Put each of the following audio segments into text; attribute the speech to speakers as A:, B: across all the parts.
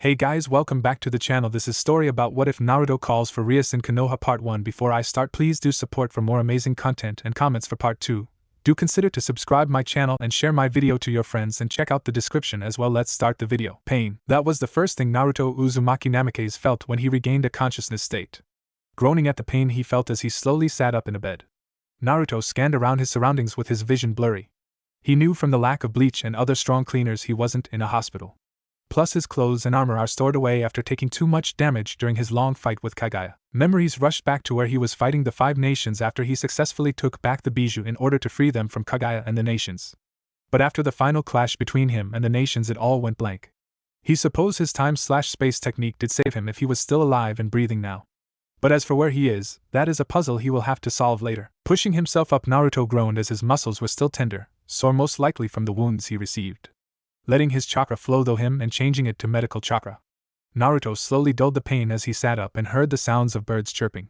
A: Hey guys, welcome back to the channel. This is story about what if Naruto calls for Rias in Konoha part 1. Before I start, please do support for more amazing content and comments for part 2. Do consider to subscribe my channel and share my video to your friends and check out the description as well. Let's start the video. Pain. That was the first thing Naruto Uzumaki Namikaze felt when he regained a consciousness state. Groaning at the pain he felt as he slowly sat up in a bed. Naruto scanned around his surroundings with his vision blurry. He knew from the lack of bleach and other strong cleaners he wasn't in a hospital. Plus his clothes and armor are stored away after taking too much damage during his long fight with Kaguya. Memories rushed back to where he was fighting the 5 nations after he successfully took back the Bijou in order to free them from Kaguya and the nations. But after the final clash between him and the nations, it all went blank. He supposed his time/space technique did save him if he was still alive and breathing now. But as for where he is, that is a puzzle he will have to solve later. Pushing himself up, Naruto groaned as his muscles were still tender, sore most likely from the wounds he received. Letting his chakra flow through him and changing it to medical chakra. Naruto slowly dulled the pain as he sat up and heard the sounds of birds chirping.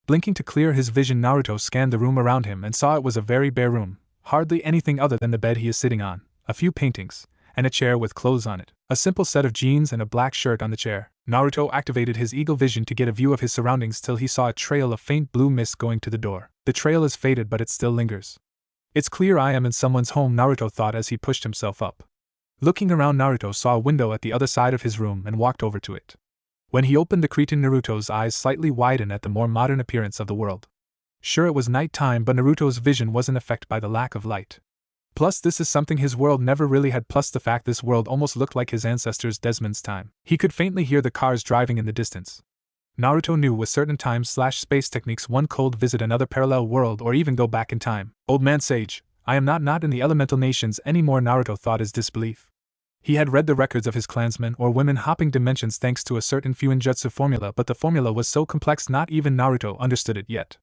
A: Blinking to clear his vision, Naruto scanned the room around him and saw it was a very bare room, hardly anything other than the bed he is sitting on, a few paintings, and a chair with clothes on it. A simple set of jeans and a black shirt on the chair. Naruto activated his eagle vision to get a view of his surroundings till he saw a trail of faint blue mist going to the door. The trail is faded but it still lingers. It's clear I am in someone's home, Naruto thought as he pushed himself up. Looking around, Naruto saw a window at the other side of his room and walked over to it. When he opened the curtain, Naruto's eyes slightly widened at the more modern appearance of the world. Sure, it was night time, but Naruto's vision wasn't affected by the lack of light. Plus, this is something his world never really had, plus the fact this world almost looked like his ancestors' Desmond's time. He could faintly hear the cars driving in the distance. Naruto knew with certain time/space techniques one could visit another parallel world or even go back in time. Old man sage, I am not in the elemental nations anymore, Naruto thought his disbelief. He had read the records of his clansmen or women hopping dimensions thanks to a certain Fuinjutsu formula, but the formula was so complex not even Naruto understood it yet.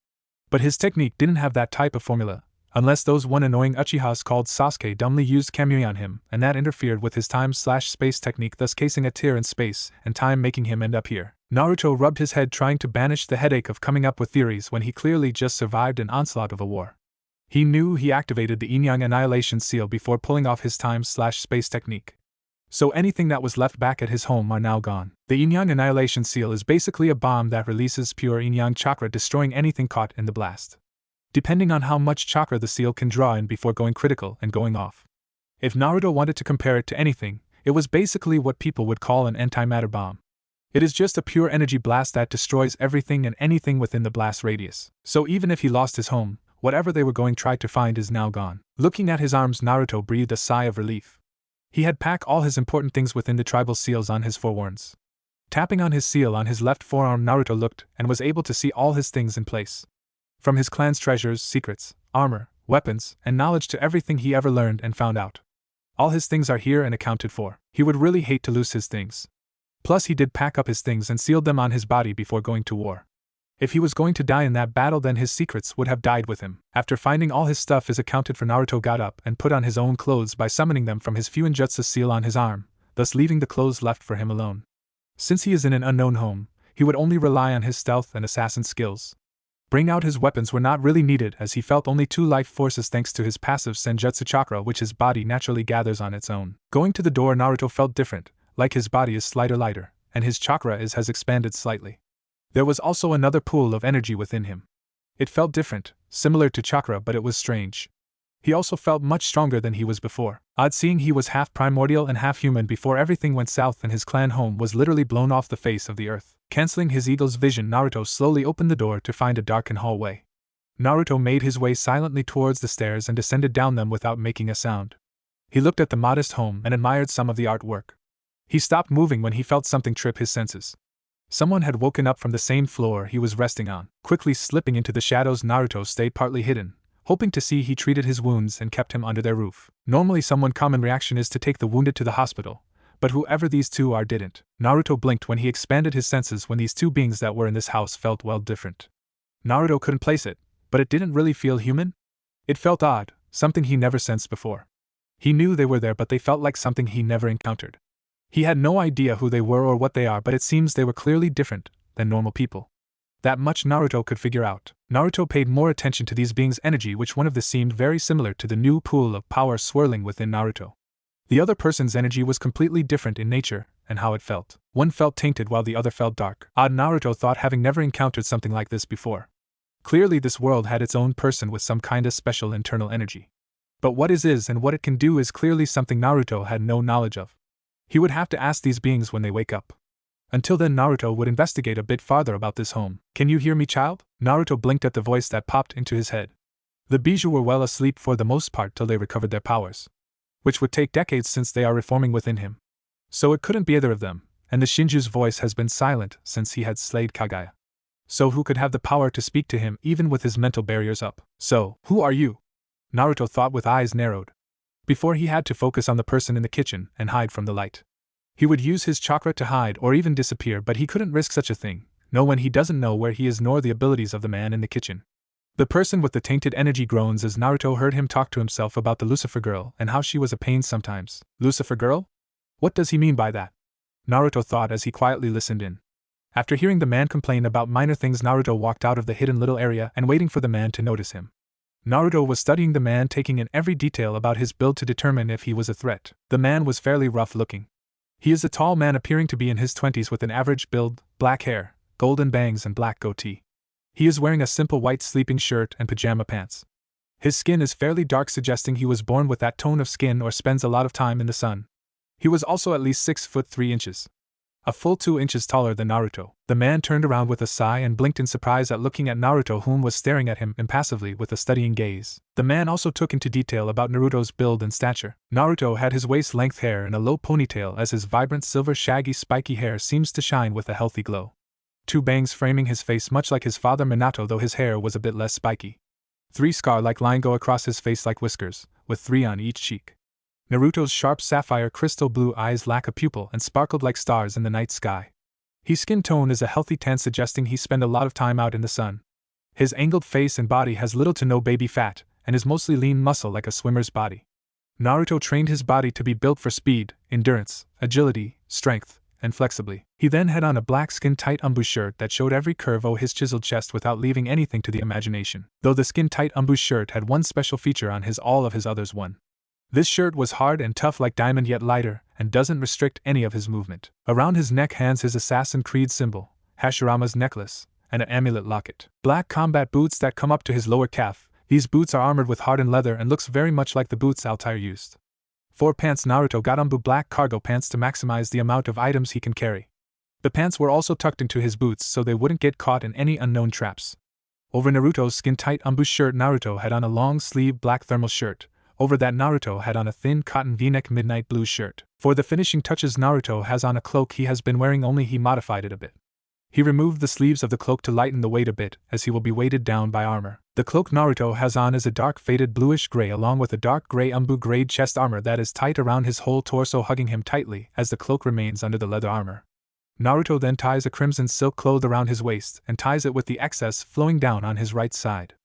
A: But his technique didn't have that type of formula, unless those one annoying Uchihas called Sasuke dumbly used Kamui on him, and that interfered with his time/space technique, thus casing a tear in space and time, making him end up here. Naruto rubbed his head trying to banish the headache of coming up with theories when he clearly just survived an onslaught of a war. He knew he activated the Yin-Yang Annihilation Seal before pulling off his time/space technique. So anything that was left back at his home are now gone. The Yin-Yang Annihilation Seal is basically a bomb that releases pure Yin-Yang chakra, destroying anything caught in the blast. Depending on how much chakra the seal can draw in before going critical and going off. If Naruto wanted to compare it to anything, it was basically what people would call an antimatter bomb. It is just a pure energy blast that destroys everything and anything within the blast radius. So even if he lost his home, whatever they were going to try to find is now gone. Looking at his arms, Naruto breathed a sigh of relief. He had packed all his important things within the tribal seals on his forearms. Tapping on his seal on his left forearm, Naruto looked and was able to see all his things in place. From his clan's treasures, secrets, armor, weapons, and knowledge to everything he ever learned and found out. All his things are here and accounted for. He would really hate to lose his things. Plus he did pack up his things and sealed them on his body before going to war. If he was going to die in that battle, then his secrets would have died with him. After finding all his stuff is accounted for, Naruto got up and put on his own clothes by summoning them from his Fuinjutsu seal on his arm, thus leaving the clothes left for him alone. Since he is in an unknown home, he would only rely on his stealth and assassin skills. Bring out his weapons were not really needed as he felt only 2 life forces thanks to his passive Senjutsu chakra, which his body naturally gathers on its own. Going to the door, Naruto felt different, like his body is slightly lighter, and his chakra has expanded slightly. There was also another pool of energy within him. It felt different, similar to chakra, but it was strange. He also felt much stronger than he was before. Odd seeing he was half primordial and half human before everything went south and his clan home was literally blown off the face of the earth. Canceling his eagle's vision, Naruto slowly opened the door to find a darkened hallway. Naruto made his way silently towards the stairs and descended down them without making a sound. He looked at the modest home and admired some of the artwork. He stopped moving when he felt something trip his senses. Someone had woken up from the same floor he was resting on. Quickly slipping into the shadows, Naruto stayed partly hidden, hoping to see he treated his wounds and kept him under their roof. Normally someone's common reaction is to take the wounded to the hospital, but whoever these two are didn't. Naruto blinked when he expanded his senses when these 2 beings that were in this house felt well different. Naruto couldn't place it, but it didn't really feel human. It felt odd, something he never sensed before. He knew they were there, but they felt like something he never encountered. He had no idea who they were or what they are, but it seems they were clearly different than normal people. That much Naruto could figure out. Naruto paid more attention to these beings' energy, which one of them seemed very similar to the new pool of power swirling within Naruto. The other person's energy was completely different in nature, and how it felt. One felt tainted while the other felt dark. Odd, Naruto thought, having never encountered something like this before. Clearly this world had its own person with some kinda special internal energy. But what is and what it can do is clearly something Naruto had no knowledge of. He would have to ask these beings when they wake up. Until then, Naruto would investigate a bit farther about this home. Can you hear me, child? Naruto blinked at the voice that popped into his head. The Bijou were well asleep for the most part till they recovered their powers, which would take decades since they are reforming within him. So it couldn't be either of them, and the Shinju's voice has been silent since he had slayed Kagaya. So who could have the power to speak to him even with his mental barriers up? So, who are you? Naruto thought with eyes narrowed. Before he had to focus on the person in the kitchen and hide from the light. He would use his chakra to hide or even disappear, but he couldn't risk such a thing, no, when he doesn't know where he is nor the abilities of the man in the kitchen. The person with the tainted energy groans as Naruto heard him talk to himself about the Lucifer girl and how she was a pain sometimes. Lucifer girl? What does he mean by that? Naruto thought as he quietly listened in. After hearing the man complain about minor things, Naruto walked out of the hidden little area and waiting for the man to notice him. Naruto was studying the man, taking in every detail about his build to determine if he was a threat. The man was fairly rough looking. He is a tall man appearing to be in his 20s with an average build, black hair, golden bangs and black goatee. He is wearing a simple white sleeping shirt and pajama pants. His skin is fairly dark, suggesting he was born with that tone of skin or spends a lot of time in the sun. He was also at least 6'3". A full 2 inches taller than Naruto. The man turned around with a sigh and blinked in surprise at looking at Naruto, whom was staring at him impassively with a studying gaze. The man also took into detail about Naruto's build and stature. Naruto had his waist-length hair in a low ponytail, as his vibrant silver shaggy spiky hair seems to shine with a healthy glow. 2 bangs framing his face, much like his father Minato, though his hair was a bit less spiky. 3 scar-like lines go across his face like whiskers, with 3 on each cheek. Naruto's sharp sapphire crystal blue eyes lack a pupil and sparkled like stars in the night sky. His skin tone is a healthy tan, suggesting he spent a lot of time out in the sun. His angled face and body has little to no baby fat, and is mostly lean muscle like a swimmer's body. Naruto trained his body to be built for speed, endurance, agility, strength, and flexibly. He then had on a black skin-tight umbu shirt that showed every curve of his chiseled chest without leaving anything to the imagination. Though the skin-tight umbu shirt had one special feature on all of his others. This shirt was hard and tough like diamond, yet lighter, and doesn't restrict any of his movement. Around his neck hangs his Assassin Creed symbol, Hashirama's necklace, and an amulet locket. Black combat boots that come up to his lower calf. These boots are armored with hardened leather and looks very much like the boots Altair used. 4 pants. Naruto got umbu black cargo pants to maximize the amount of items he can carry. The pants were also tucked into his boots so they wouldn't get caught in any unknown traps. Over Naruto's skin-tight umbu shirt, Naruto had on a long-sleeve black thermal shirt. Over that, Naruto had on a thin cotton v-neck midnight blue shirt. For the finishing touches, Naruto has on a cloak he has been wearing, only he modified it a bit. He removed the sleeves of the cloak to lighten the weight a bit, as he will be weighted down by armor. The cloak Naruto has on is a dark faded bluish gray, along with a dark gray umbu grade chest armor that is tight around his whole torso, hugging him tightly as the cloak remains under the leather armor. Naruto then ties a crimson silk cloth around his waist and ties it with the excess flowing down on his right side.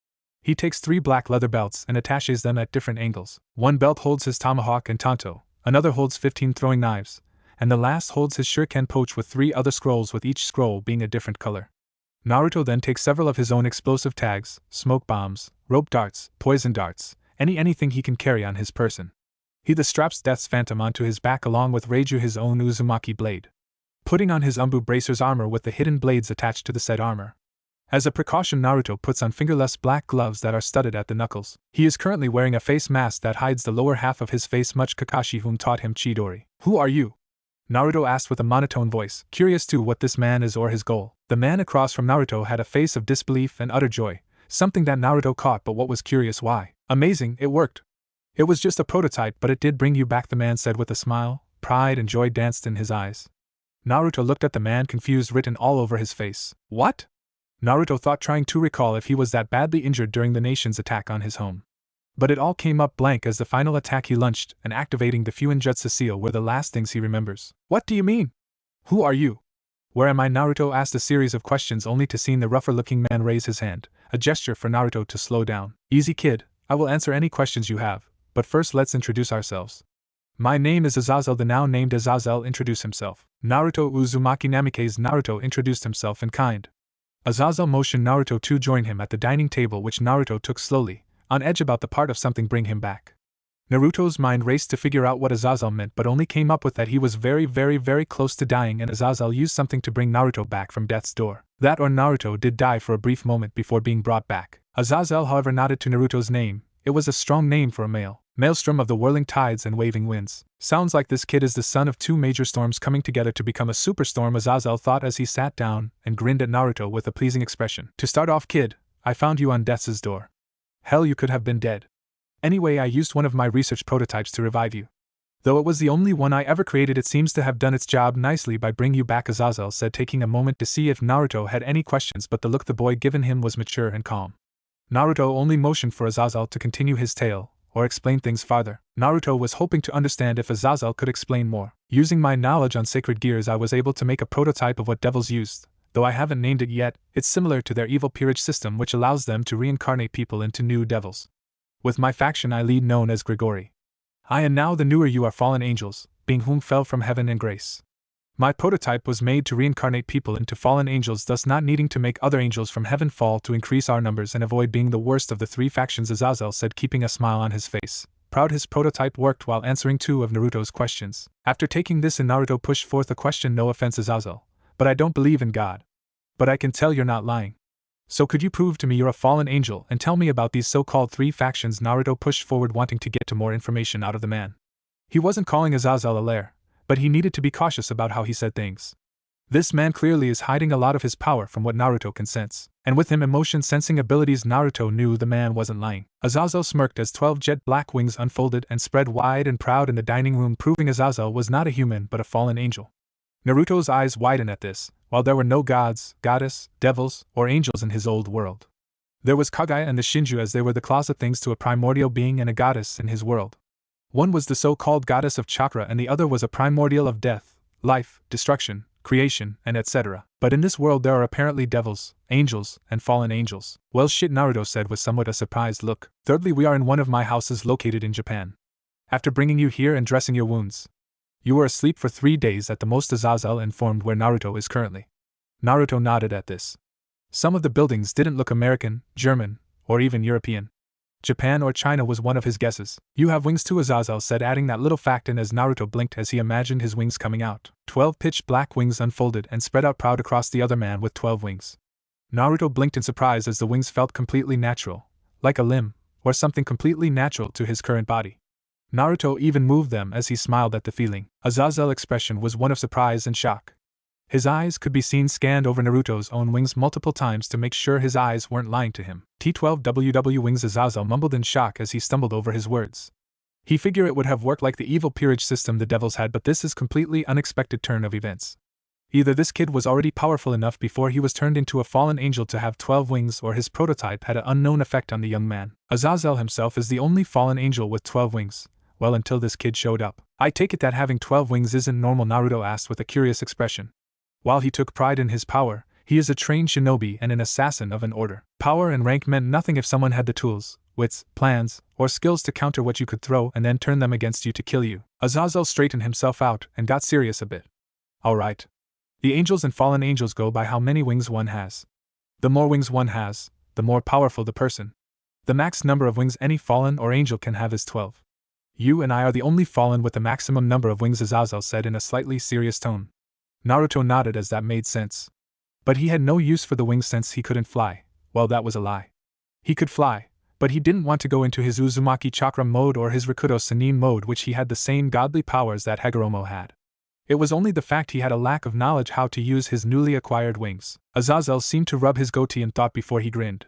A: He takes 3 black leather belts and attaches them at different angles. One belt holds his tomahawk and tanto, another holds 15 throwing knives, and the last holds his shuriken pouch with 3 other scrolls, with each scroll being a different color. Naruto then takes several of his own explosive tags, smoke bombs, rope darts, poison darts, anything he can carry on his person. He then straps Death's Phantom onto his back along with Reiju, his own Uzumaki blade, putting on his umbu bracer's armor with the hidden blades attached to the said armor. As a precaution, Naruto puts on fingerless black gloves that are studded at the knuckles. He is currently wearing a face mask that hides the lower half of his face, much Kakashi whom taught him Chidori. Who are you? Naruto asked with a monotone voice, curious too what this man is or his goal. The man across from Naruto had a face of disbelief and utter joy, something that Naruto caught, but what was curious, why? Amazing, it worked. It was just a prototype, but it did bring you back, the man said with a smile. Pride and joy danced in his eyes. Naruto looked at the man, confused written all over his face. What? Naruto thought, trying to recall if he was that badly injured during the nation's attack on his home. But it all came up blank as the final attack he launched and activating the Fuinjutsu seal were the last things he remembers. What do you mean? Who are you? Where am I? Naruto asked a series of questions, only to see the rougher-looking man raise his hand, a gesture for Naruto to slow down. Easy, kid, I will answer any questions you have, but first let's introduce ourselves. My name is Azazel. The now named Azazel introduced himself. Naruto Uzumaki Namikaze. Naruto introduced himself in kind. Azazel motioned Naruto to join him at the dining table, which Naruto took slowly, on edge about the part of something bring him back. Naruto's mind raced to figure out what Azazel meant but only came up with that he was very close to dying and Azazel used something to bring Naruto back from death's door. That or Naruto did die for a brief moment before being brought back. Azazel however nodded to Naruto's name. It was a strong name for a male. Maelstrom of the whirling tides and waving winds. Sounds like this kid is the son of two major storms coming together to become a superstorm, Azazel thought as he sat down and grinned at Naruto with a pleasing expression. To start off, kid, I found you on death's door. Hell, you could have been dead. Anyway, I used one of my research prototypes to revive you. Though it was the only one I ever created, it seems to have done its job nicely by bringing you back, Azazel said, taking a moment to see if Naruto had any questions, but the look the boy given him was mature and calm. Naruto only motioned for Azazel to continue his tale, or explain things farther. Naruto was hoping to understand if Azazel could explain more. Using my knowledge on sacred gears, I was able to make a prototype of what devils used. Though I haven't named it yet, it's similar to their evil peerage system which allows them to reincarnate people into new devils. With my faction I lead, known as Grigori. I and now the newer you are fallen angels, being whom fell from heaven in grace. My prototype was made to reincarnate people into fallen angels, thus not needing to make other angels from heaven fall to increase our numbers and avoid being the worst of the three factions, Azazel said, keeping a smile on his face. Proud his prototype worked while answering two of Naruto's questions. After taking this in, Naruto pushed forth a question. No offense, Azazel, but I don't believe in God. But I can tell you're not lying. So could you prove to me you're a fallen angel and tell me about these so-called three factions? Naruto pushed forward, wanting to get to more information out of the man. He wasn't calling Azazel a liar, but he needed to be cautious about how he said things. This man clearly is hiding a lot of his power from what Naruto can sense, and with him emotion-sensing abilities, Naruto knew the man wasn't lying. Azazel smirked as 12 jet black wings unfolded and spread wide and proud in the dining room, proving Azazel was not a human but a fallen angel. Naruto's eyes widened at this. While there were no gods, goddess, devils, or angels in his old world, there was Kaguya and the Shinju, as they were the closet things to a primordial being and a goddess in his world. One was the so-called goddess of chakra and the other was a primordial of death, life, destruction, creation, and etc. But in this world there are apparently devils, angels, and fallen angels. Well shit, Naruto said with somewhat a surprised look. Thirdly, we are in one of my houses located in Japan. After bringing you here and dressing your wounds, you were asleep for 3 days at the most, Azazel informed where Naruto is currently. Naruto nodded at this. Some of the buildings didn't look American, German, or even European. Japan or China was one of his guesses. You have wings too, Azazel said, adding that little fact in as Naruto blinked as he imagined his wings coming out. 12 pitch black wings unfolded and spread out proud across the other man with 12 wings. Naruto blinked in surprise as the wings felt completely natural, like a limb, or something completely natural to his current body. Naruto even moved them as he smiled at the feeling. Azazel's expression was one of surprise and shock. His eyes could be seen scanned over Naruto's own wings multiple times to make sure his eyes weren't lying to him. T12WW wings, Azazel mumbled in shock as he stumbled over his words. He figured it would have worked like the evil peerage system the devils had, but this is completely unexpected turn of events. Either this kid was already powerful enough before he was turned into a fallen angel to have 12 wings, or his prototype had an unknown effect on the young man. Azazel himself is the only fallen angel with 12 wings. Well, until this kid showed up. I take it that having 12 wings isn't normal, Naruto asked with a curious expression. While he took pride in his power, he is a trained shinobi and an assassin of an order. Power and rank meant nothing if someone had the tools, wits, plans, or skills to counter what you could throw and then turn them against you to kill you. Azazel straightened himself out and got serious a bit. Alright. The angels and fallen angels go by how many wings one has. The more wings one has, the more powerful the person. The max number of wings any fallen or angel can have is 12. You and I are the only fallen with the maximum number of wings, Azazel said in a slightly serious tone. Naruto nodded as that made sense. But he had no use for the wings since he couldn't fly. Well, that was a lie. He could fly, but he didn't want to go into his Uzumaki chakra mode or his Rikudo Sennin mode, which he had the same godly powers that Hagoromo had. It was only the fact he had a lack of knowledge how to use his newly acquired wings. Azazel seemed to rub his goatee in thought before he grinned.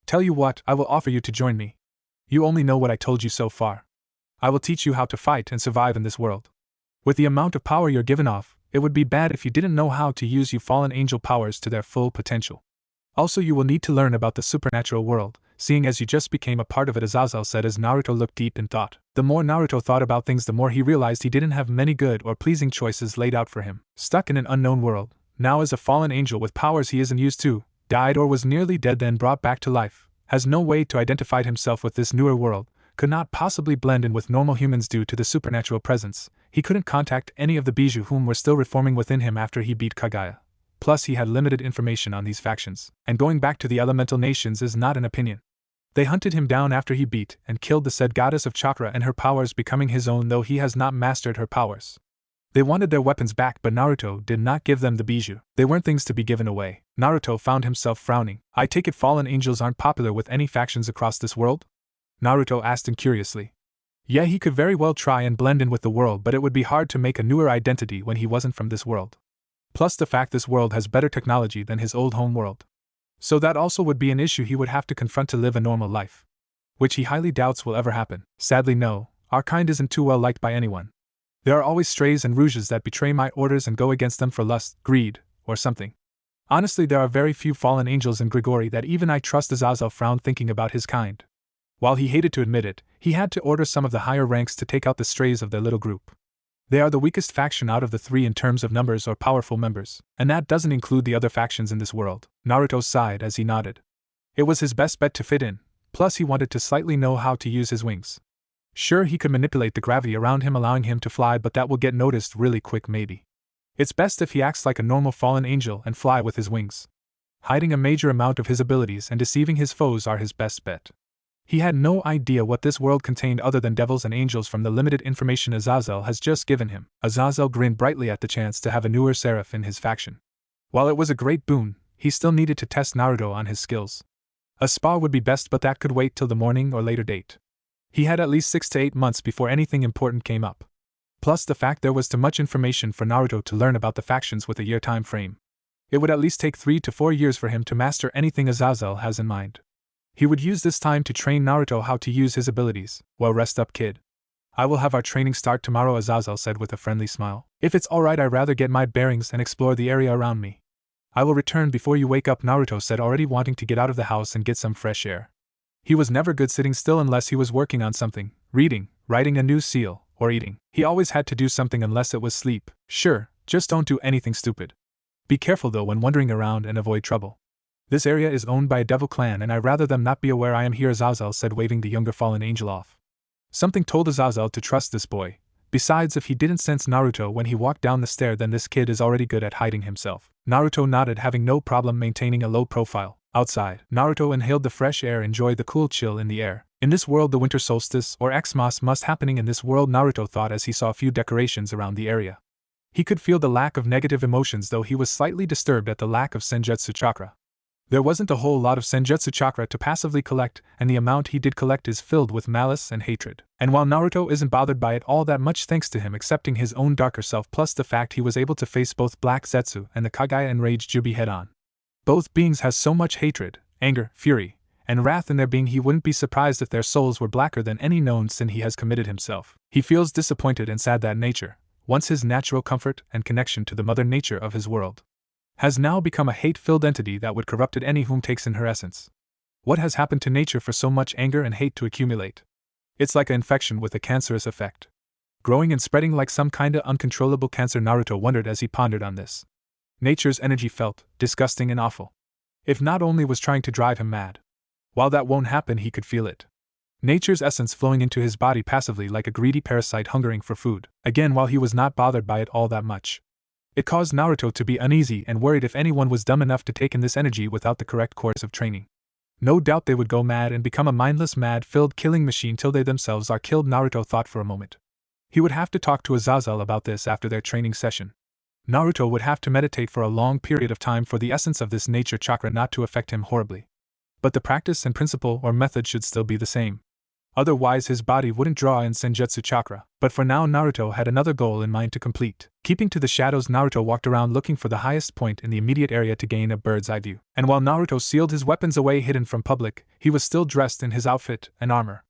A: Tell you what, I will offer you to join me. You only know what I told you so far. I will teach you how to fight and survive in this world. With the amount of power you're given off, it would be bad if you didn't know how to use you fallen angel powers to their full potential. Also, you will need to learn about the supernatural world, seeing as you just became a part of it, Azazel said as Naruto looked deep in thought. The more Naruto thought about things, the more he realized he didn't have many good or pleasing choices laid out for him. Stuck in an unknown world, now as a fallen angel with powers he isn't used to, died or was nearly dead then brought back to life, has no way to identify himself with this newer world, could not possibly blend in with normal humans due to the supernatural presence. He couldn't contact any of the Bijou whom were still reforming within him after he beat Kaguya. Plus he had limited information on these factions, and going back to the elemental nations is not an opinion. They hunted him down after he beat and killed the said goddess of chakra and her powers becoming his own, though he has not mastered her powers. They wanted their weapons back, but Naruto did not give them the bijou. They weren't things to be given away. Naruto found himself frowning. I take it fallen angels aren't popular with any factions across this world? Naruto asked incuriously. Yeah, he could very well try and blend in with the world, but it would be hard to make a newer identity when he wasn't from this world. Plus the fact this world has better technology than his old home world. So that also would be an issue he would have to confront to live a normal life. Which he highly doubts will ever happen. Sadly no, our kind isn't too well liked by anyone. There are always strays and rouges that betray my orders and go against them for lust, greed, or something. Honestly, there are very few fallen angels in Grigori that even I trust. Azazel frowned thinking about his kind. While he hated to admit it, he had to order some of the higher ranks to take out the strays of their little group. They are the weakest faction out of the three in terms of numbers or powerful members, and that doesn't include the other factions in this world. Naruto sighed as he nodded. It was his best bet to fit in, plus he wanted to slightly know how to use his wings. Sure, he could manipulate the gravity around him allowing him to fly, but that will get noticed really quick maybe. It's best if he acts like a normal fallen angel and fly with his wings. Hiding a major amount of his abilities and deceiving his foes are his best bet. He had no idea what this world contained other than devils and angels from the limited information Azazel has just given him. Azazel grinned brightly at the chance to have a newer seraph in his faction. While it was a great boon, he still needed to test Naruto on his skills. A spa would be best, but that could wait till the morning or later date. He had at least 6 to 8 months before anything important came up. Plus the fact there was too much information for Naruto to learn about the factions with a year time frame. It would at least take 3 to 4 years for him to master anything Azazel has in mind. He would use this time to train Naruto how to use his abilities. Well, rest up, kid. I will have our training start tomorrow, Azazel said with a friendly smile. If it's alright, I'd rather get my bearings and explore the area around me. I will return before you wake up, Naruto said, already wanting to get out of the house and get some fresh air. He was never good sitting still unless he was working on something, reading, writing a new seal, or eating. He always had to do something unless it was sleep. Sure, just don't do anything stupid. Be careful though when wandering around and avoid trouble. This area is owned by a devil clan and I'd rather them not be aware I am here, Azazel said, waving the younger fallen angel off. Something told Azazel to trust this boy. Besides, if he didn't sense Naruto when he walked down the stair, then this kid is already good at hiding himself. Naruto nodded, having no problem maintaining a low profile. Outside, Naruto inhaled the fresh air, enjoyed the cool chill in the air. In this world, the winter solstice or Xmas must happening in this world, Naruto thought as he saw a few decorations around the area. He could feel the lack of negative emotions, though he was slightly disturbed at the lack of senjutsu chakra. There wasn't a whole lot of senjutsu chakra to passively collect, and the amount he did collect is filled with malice and hatred. And while Naruto isn't bothered by it all that much thanks to him accepting his own darker self, plus the fact he was able to face both Black Zetsu and the Kagaya enraged Jubi head on. Both beings has so much hatred, anger, fury, and wrath in their being, he wouldn't be surprised if their souls were blacker than any known sin he has committed himself. He feels disappointed and sad that nature, once his natural comfort and connection to the mother nature of his world, has now become a hate-filled entity that would corrupted any whom takes in her essence. What has happened to nature for so much anger and hate to accumulate? It's like an infection with a cancerous effect. Growing and spreading like some kinda uncontrollable cancer, Naruto wondered as he pondered on this. Nature's energy felt disgusting and awful. If not only was trying to drive him mad. While that won't happen, he could feel it. Nature's essence flowing into his body passively like a greedy parasite hungering for food. Again, while he was not bothered by it all that much. It caused Naruto to be uneasy and worried if anyone was dumb enough to take in this energy without the correct course of training. No doubt they would go mad and become a mindless, mad-filled killing machine till they themselves are killed, Naruto thought for a moment. He would have to talk to Azazel about this after their training session. Naruto would have to meditate for a long period of time for the essence of this nature chakra not to affect him horribly. But the practice and principle or method should still be the same. Otherwise his body wouldn't draw in senjutsu chakra. But for now Naruto had another goal in mind to complete. Keeping to the shadows, Naruto walked around looking for the highest point in the immediate area to gain a bird's eye view. And while Naruto sealed his weapons away hidden from public, he was still dressed in his outfit and armor.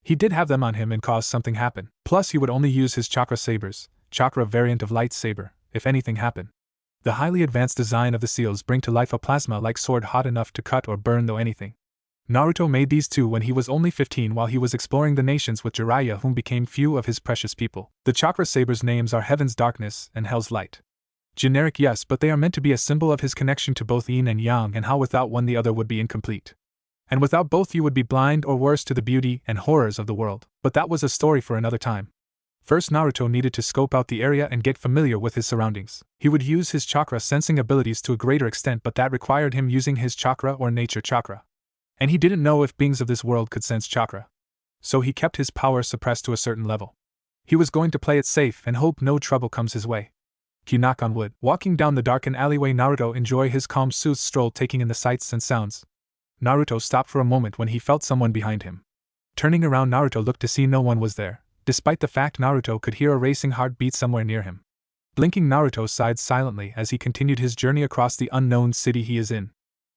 A: He did have them on him in case something happened. Plus he would only use his chakra sabers, chakra variant of lightsaber, if anything happened. The highly advanced design of the seals bring to life a plasma-like sword hot enough to cut or burn though anything. Naruto made these too when he was only 15 while he was exploring the nations with Jiraiya, whom became few of his precious people. The chakra sabers' names are Heaven's Darkness and Hell's Light. Generic, yes, but they are meant to be a symbol of his connection to both yin and yang, and how without one the other would be incomplete. And without both you would be blind or worse to the beauty and horrors of the world. But that was a story for another time. First, Naruto needed to scope out the area and get familiar with his surroundings. He would use his chakra sensing abilities to a greater extent, but that required him using his chakra or nature chakra. And he didn't know if beings of this world could sense chakra. So he kept his power suppressed to a certain level. He was going to play it safe and hope no trouble comes his way. Knock on wood. Walking down the darkened alleyway, Naruto enjoyed his calm, soothed stroll, taking in the sights and sounds. Naruto stopped for a moment when he felt someone behind him. Turning around, Naruto looked to see no one was there, despite the fact Naruto could hear a racing heartbeat somewhere near him. Blinking, Naruto sighed silently as he continued his journey across the unknown city he is in.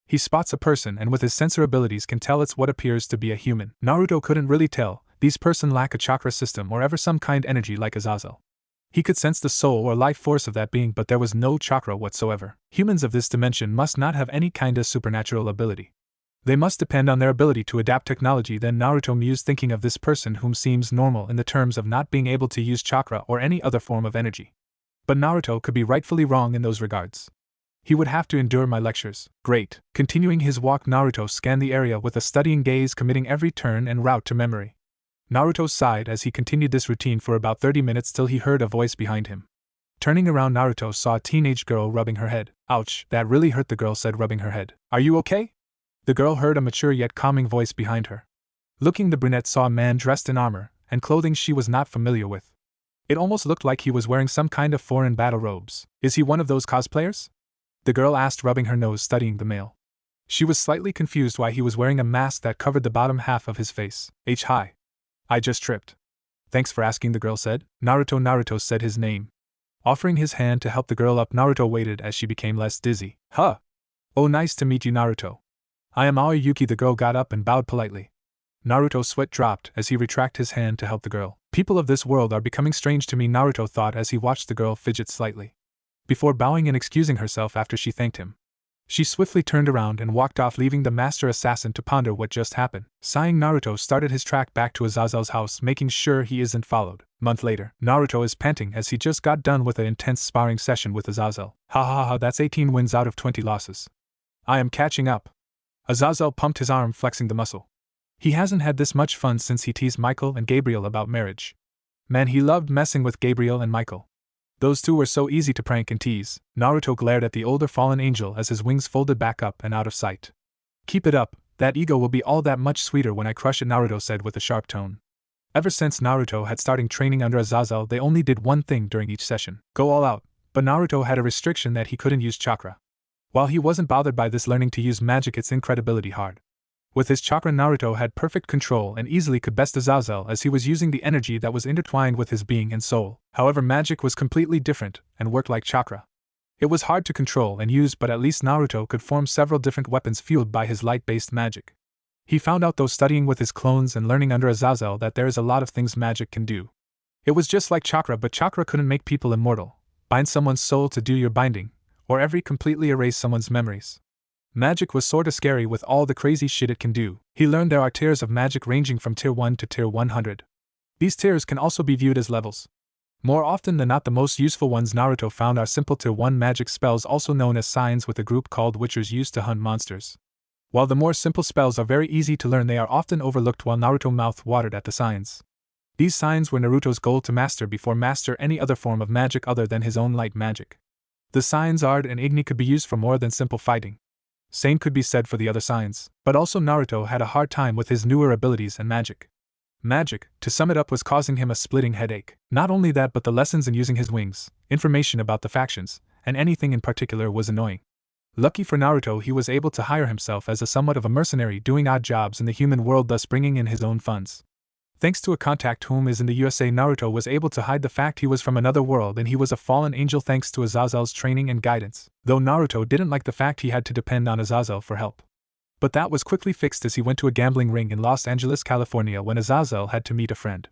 A: He spots a person and with his sensor abilities can tell it's what appears to be a human. Naruto couldn't really tell, these person lack a chakra system or ever some kind energy like Azazel. He could sense the soul or life force of that being, but there was no chakra whatsoever. Humans of this dimension must not have any kind of supernatural ability. They must depend on their ability to adapt technology. Then Naruto mused, thinking of this person whom seems normal in the terms of not being able to use chakra or any other form of energy. But Naruto could be rightfully wrong in those regards. He would have to endure my lectures. Great. Continuing his walk, Naruto scanned the area with a studying gaze, committing every turn and route to memory. Naruto sighed as he continued this routine for about 30 minutes till he heard a voice behind him. Turning around, Naruto saw a teenage girl rubbing her head. Ouch, that really hurt, the girl said, rubbing her head. Are you okay? The girl heard a mature yet calming voice behind her. Looking, the brunette saw a man dressed in armor and clothing she was not familiar with. It almost looked like he was wearing some kind of foreign battle robes. Is he one of those cosplayers? The girl asked, rubbing her nose, studying the male. She was slightly confused why he was wearing a mask that covered the bottom half of his face. Hi. I just tripped. Thanks for asking, the girl said. Naruto said his name. Offering his hand to help the girl up, Naruto waited as she became less dizzy. Huh. Oh, nice to meet you, Naruto. I am Aoi Yuki. The girl got up and bowed politely. Naruto's sweat dropped as he retracted his hand to help the girl. People of this world are becoming strange to me, Naruto thought as he watched the girl fidget slightly. Before bowing and excusing herself after she thanked him, she swiftly turned around and walked off, leaving the master assassin to ponder what just happened. Sighing, Naruto started his track back to Azazel's house, making sure he isn't followed. Month later, Naruto is panting as he just got done with an intense sparring session with Azazel. Ha, that's 18 wins out of 20 losses. I am catching up. Azazel pumped his arm, flexing the muscle. He hasn't had this much fun since he teased Michael and Gabriel about marriage. Man, he loved messing with Gabriel and Michael. Those two were so easy to prank and tease. Naruto glared at the older fallen angel as his wings folded back up and out of sight. Keep it up, that ego will be all that much sweeter when I crush it, Naruto said with a sharp tone. Ever since Naruto had started training under Azazel, they only did one thing during each session: go all out, but Naruto had a restriction that he couldn't use chakra. While he wasn't bothered by this, learning to use magic it's incredibly hard. With his chakra, Naruto had perfect control and easily could best Azazel as he was using the energy that was intertwined with his being and soul. However, magic was completely different and worked like chakra. It was hard to control and use, but at least Naruto could form several different weapons fueled by his light-based magic. He found out, though, studying with his clones and learning under Azazel, that there is a lot of things magic can do. It was just like chakra, but chakra couldn't make people immortal, bind someone's soul to do your binding, or ever completely erase someone's memories. Magic was sorta scary with all the crazy shit it can do. He learned there are tiers of magic ranging from tier 1 to tier 100. These tiers can also be viewed as levels. More often than not, the most useful ones Naruto found are simple tier 1 magic spells, also known as signs, with a group called witchers used to hunt monsters. While the more simple spells are very easy to learn, they are often overlooked, while Naruto mouth watered at the signs. These signs were Naruto's goal to master before master any other form of magic other than his own light magic. The signs Ard and Igni could be used for more than simple fighting. Same could be said for the other signs, but also Naruto had a hard time with his newer abilities and magic. Magic, to sum it up, was causing him a splitting headache. Not only that, but the lessons in using his wings, information about the factions, and anything in particular was annoying. Lucky for Naruto, he was able to hire himself as a somewhat of a mercenary, doing odd jobs in the human world, thus bringing in his own funds. Thanks to a contact whom is in the USA, Naruto was able to hide the fact he was from another world and he was a fallen angel thanks to Azazel's training and guidance, though Naruto didn't like the fact he had to depend on Azazel for help. But that was quickly fixed as he went to a gambling ring in Los Angeles, California, when Azazel had to meet a friend.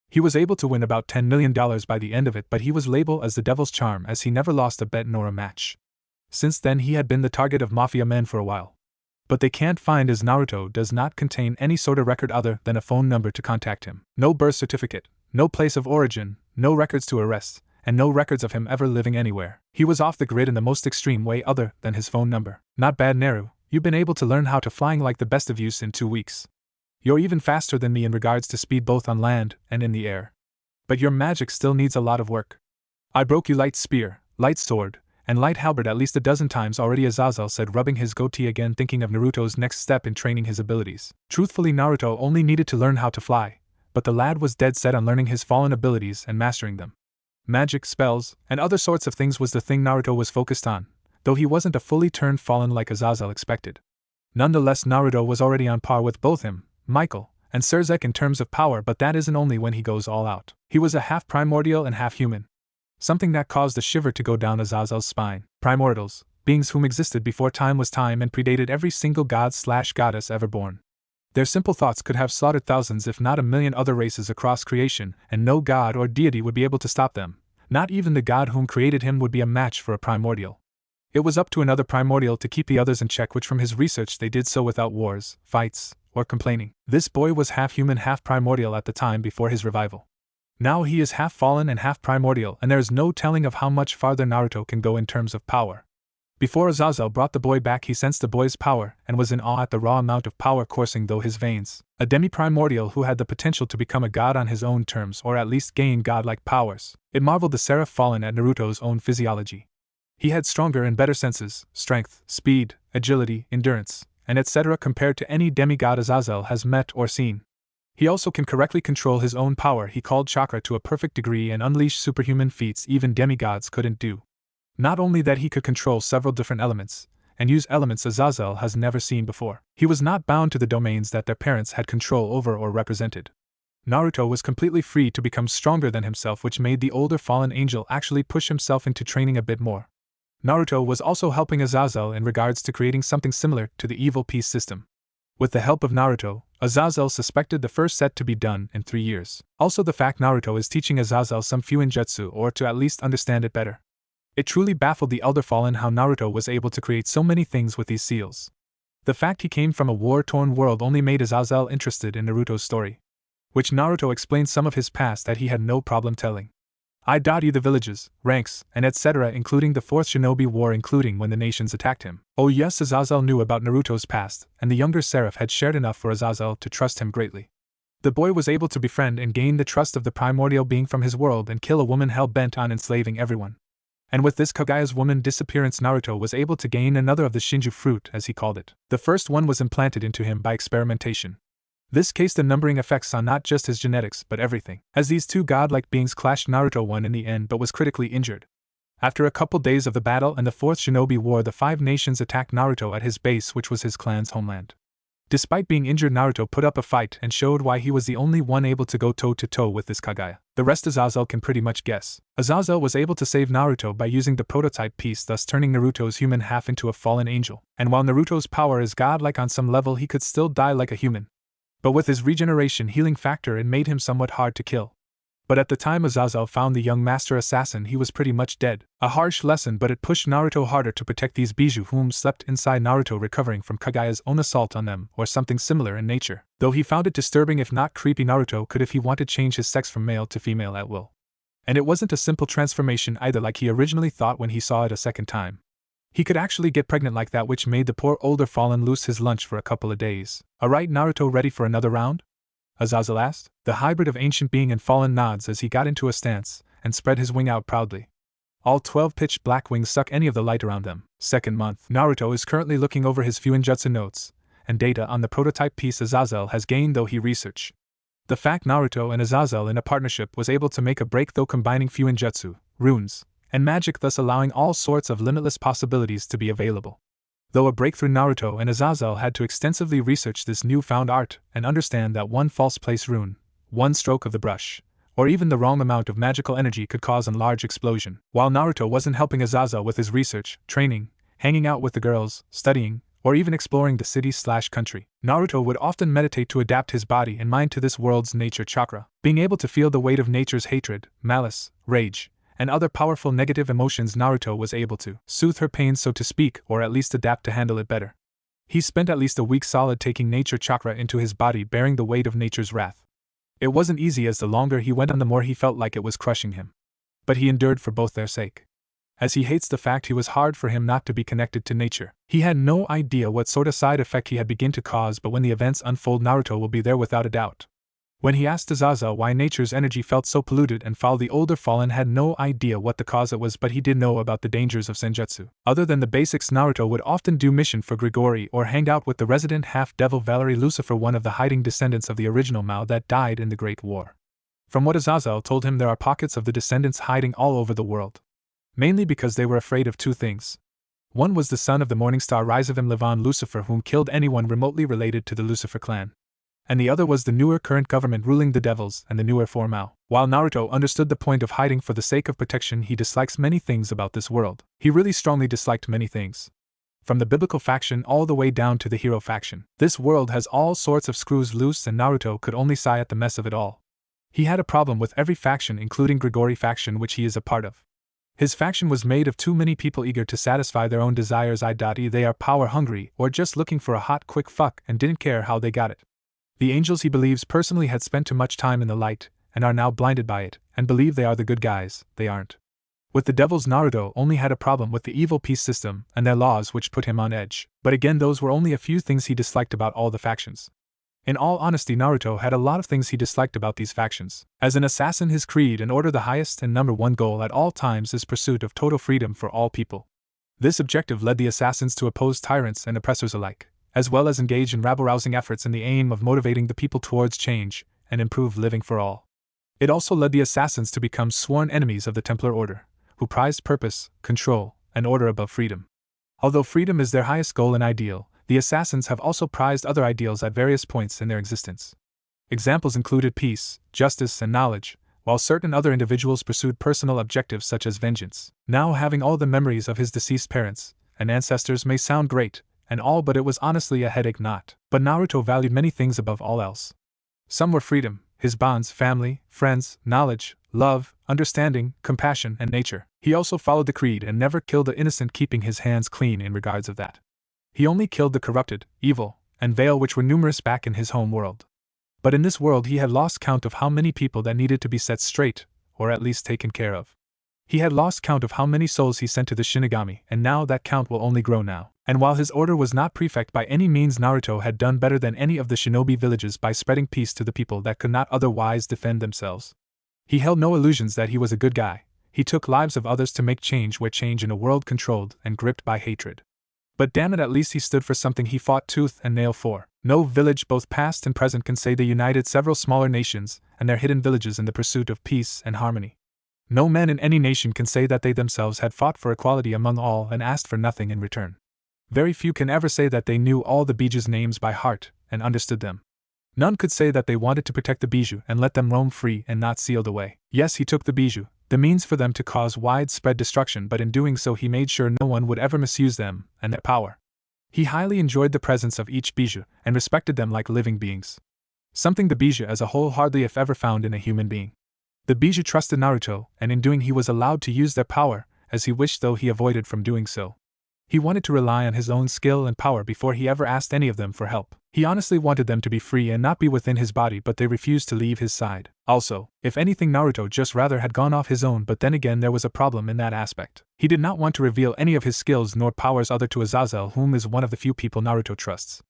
A: He was able to win about $10 million by the end of it, but he was labeled as the Devil's Charm as he never lost a bet nor a match. Since then he had been the target of mafia men for a while. But they can't find, as Naruto does not contain any sort of record other than a phone number to contact him. No birth certificate, no place of origin, no records to arrest, and no records of him ever living anywhere. He was off the grid in the most extreme way other than his phone number. Not bad, Naru. You've been able to learn how to flying like the best of you in 2 weeks. You're even faster than me in regards to speed both on land and in the air. But your magic still needs a lot of work. I broke you light spear, light sword, And light halberd at least a dozen times already, Azazel said, rubbing his goatee again, thinking of Naruto's next step in training his abilities. Truthfully, Naruto only needed to learn how to fly, but the lad was dead set on learning his fallen abilities and mastering them. Magic, spells, and other sorts of things was the thing Naruto was focused on, though he wasn't a fully turned fallen like Azazel expected. Nonetheless, Naruto was already on par with both him, Michael, and Surzek in terms of power, but that isn't only when he goes all out. He was a half primordial and half human. Something that caused a shiver to go down Azazel's spine. Primordials, beings whom existed before time was time and predated every single god/goddess ever born. Their simple thoughts could have slaughtered thousands if not a million other races across creation, and no god or deity would be able to stop them. Not even the god whom created him would be a match for a primordial. It was up to another primordial to keep the others in check, which from his research they did so without wars, fights, or complaining. This boy was half human, half primordial at the time before his revival. Now he is half fallen and half primordial, and there is no telling of how much farther Naruto can go in terms of power. Before Azazel brought the boy back, he sensed the boy's power and was in awe at the raw amount of power coursing through his veins. A demi-primordial who had the potential to become a god on his own terms, or at least gain godlike powers. It marveled the seraph fallen at Naruto's own physiology. He had stronger and better senses, strength, speed, agility, endurance, and etc. compared to any demigod Azazel has met or seen. He also can correctly control his own power. He called chakra to a perfect degree and unleash superhuman feats even demigods couldn't do. Not only that, he could control several different elements, and use elements Azazel has never seen before. He was not bound to the domains that their parents had control over or represented. Naruto was completely free to become stronger than himself, which made the older fallen angel actually push himself into training a bit more. Naruto was also helping Azazel in regards to creating something similar to the evil peace system. With the help of Naruto, Azazel suspected the first set to be done in 3 years. Also, the fact Naruto is teaching Azazel some Fuinjutsu, or to at least understand it better. It truly baffled the Elder Fallen how Naruto was able to create so many things with these seals. The fact he came from a war-torn world only made Azazel interested in Naruto's story, which Naruto explained some of his past that he had no problem telling. I.e. the villages, ranks, and etc., including the Fourth Shinobi War, including when the nations attacked him. Oh yes, Azazel knew about Naruto's past, and the younger seraph had shared enough for Azazel to trust him greatly. The boy was able to befriend and gain the trust of the primordial being from his world and kill a woman hell-bent on enslaving everyone. And with this Kagaya's woman disappearance, Naruto was able to gain another of the Shinju fruit, as he called it. The first one was implanted into him by experimentation. This case the numbering effects on not just his genetics but everything. As these two godlike beings clashed, Naruto won in the end but was critically injured. After a couple days of the battle and the Fourth Shinobi War, the 5 nations attacked Naruto at his base, which was his clan's homeland. Despite being injured, Naruto put up a fight and showed why he was the only one able to go toe-to-toe with this Kagaya. The rest Azazel can pretty much guess. Azazel was able to save Naruto by using the prototype piece, thus turning Naruto's human half into a fallen angel. And while Naruto's power is godlike on some level, he could still die like a human. But with his regeneration healing factor, it made him somewhat hard to kill. But at the time Azazel found the young master assassin, he was pretty much dead. A harsh lesson, but it pushed Naruto harder to protect these Bijou whom slept inside Naruto, recovering from Kagaya's own assault on them, or something similar in nature. Though he found it disturbing if not creepy, Naruto could, if he wanted, change his sex from male to female at will. And it wasn't a simple transformation either like he originally thought when he saw it a second time. He could actually get pregnant like that, which made the poor older fallen lose his lunch for a couple of days. Alright, Naruto, ready for another round? Azazel asked. The hybrid of ancient being and fallen nods as he got into a stance and spread his wing out proudly. All 12 pitch black wings suck any of the light around them. Second month. Naruto is currently looking over his Fuinjutsu notes and data on the prototype piece Azazel has gained, though he researched. The fact Naruto and Azazel in a partnership was able to make a breakthrough, combining Fuinjutsu, runes, and magic, thus allowing all sorts of limitless possibilities to be available. Though a breakthrough, Naruto and Azazel had to extensively research this newfound art and understand that one false place rune, one stroke of the brush, or even the wrong amount of magical energy could cause a large explosion. While Naruto wasn't helping Azazel with his research, training, hanging out with the girls, studying, or even exploring the city/country, Naruto would often meditate to adapt his body and mind to this world's nature chakra. Being able to feel the weight of nature's hatred, malice, rage, and other powerful negative emotions, Naruto was able to soothe her pain, so to speak, or at least adapt to handle it better. He spent at least a week solid taking nature chakra into his body, bearing the weight of nature's wrath. It wasn't easy, as the longer he went on the more he felt like it was crushing him. But he endured for both their sake. As he hates the fact, it was hard for him not to be connected to nature. He had no idea what sort of side effect he had begun to cause, but when the events unfold, Naruto will be there without a doubt. When he asked Azazel why nature's energy felt so polluted and foul, the older Fallen had no idea what the cause it was, but he did know about the dangers of senjutsu. Other than the basics, Naruto would often do mission for Grigori or hang out with the resident half-devil Valerie Lucifer, one of the hiding descendants of the original Mao that died in the Great War. From what Azazel told him, there are pockets of the descendants hiding all over the world. Mainly because they were afraid of two things. One was the son of the Morningstar Risavim Levon Lucifer, whom killed anyone remotely related to the Lucifer clan. And the other was the newer current government ruling the devils and the newer for Mao. While Naruto understood the point of hiding for the sake of protection, he dislikes many things about this world. He really strongly disliked many things. From the biblical faction all the way down to the hero faction. This world has all sorts of screws loose, and Naruto could only sigh at the mess of it all. He had a problem with every faction, including Grigori faction, which he is a part of. His faction was made of too many people eager to satisfy their own desires, i.e. they are power hungry or just looking for a hot quick fuck and didn't care how they got it. The angels, he believes personally, had spent too much time in the light and are now blinded by it and believe they are the good guys. They aren't. With the devils, Naruto only had a problem with the evil peace system and their laws, which put him on edge. But again, those were only a few things he disliked about all the factions. In all honesty, Naruto had a lot of things he disliked about these factions. As an assassin, his creed and order, the highest and number one goal at all times, is pursuit of total freedom for all people. This objective led the assassins to oppose tyrants and oppressors alike, as well as engage in rabble-rousing efforts in the aim of motivating the people towards change and improved living for all. It also led the assassins to become sworn enemies of the Templar Order, who prized purpose, control, and order above freedom. Although freedom is their highest goal and ideal, the assassins have also prized other ideals at various points in their existence. Examples included peace, justice, and knowledge, while certain other individuals pursued personal objectives such as vengeance. Now, having all the memories of his deceased parents and ancestors may sound great and all, but it was honestly a headache not. But Naruto valued many things above all else. Some were freedom, his bonds, family, friends, knowledge, love, understanding, compassion, and nature. He also followed the creed and never killed the innocent, keeping his hands clean in regards of that. He only killed the corrupted, evil, and vile, which were numerous back in his home world. But in this world he had lost count of how many people that needed to be set straight, or at least taken care of. He had lost count of how many souls he sent to the Shinigami, and now that count will only grow now. And while his order was not perfect by any means, Naruto had done better than any of the shinobi villages by spreading peace to the people that could not otherwise defend themselves. He held no illusions that he was a good guy. He took lives of others to make change where change in a world controlled and gripped by hatred. But damn it, at least he stood for something he fought tooth and nail for. No village, both past and present, can say they united several smaller nations and their hidden villages in the pursuit of peace and harmony. No man in any nation can say that they themselves had fought for equality among all and asked for nothing in return. Very few can ever say that they knew all the Biju's names by heart and understood them. None could say that they wanted to protect the Biju and let them roam free and not sealed away. Yes, he took the Biju, the means for them to cause widespread destruction, but in doing so he made sure no one would ever misuse them and their power. He highly enjoyed the presence of each Biju and respected them like living beings. Something the Biju as a whole hardly if ever found in a human being. The Biju trusted Naruto, and in doing he was allowed to use their power as he wished, though he avoided from doing so. He wanted to rely on his own skill and power before he ever asked any of them for help. He honestly wanted them to be free and not be within his body, but they refused to leave his side. Also, if anything, Naruto just rather had gone off his own, but then again there was a problem in that aspect. He did not want to reveal any of his skills nor powers other to Azazel, whom is one of the few people Naruto trusts.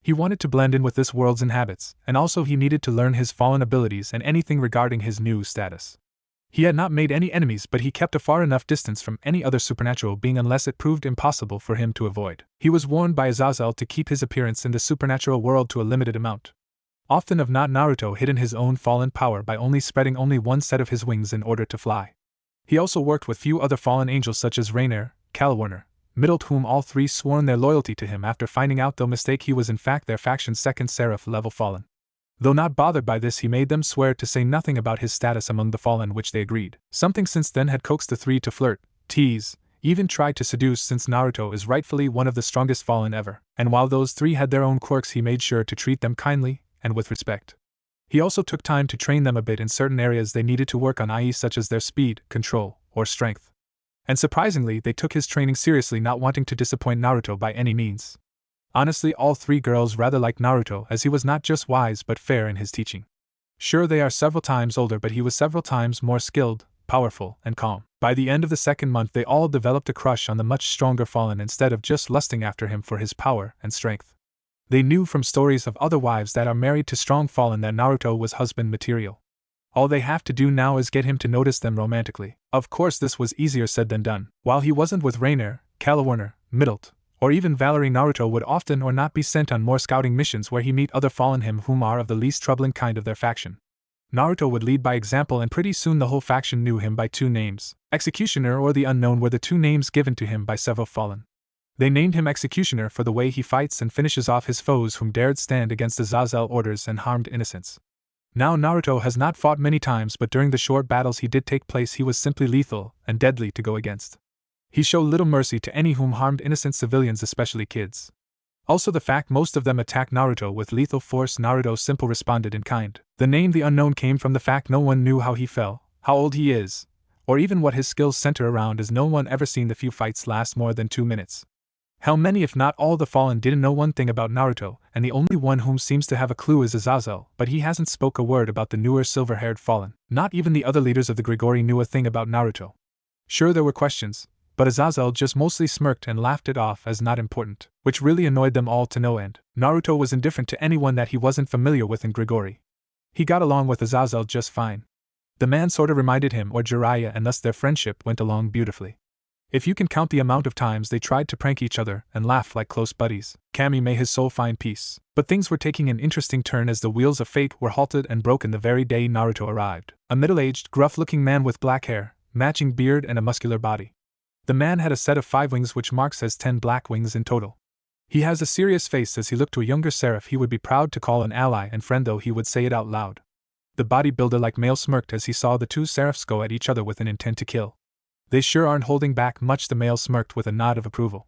A: He wanted to blend in with this world's inhabits, and also he needed to learn his fallen abilities and anything regarding his new status. He had not made any enemies, but he kept a far enough distance from any other supernatural being unless it proved impossible for him to avoid. He was warned by Azazel to keep his appearance in the supernatural world to a limited amount. Often of not, Naruto hidden his own fallen power by only spreading only one set of his wings in order to fly. He also worked with few other fallen angels such as Rainier, Calwarner, Middle, whom all three sworn their loyalty to him after finding out though mistake he was in fact their faction's second seraph level fallen. Though not bothered by this, he made them swear to say nothing about his status among the fallen, which they agreed. Something since then had coaxed the three to flirt, tease, even tried to seduce, since Naruto is rightfully one of the strongest fallen ever, and while those three had their own quirks he made sure to treat them kindly and with respect. He also took time to train them a bit in certain areas they needed to work on, i.e. such as their speed, control, or strength. And surprisingly, they took his training seriously, not wanting to disappoint Naruto by any means. Honestly, all three girls rather liked Naruto, as he was not just wise but fair in his teaching. Sure, they are several times older, but he was several times more skilled, powerful, and calm. By the end of the second month they all developed a crush on the much stronger fallen instead of just lusting after him for his power and strength. They knew from stories of other wives that are married to strong fallen that Naruto was husband material. All they have to do now is get him to notice them romantically. Of course, this was easier said than done. While he wasn't with Rainer, Calawerner, Middlet, or even Valerie, Naruto would often or not be sent on more scouting missions where he meet other fallen him whom are of the least troubling kind of their faction. Naruto would lead by example, and pretty soon the whole faction knew him by two names. Executioner or the Unknown were the two names given to him by several fallen. They named him Executioner for the way he fights and finishes off his foes whom dared stand against Azazel orders and harmed innocents. Now Naruto has not fought many times, but during the short battles he did take place he was simply lethal and deadly to go against. He showed little mercy to any whom harmed innocent civilians, especially kids. Also the fact most of them attacked Naruto with lethal force, Naruto simple responded in kind. The name the Unknown came from the fact no one knew how he fell, how old he is, or even what his skills center around, as no one ever seen the few fights last more than 2 minutes. How many if not all the fallen didn't know one thing about Naruto, and the only one whom seems to have a clue is Azazel, but he hasn't spoke a word about the newer silver-haired fallen. Not even the other leaders of the Grigori knew a thing about Naruto. Sure, there were questions, but Azazel just mostly smirked and laughed it off as not important, which really annoyed them all to no end. Naruto was indifferent to anyone that he wasn't familiar with in Grigori. He got along with Azazel just fine. The man sorta reminded him or Jiraiya, and thus their friendship went along beautifully. If you can count the amount of times they tried to prank each other and laugh like close buddies. Kami, may his soul find peace. But things were taking an interesting turn as the wheels of fate were halted and broken the very day Naruto arrived. A middle-aged, gruff-looking man with black hair, matching beard and a muscular body. The man had a set of 5 wings, which marks as 10 black wings in total. He has a serious face as he looked to a younger seraph he would be proud to call an ally and friend, though he would say it out loud. The bodybuilder-like male smirked as he saw the two seraphs go at each other with an intent to kill. They sure aren't holding back much, the male smirked with a nod of approval.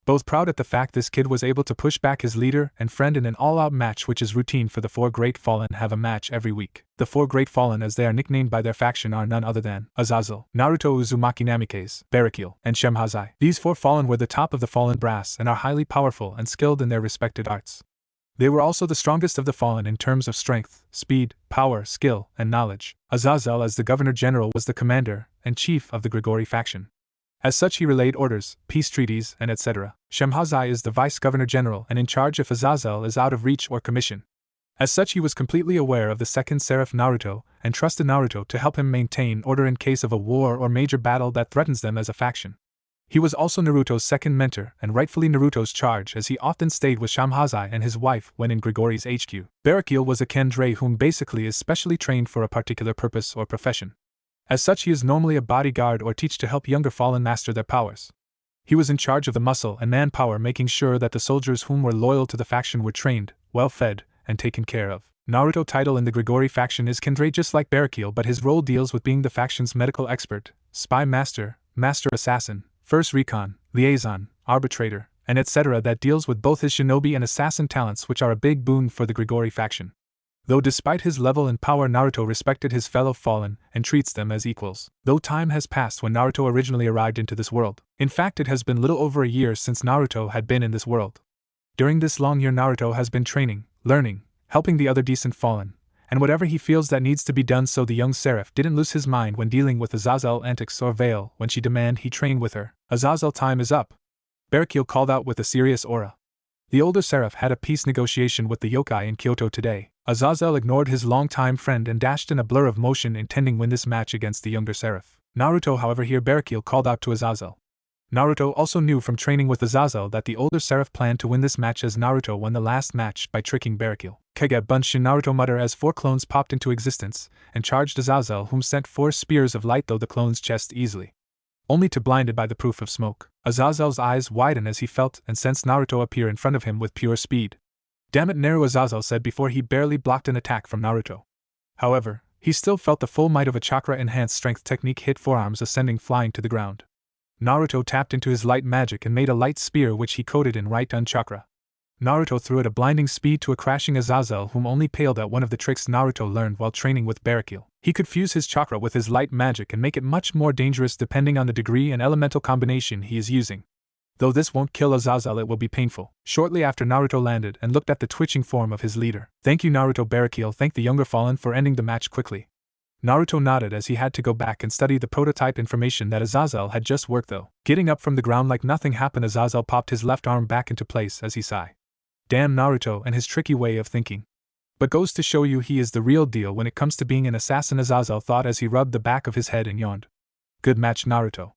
A: Both proud at the fact this kid was able to push back his leader and friend in an all-out match, which is routine for the 4 Great Fallen have a match every week. The 4 Great Fallen, as they are nicknamed by their faction, are none other than Azazel, Naruto Uzumaki Namikaze, Barikil, and Shemhazai. These 4 fallen were the top of the fallen brass and are highly powerful and skilled in their respected arts. They were also the strongest of the fallen in terms of strength, speed, power, skill, and knowledge. Azazel, as the Governor-General, was the commander and chief of the Grigori faction. As such, he relayed orders, peace treaties, and etc. Shemhazai is the Vice-Governor-General and in charge if Azazel is out of reach or commission. As such, he was completely aware of the second seraph Naruto and trusted Naruto to help him maintain order in case of a war or major battle that threatens them as a faction. He was also Naruto's second mentor and rightfully Naruto's charge, as he often stayed with Shemhazai and his wife when in Grigori's HQ. Barikil was a Kendre whom basically is specially trained for a particular purpose or profession. As such, he is normally a bodyguard or teach to help younger fallen master their powers. He was in charge of the muscle and manpower, making sure that the soldiers whom were loyal to the faction were trained, well fed, and taken care of. Naruto's title in the Grigori faction is Kendre, just like Barikil, but his role deals with being the faction's medical expert, spy master, master assassin, first recon, liaison, arbitrator, and etc. that deals with both his shinobi and assassin talents, which are a big boon for the Grigori faction. Though despite his level and power, Naruto respected his fellow fallen and treats them as equals. Though time has passed when Naruto originally arrived into this world. In fact, it has been little over a year since Naruto had been in this world. During this long year, Naruto has been training, learning, helping the other decent fallen, and whatever he feels that needs to be done, so the young seraph didn't lose his mind when dealing with Azazel antics or Veil when she demanded he train with her. Azazel, time is up, Barikil called out with a serious aura. The older seraph had a peace negotiation with the yokai in Kyoto today. Azazel ignored his longtime friend and dashed in a blur of motion, intending win this match against the younger seraph. Naruto, however, here Barikil called out to Azazel. Naruto also knew from training with Azazel that the older seraph planned to win this match, as Naruto won the last match by tricking Barikil. Kage bunshin, Naruto muttered as 4 clones popped into existence and charged Azazel, whom sent 4 spears of light through the clone's chest easily, only to blinded by the proof of smoke. Azazel's eyes widened as he felt and sensed Naruto appear in front of him with pure speed. Damn it, Naru, Azazel said before he barely blocked an attack from Naruto. However, he still felt the full might of a chakra-enhanced strength technique hit forearms ascending flying to the ground. Naruto tapped into his light magic and made a light spear which he coated in right-on chakra. Naruto threw at a blinding speed to a crashing Azazel, whom only paled at one of the tricks Naruto learned while training with Barikil. He could fuse his chakra with his light magic and make it much more dangerous depending on the degree and elemental combination he is using. Though this won't kill Azazel, it will be painful. Shortly after, Naruto landed and looked at the twitching form of his leader. Thank you, Naruto. Barikil thanked the younger fallen for ending the match quickly. Naruto nodded as he had to go back and study the prototype information that Azazel had just worked, though. Getting up from the ground like nothing happened, Azazel popped his left arm back into place as he sighed. Damn Naruto and his tricky way of thinking. But goes to show you he is the real deal when it comes to being an assassin, Azazel thought as he rubbed the back of his head and yawned. Good match, Naruto.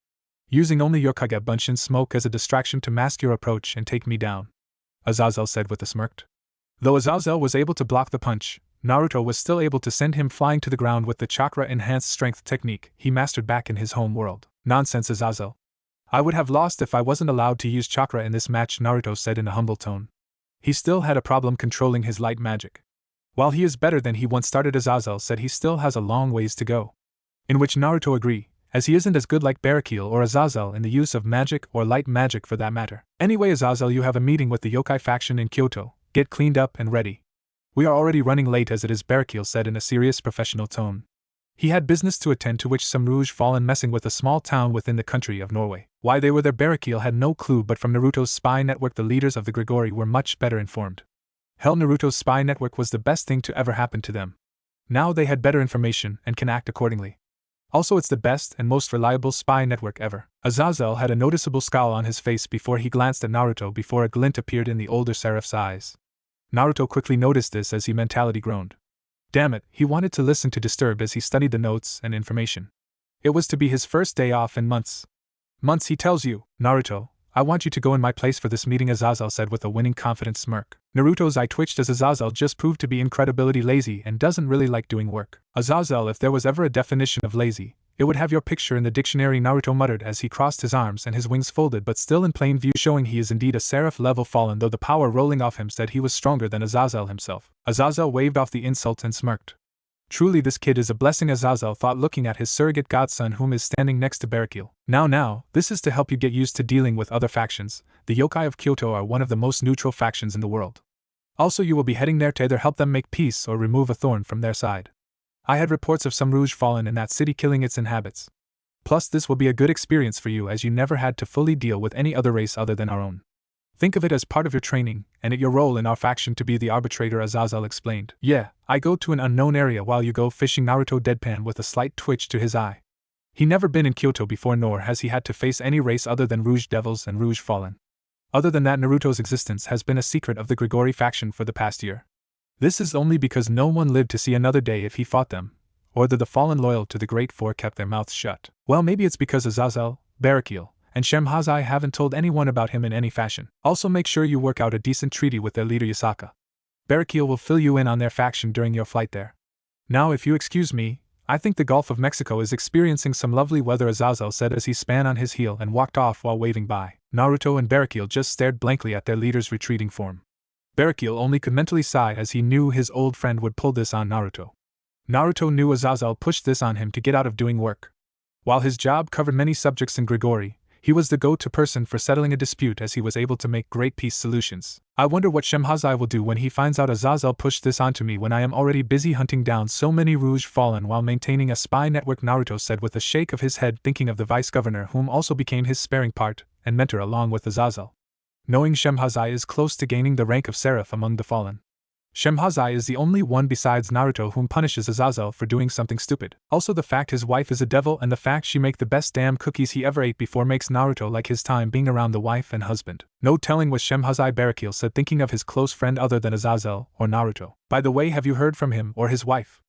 A: Using only your Kage Bunshin smoke as a distraction to mask your approach and take me down, Azazel said with a smirk. Though Azazel was able to block the punch, Naruto was still able to send him flying to the ground with the chakra-enhanced strength technique he mastered back in his home world. Nonsense, Azazel. I would have lost if I wasn't allowed to use chakra in this match, Naruto said in a humble tone. He still had a problem controlling his light magic. While he is better than he once started, Azazel said he still has a long ways to go. In which Naruto agreed, as he isn't as good like Barakil or Azazel in the use of magic or light magic for that matter. Anyway, Azazel, you have a meeting with the yokai faction in Kyoto. Get cleaned up and ready. We are already running late as it is, Barakil said in a serious professional tone. He had business to attend to which some Rouge Fallen messing with a small town within the country of Norway. Why they were there, Barakil had no clue, but from Naruto's spy network the leaders of the Grigori were much better informed. Hell, Naruto's spy network was the best thing to ever happen to them. Now they had better information and can act accordingly. Also, it's the best and most reliable spy network ever. Azazel had a noticeable scowl on his face before he glanced at Naruto before a glint appeared in the older Seraph's eyes. Naruto quickly noticed this as he mentally groaned. Damn it, he wanted to listen to Disturb as he studied the notes and information. It was to be his first day off in months. Months, he tells you. Naruto, I want you to go in my place for this meeting, Azazel said with a winning confident smirk. Naruto's eye twitched as Azazel just proved to be incredibly lazy and doesn't really like doing work. Azazel, if there was ever a definition of lazy, it would have your picture in the dictionary, Naruto muttered as he crossed his arms and his wings folded but still in plain view, showing he is indeed a Seraph-level Fallen, though the power rolling off him said he was stronger than Azazel himself. Azazel waved off the insult and smirked. Truly this kid is a blessing, Azazel thought looking at his surrogate godson whom is standing next to Barakil. Now, this is to help you get used to dealing with other factions. The yokai of Kyoto are one of the most neutral factions in the world. Also, you will be heading there to either help them make peace or remove a thorn from their side. I had reports of some Rouge Fallen in that city killing its inhabitants. Plus, this will be a good experience for you as you never had to fully deal with any other race other than our own. Think of it as part of your training, and your role in our faction to be the arbitrator, Azazel explained. Yeah, I go to an unknown area while you go fishing, Naruto deadpan with a slight twitch to his eye. He never been in Kyoto before, nor has he had to face any race other than Rouge Devils and Rouge Fallen. Other than that, Naruto's existence has been a secret of the Grigori faction for the past year. This is only because no one lived to see another day if he fought them, or that the Fallen loyal to the Great Four kept their mouths shut. Well, maybe it's because Azazel, Barakil, and Shemhazai haven't told anyone about him in any fashion. Also, make sure you work out a decent treaty with their leader Yasaka. Barakil will fill you in on their faction during your flight there. Now, if you excuse me, I think the Gulf of Mexico is experiencing some lovely weather, Azazel said as he span on his heel and walked off while waving by. Naruto and Barakil just stared blankly at their leader's retreating form. Barakil only could mentally sigh as he knew his old friend would pull this on Naruto. Naruto knew Azazel pushed this on him to get out of doing work. While his job covered many subjects in Grigori, he was the go-to person for settling a dispute as he was able to make great peace solutions. I wonder what Shemhazai will do when he finds out Azazel pushed this onto me when I am already busy hunting down so many Rouge Fallen while maintaining a spy network, Naruto said with a shake of his head, thinking of the vice-governor whom also became his sparring part and mentor along with Azazel. Knowing Shemhazai is close to gaining the rank of Seraph among the Fallen. Shemhazai is the only one besides Naruto whom punishes Azazel for doing something stupid. Also, the fact his wife is a devil and the fact she make the best damn cookies he ever ate before makes Naruto like his time being around the wife and husband. No telling what Shemhazai, Barakil said, thinking of his close friend other than Azazel or Naruto. By the way, have you heard from him or his wife?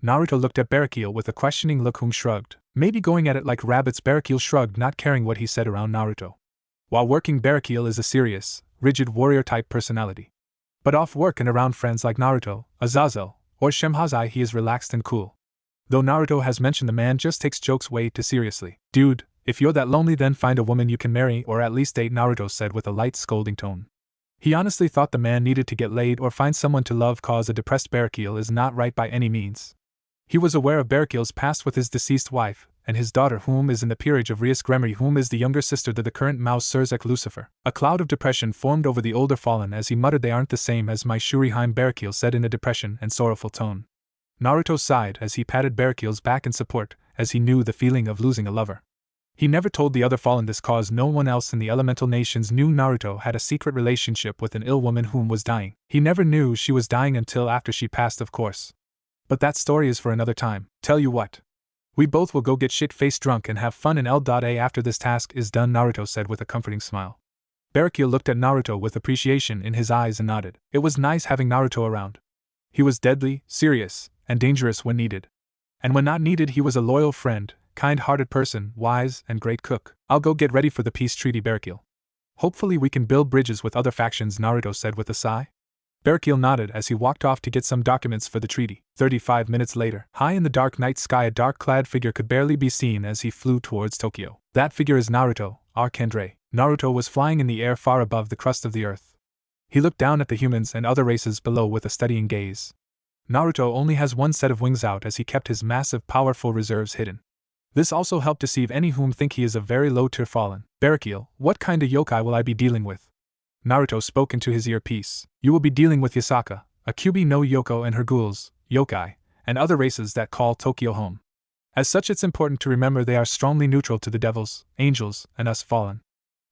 A: Naruto looked at Barakil with a questioning look, whom shrugged. Maybe going at it like rabbits, Barakil shrugged, not caring what he said around Naruto. While working, Barakil is a serious, rigid warrior-type personality. But off work and around friends like Naruto, Azazel, or Shemhazai he is relaxed and cool. Though Naruto has mentioned the man just takes jokes way too seriously. Dude, if you're that lonely then find a woman you can marry or at least date, Naruto said with a light scolding tone. He honestly thought the man needed to get laid or find someone to love, cause a depressed Barakil is not right by any means. He was aware of Barakil's past with his deceased wife, and his daughter whom is in the peerage of Rias Gremory, whom is the younger sister to the current Mao Surzek Lucifer. A cloud of depression formed over the older Fallen as he muttered, they aren't the same as my Shuriheim, Barakil said in a depression and sorrowful tone. Naruto sighed as he patted Barakil's back in support, as he knew the feeling of losing a lover. He never told the other Fallen this cause no one else in the elemental nations knew Naruto had a secret relationship with an ill woman whom was dying. He never knew she was dying until after she passed, of course. But that story is for another time. Tell you what. We both will go get shit-faced drunk and have fun in L.A. after this task is done, Naruto said with a comforting smile. Barrichello looked at Naruto with appreciation in his eyes and nodded. It was nice having Naruto around. He was deadly, serious, and dangerous when needed. And when not needed, he was a loyal friend, kind-hearted person, wise, and great cook. I'll go get ready for the peace treaty, Barrichello. Hopefully we can build bridges with other factions, Naruto said with a sigh. Barrichello nodded as he walked off to get some documents for the treaty. 35 minutes later, high in the dark night sky, a dark-clad figure could barely be seen as he flew towards Tokyo. That figure is Naruto, Arcandre. Naruto was flying in the air far above the crust of the earth. He looked down at the humans and other races below with a studying gaze. Naruto only has one set of wings out as he kept his massive, powerful reserves hidden. This also helped deceive any whom think he is a very low-tier fallen. Barrichello, what kind of yokai will I be dealing with? Naruto spoke into his earpiece. You will be dealing with Yasaka, a Kyuubi no Yoko and her ghouls, yokai, and other races that call Tokyo home. As such, it's important to remember they are strongly neutral to the devils, angels, and us fallen.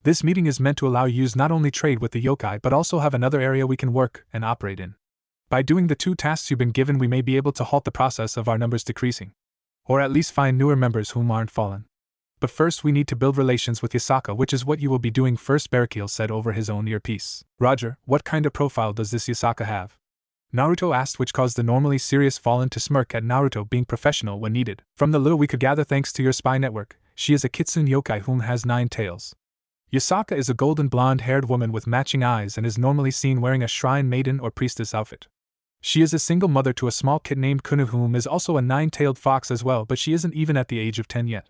A: This meeting is meant to allow yous not only trade with the yokai but also have another area we can work and operate in. By doing the 2 tasks you've been given, we may be able to halt the process of our numbers decreasing. Or at least find newer members whom aren't fallen. But first we need to build relations with Yasaka, which is what you will be doing first, Barrichello said over his own earpiece. Roger, what kind of profile does this Yasaka have? Naruto asked, which caused the normally serious fallen to smirk at Naruto being professional when needed. From the little we could gather thanks to your spy network, she is a kitsune yokai whom has 9 tails. Yasaka is a golden blonde-haired woman with matching eyes and is normally seen wearing a shrine maiden or priestess outfit. She is a single mother to a small kid named Konoha, whom is also a 9-tailed fox as well, but she isn't even at the age of 10 yet.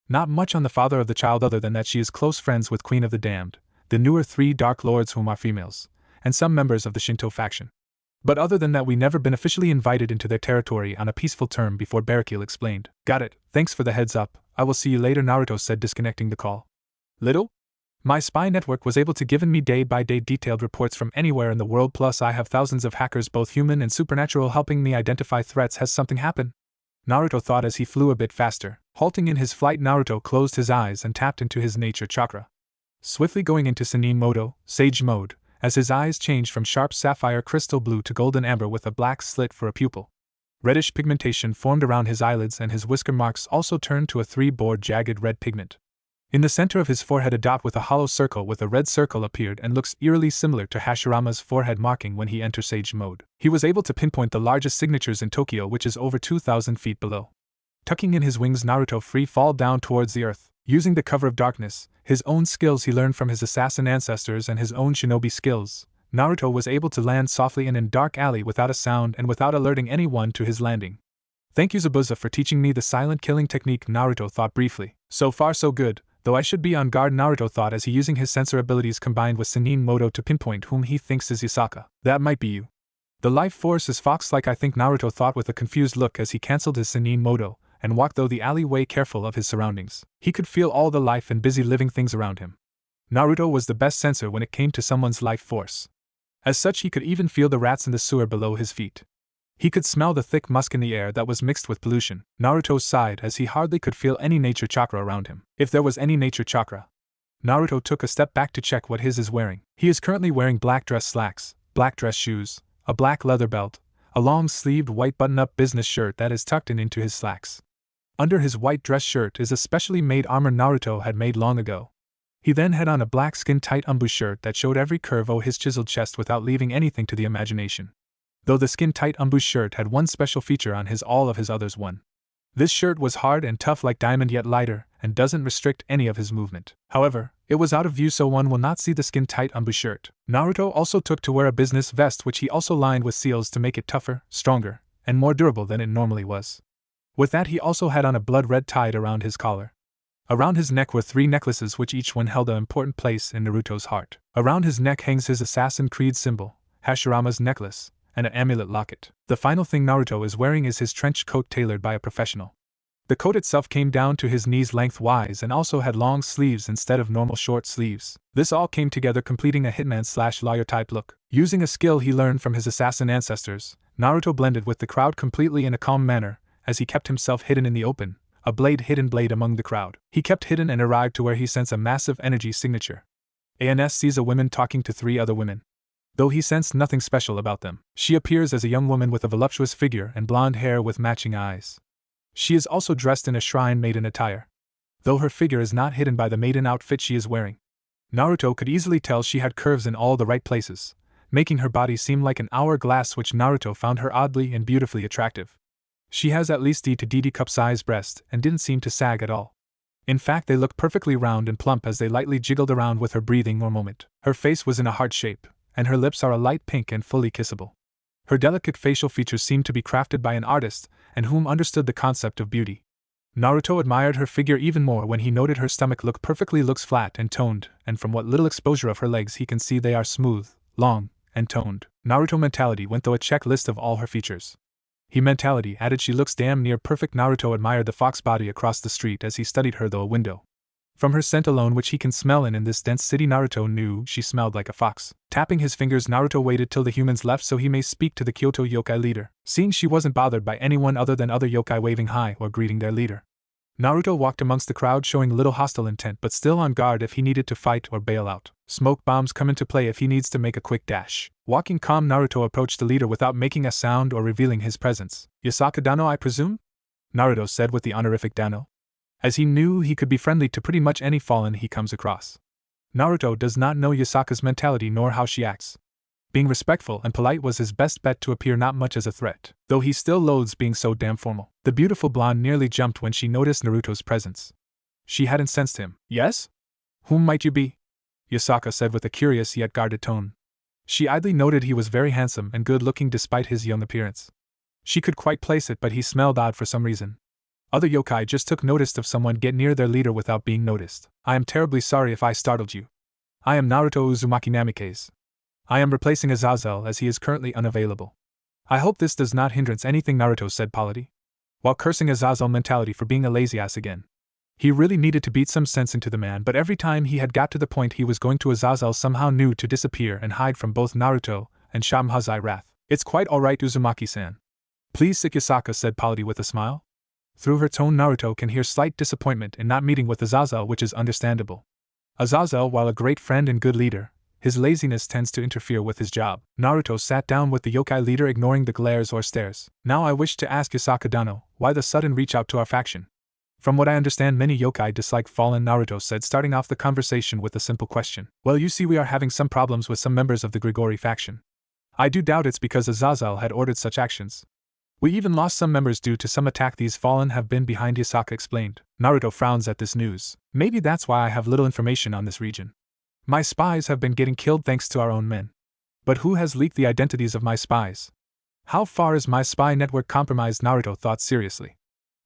A: Not much on the father of the child other than that she is close friends with Queen of the Damned, the newer 3 Dark Lords whom are females, and some members of the Shinto faction. But other than that, we never been officially invited into their territory on a peaceful term before, Barrichello explained. Got it, thanks for the heads up, I will see you later, Naruto said, disconnecting the call. Little? My spy network was able to give me day-by-day detailed reports from anywhere in the world, plus I have thousands of hackers, both human and supernatural, helping me identify threats. Has something happened? Naruto thought as he flew a bit faster. Halting in his flight, Naruto closed his eyes and tapped into his nature chakra. Swiftly going into Senin Modo, Sage Mode, as his eyes changed from sharp sapphire crystal blue to golden amber with a black slit for a pupil. Reddish pigmentation formed around his eyelids and his whisker marks also turned to a 3-bored jagged red pigment. In the center of his forehead, a dot with a hollow circle with a red circle appeared and looks eerily similar to Hashirama's forehead marking when he enters Sage Mode. He was able to pinpoint the largest signatures in Tokyo, which is over 2,000 feet below. Tucking in his wings, Naruto free fall down towards the earth. Using the cover of darkness, his own skills he learned from his assassin ancestors and his own shinobi skills, Naruto was able to land softly in a dark alley without a sound and without alerting anyone to his landing. Thank you, Zabuza, for teaching me the silent killing technique, Naruto thought briefly. So far so good. Though I should be on guard, Naruto thought as he using his sensor abilities combined with Senin Modo to pinpoint whom he thinks is Yasaka. That might be you. The life force is fox-like, I think, Naruto thought with a confused look as he cancelled his Senin Modo and walked through the alleyway careful of his surroundings. He could feel all the life and busy living things around him. Naruto was the best sensor when it came to someone's life force. As such, he could even feel the rats in the sewer below his feet. He could smell the thick musk in the air that was mixed with pollution. Naruto sighed as he hardly could feel any nature chakra around him. If there was any nature chakra. Naruto took a step back to check what his is wearing. He is currently wearing black dress slacks, black dress shoes, a black leather belt, a long-sleeved white button-up business shirt that is tucked in into his slacks. Under his white dress shirt is a specially made armor Naruto had made long ago. He then had on a black skin-tight umbu shirt that showed every curve of his chiseled chest without leaving anything to the imagination. Though the skin-tight umbu shirt had one special feature on all of his others one. This shirt was hard and tough like diamond, yet lighter, and doesn't restrict any of his movement. However, it was out of view so one will not see the skin-tight umbu shirt. Naruto also took to wear a business vest which he also lined with seals to make it tougher, stronger, and more durable than it normally was. With that, he also had on a blood red tied around his collar. Around his neck were 3 necklaces which each one held an important place in Naruto's heart. Around his neck hangs his Assassin Creed symbol, Hashirama's necklace, and an amulet locket. The final thing Naruto is wearing is his trench coat tailored by a professional. The coat itself came down to his knees lengthwise and also had long sleeves instead of normal short sleeves. This all came together completing a hitman/lawyer type look. Using a skill he learned from his assassin ancestors, Naruto blended with the crowd completely in a calm manner, as he kept himself hidden in the open, a hidden blade among the crowd. He kept hidden and arrived to where he sensed a massive energy signature. ANS sees a woman talking to 3 other women. Though he sensed nothing special about them. She appears as a young woman with a voluptuous figure and blonde hair with matching eyes. She is also dressed in a shrine maiden attire. Though her figure is not hidden by the maiden outfit she is wearing. Naruto could easily tell she had curves in all the right places, making her body seem like an hourglass, which Naruto found her oddly and beautifully attractive. She has at least D to DD cup-size breasts and didn't seem to sag at all. In fact, they looked perfectly round and plump as they lightly jiggled around with her breathing or movement. Her face was in a heart shape, and her lips are a light pink and fully kissable. Her delicate facial features seemed to be crafted by an artist, and whom understood the concept of beauty. Naruto admired her figure even more when he noted her stomach looks flat and toned, and from what little exposure of her legs he can see they are smooth, long, and toned. Naruto mentality went through a checklist of all her features. He mentality added she looks damn near perfect. Naruto admired the fox body across the street as he studied her through a window. From her scent alone, which he can smell in this dense city, Naruto knew she smelled like a fox. Tapping his fingers, Naruto waited till the humans left so he may speak to the Kyoto yokai leader. Seeing she wasn't bothered by anyone other than other yokai waving hi or greeting their leader, Naruto walked amongst the crowd, showing little hostile intent but still on guard if he needed to fight or bail out. Smoke bombs come into play if he needs to make a quick dash. Walking calm, Naruto approached the leader without making a sound or revealing his presence. "Yasaka Dano, I presume?" Naruto said with the honorific Dano, as he knew he could be friendly to pretty much any fallen he comes across. Naruto does not know Yasaka's mentality nor how she acts. Being respectful and polite was his best bet to appear not much as a threat, though he still loathes being so damn formal. The beautiful blonde nearly jumped when she noticed Naruto's presence. She hadn't sensed him. "Yes? Whom might you be?" Yasaka said with a curious yet guarded tone. She idly noted he was very handsome and good-looking despite his young appearance. She could quite place it, but he smelled odd for some reason. Other yokai just took notice of someone get near their leader without being noticed. "I am terribly sorry if I startled you. I am Naruto Uzumaki Namikaze. I am replacing Azazel as he is currently unavailable. I hope this does not hindrance anything," Naruto said politely, while cursing Azazel mentality for being a lazy ass again. He really needed to beat some sense into the man, but every time he had got to the point he was going to, Azazel somehow knew to disappear and hide from both Naruto and Shamhazai wrath. "It's quite alright, Uzumaki-san. Please sit," Yasaka said politely with a smile. Through her tone, Naruto can hear slight disappointment in not meeting with Azazel, which is understandable. Azazel, while a great friend and good leader, his laziness tends to interfere with his job. Naruto sat down with the yokai leader, ignoring the glares or stares. "Now I wish to ask Yasaka Dano, why the sudden reach out to our faction?" "From what I understand, many yokai dislike fallen," Naruto said, starting off the conversation with a simple question. "Well, you see, we are having some problems with some members of the Grigori faction. I do doubt it's because Azazel had ordered such actions. We even lost some members due to some attack these fallen have been behind," Yasaka explained. Naruto frowns at this news. "Maybe that's why I have little information on this region. My spies have been getting killed thanks to our own men. But who has leaked the identities of my spies? How far is my spy network compromised?" Naruto thought seriously.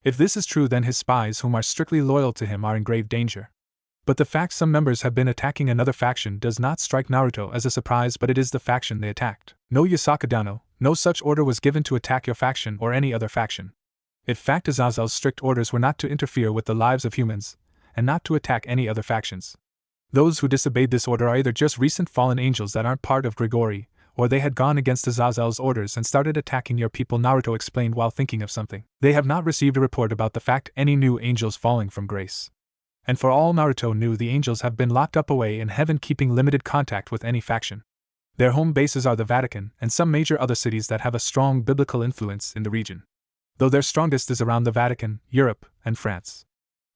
A: If this is true, then his spies, whom are strictly loyal to him, are in grave danger. But the fact some members have been attacking another faction does not strike Naruto as a surprise, but it is the faction they attacked. "No, Yasaka Dano, no such order was given to attack your faction or any other faction. In fact, Azazel's strict orders were not to interfere with the lives of humans, and not to attack any other factions. Those who disobeyed this order are either just recent fallen angels that aren't part of Grigori, or they had gone against Azazel's orders and started attacking your people," Naruto explained while thinking of something. "They have not received a report about the fact any new angels falling from grace. And for all Naruto knew, the angels have been locked up away in heaven, keeping limited contact with any faction. Their home bases are the Vatican and some major other cities that have a strong biblical influence in the region. Though their strongest is around the Vatican, Europe, and France.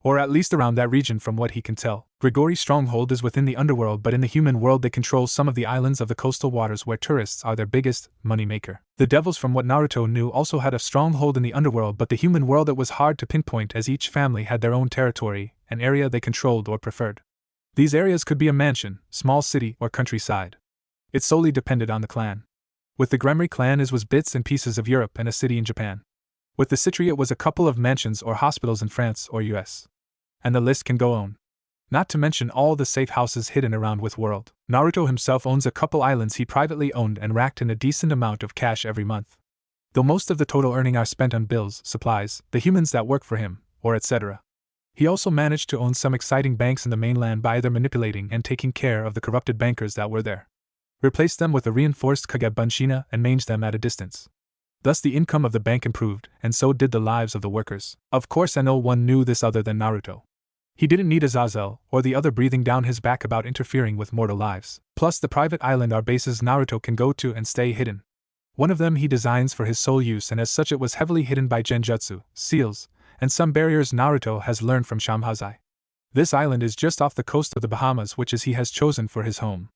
A: Or at least around that region from what he can tell. Grigori's stronghold is within the underworld, but in the human world they control some of the islands of the coastal waters where tourists are their biggest moneymaker. The devils, from what Naruto knew, also had a stronghold in the underworld, but the human world it was hard to pinpoint as each family had their own territory, an area they controlled or preferred. These areas could be a mansion, small city, or countryside. It solely depended on the clan. With the Gremri clan it was bits and pieces of Europe and a city in Japan. With the Citri it was a couple of mansions or hospitals in France or US. And the list can go on. Not to mention all the safe houses hidden around with world. Naruto himself owns a couple islands he privately owned and racked in a decent amount of cash every month. Though most of the total earning are spent on bills, supplies, the humans that work for him, or etc. He also managed to own some exciting banks in the mainland by either manipulating and taking care of the corrupted bankers that were there, replaced them with a reinforced Kage Bunshina and managed them at a distance. Thus the income of the bank improved, and so did the lives of the workers. Of course, and no one knew this other than Naruto. He didn't need Azazel or the other breathing down his back about interfering with mortal lives. Plus, the private island are bases Naruto can go to and stay hidden. One of them he designs for his sole use, and as such it was heavily hidden by genjutsu, seals, and some barriers Naruto has learned from Shamhazai. This island is just off the coast of the Bahamas, which he has chosen for his home.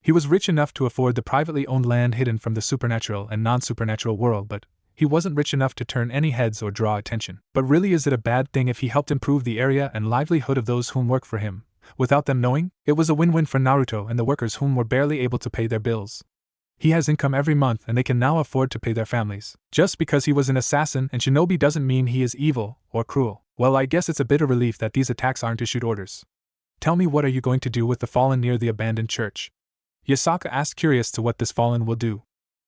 A: He was rich enough to afford the privately owned land hidden from the supernatural and non-supernatural world, but he wasn't rich enough to turn any heads or draw attention. But really, is it a bad thing if he helped improve the area and livelihood of those whom work for him, without them knowing? It was a win-win for Naruto and the workers whom were barely able to pay their bills. He has income every month and they can now afford to pay their families. Just because he was an assassin and shinobi doesn't mean he is evil or cruel. Well, I guess it's a bit of relief that these attacks aren't issued orders. Tell me, what are you going to do with the fallen near the abandoned church? Yasaka asked, curious to what this fallen will do.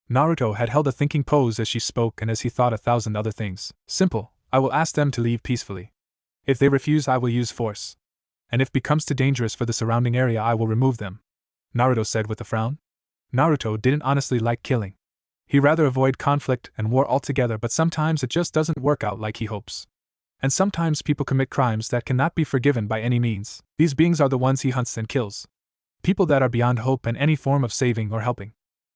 A: Naruto had held a thinking pose as she spoke and as he thought 1,000 other things. Simple, I will ask them to leave peacefully. If they refuse, I will use force. And if becomes too dangerous for the surrounding area, I will remove them, Naruto said with a frown. Naruto didn't honestly like killing. He rather avoid conflict and war altogether, but sometimes it just doesn't work out like he hopes. And sometimes people commit crimes that cannot be forgiven by any means. These beings are the ones he hunts and kills. People that are beyond hope and any form of saving or helping.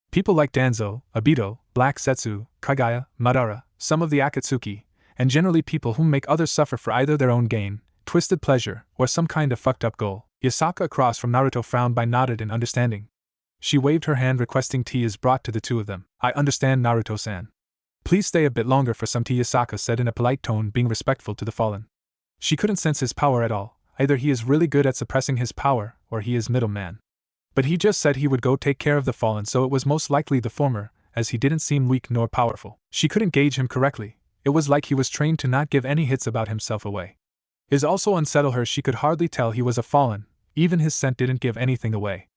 A: People like Danzo, Obito, Black Setsu, Kagaya, Madara, some of the Akatsuki, and generally people who make others suffer for either their own gain, twisted pleasure, or some kind of fucked up goal. Yasaka across from Naruto frowned but nodded in understanding. She waved her hand requesting tea is brought to the two of them. I understand, Naruto-san. Please stay a bit longer for some tea, Yasaka said in a polite tone, being respectful to the fallen. She couldn't sense his power at all. Either he is really good at suppressing his power, or he is middleman. But he just said he would go take care of the fallen, so it was most likely the former, as he didn't seem weak nor powerful. She couldn't gauge him correctly. It was like he was trained to not give any hits about himself away. It also unsettled her. She could hardly tell he was a fallen. Even his scent didn't give anything away.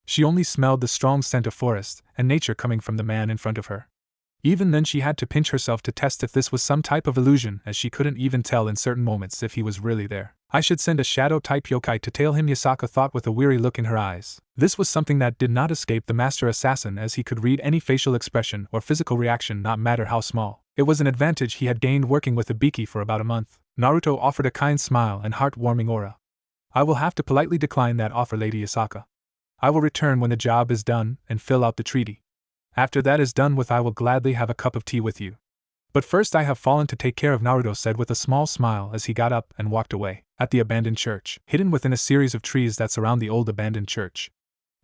A: She only smelled the strong scent of forest and nature coming from the man in front of her. Even then she had to pinch herself to test if this was some type of illusion, as she couldn't even tell in certain moments if he was really there. I should send a shadow-type yokai to tail him, Yasaka thought with a weary look in her eyes. This was something that did not escape the master assassin, as he could read any facial expression or physical reaction, not matter how small. It was an advantage he had gained working with Ibiki for about a month. Naruto offered a kind smile and heart-warming aura. I will have to politely decline that offer, Lady Yasaka. I will return when the job is done and fill out the treaty. After that is done with, I will gladly have a cup of tea with you. But first I have fallen to take care of, Naruto said with a small smile as he got up and walked away. At the abandoned church, hidden within a series of trees that surround the old abandoned church.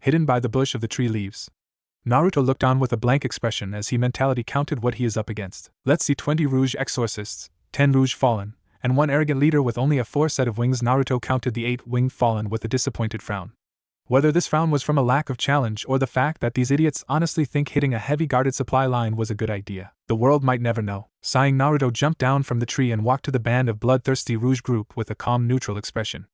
A: Hidden by the bush of the tree leaves. Naruto looked on with a blank expression as he mentally counted what he is up against. Let's see, 20 Rouge exorcists, 10 Rouge fallen, and 1 arrogant leader with only a 4 set of wings. Naruto counted the 8 winged fallen with a disappointed frown. Whether this frown was from a lack of challenge or the fact that these idiots honestly think hitting a heavy guarded supply line was a good idea, the world might never know. Sighing, Naruto jumped down from the tree and walked to the band of bloodthirsty Rouge group with a calm, neutral expression.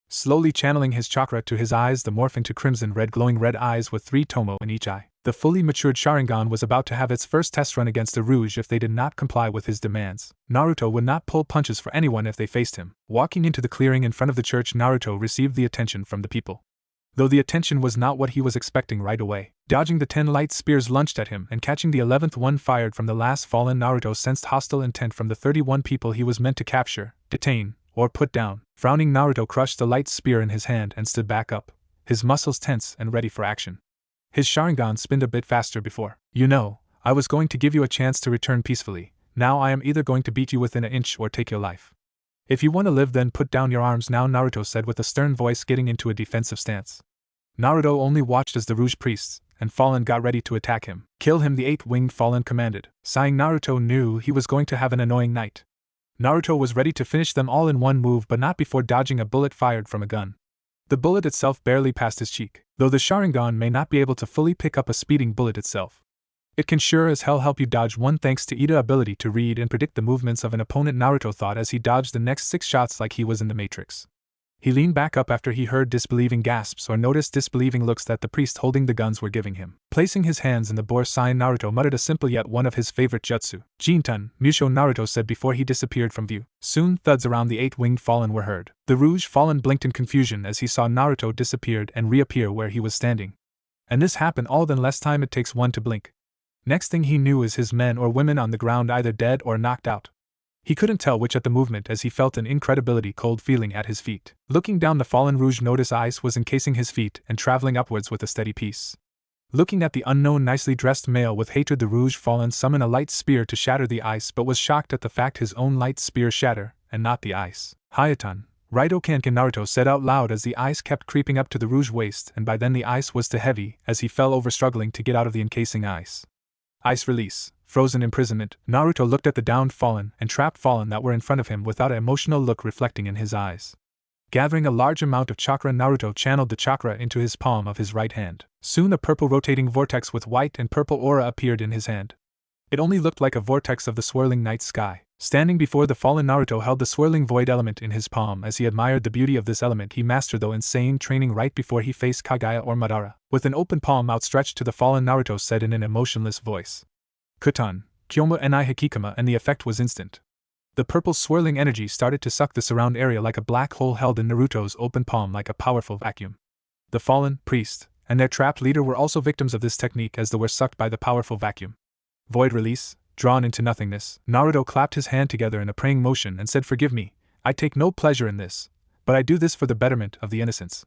A: Slowly channeling his chakra to his eyes, the morph into crimson red glowing red eyes with 3 tomo in each eye. The fully matured Sharingan was about to have its first test run against the Rouge if they did not comply with his demands. Naruto would not pull punches for anyone if they faced him. Walking into the clearing in front of the church, Naruto received the attention from the people. Though the attention was not what he was expecting right away. Dodging the 10 light spears launched at him and catching the 11th one fired from the last fallen, Naruto sensed hostile intent from the 31 people he was meant to capture, detain, or put down. Frowning, Naruto crushed the light spear in his hand and stood back up, his muscles tense and ready for action. His Sharingan spinned a bit faster before. You know, I was going to give you a chance to return peacefully. Now I am either going to beat you within an inch or take your life. If you want to live, then put down your arms now, Naruto said with a stern voice, getting into a defensive stance. Naruto only watched as the Rouge priests and fallen got ready to attack him. Kill him, the 8-winged fallen commanded. Sighing, Naruto knew he was going to have an annoying night. Naruto was ready to finish them all in one move, but not before dodging a bullet fired from a gun. The bullet itself barely passed his cheek. Though the Sharingan may not be able to fully pick up a speeding bullet itself, it can sure as hell help you dodge one thanks to Ita's ability to read and predict the movements of an opponent, Naruto thought as he dodged the next 6 shots like he was in the Matrix. He leaned back up after he heard disbelieving gasps or noticed disbelieving looks that the priest holding the guns were giving him. Placing his hands in the bore sign, Naruto muttered a simple yet one of his favorite jutsu. Jintan, Musho, Naruto said before he disappeared from view. Soon thuds around the 8-winged fallen were heard. The Rouge fallen blinked in confusion as he saw Naruto disappeared and reappear where he was standing. And this happened all in less time it takes one to blink. Next thing he knew is his men or women on the ground either dead or knocked out. He couldn't tell which at the movement as he felt an incredibility cold feeling at his feet. Looking down, the fallen Rouge noticed ice was encasing his feet and traveling upwards with a steady pace. Looking at the unknown nicely dressed male with hatred, the Rouge fallen summoned a light spear to shatter the ice but was shocked at the fact his own light spear shatter and not the ice. Hayatan, Right, Okankan, Naruto said out loud as the ice kept creeping up to the rouge waist, and by then the ice was too heavy as he fell over, struggling to get out of the encasing ice. Ice release, frozen imprisonment. Naruto looked at the downed fallen and trapped fallen that were in front of him without an emotional look reflecting in his eyes. Gathering a large amount of chakra, Naruto channeled the chakra into his palm of his right hand. Soon a purple rotating vortex with white and purple aura appeared in his hand. It only looked like a vortex of the swirling night sky. Standing before the fallen, Naruto held the swirling void element in his palm as he admired the beauty of this element he mastered through insane training right before he faced Kaguya or Madara. With an open palm outstretched to the fallen, Naruto said in an emotionless voice, "Kutan, Kyomu ni Hikikama," and the effect was instant. The purple swirling energy started to suck the surround area like a black hole held in Naruto's open palm like a powerful vacuum. The fallen, priest, and their trapped leader were also victims of this technique as they were sucked by the powerful vacuum. Void release, drawn into nothingness. Naruto clapped his hand together in a praying motion and said, "Forgive me, I take no pleasure in this, but I do this for the betterment of the innocents.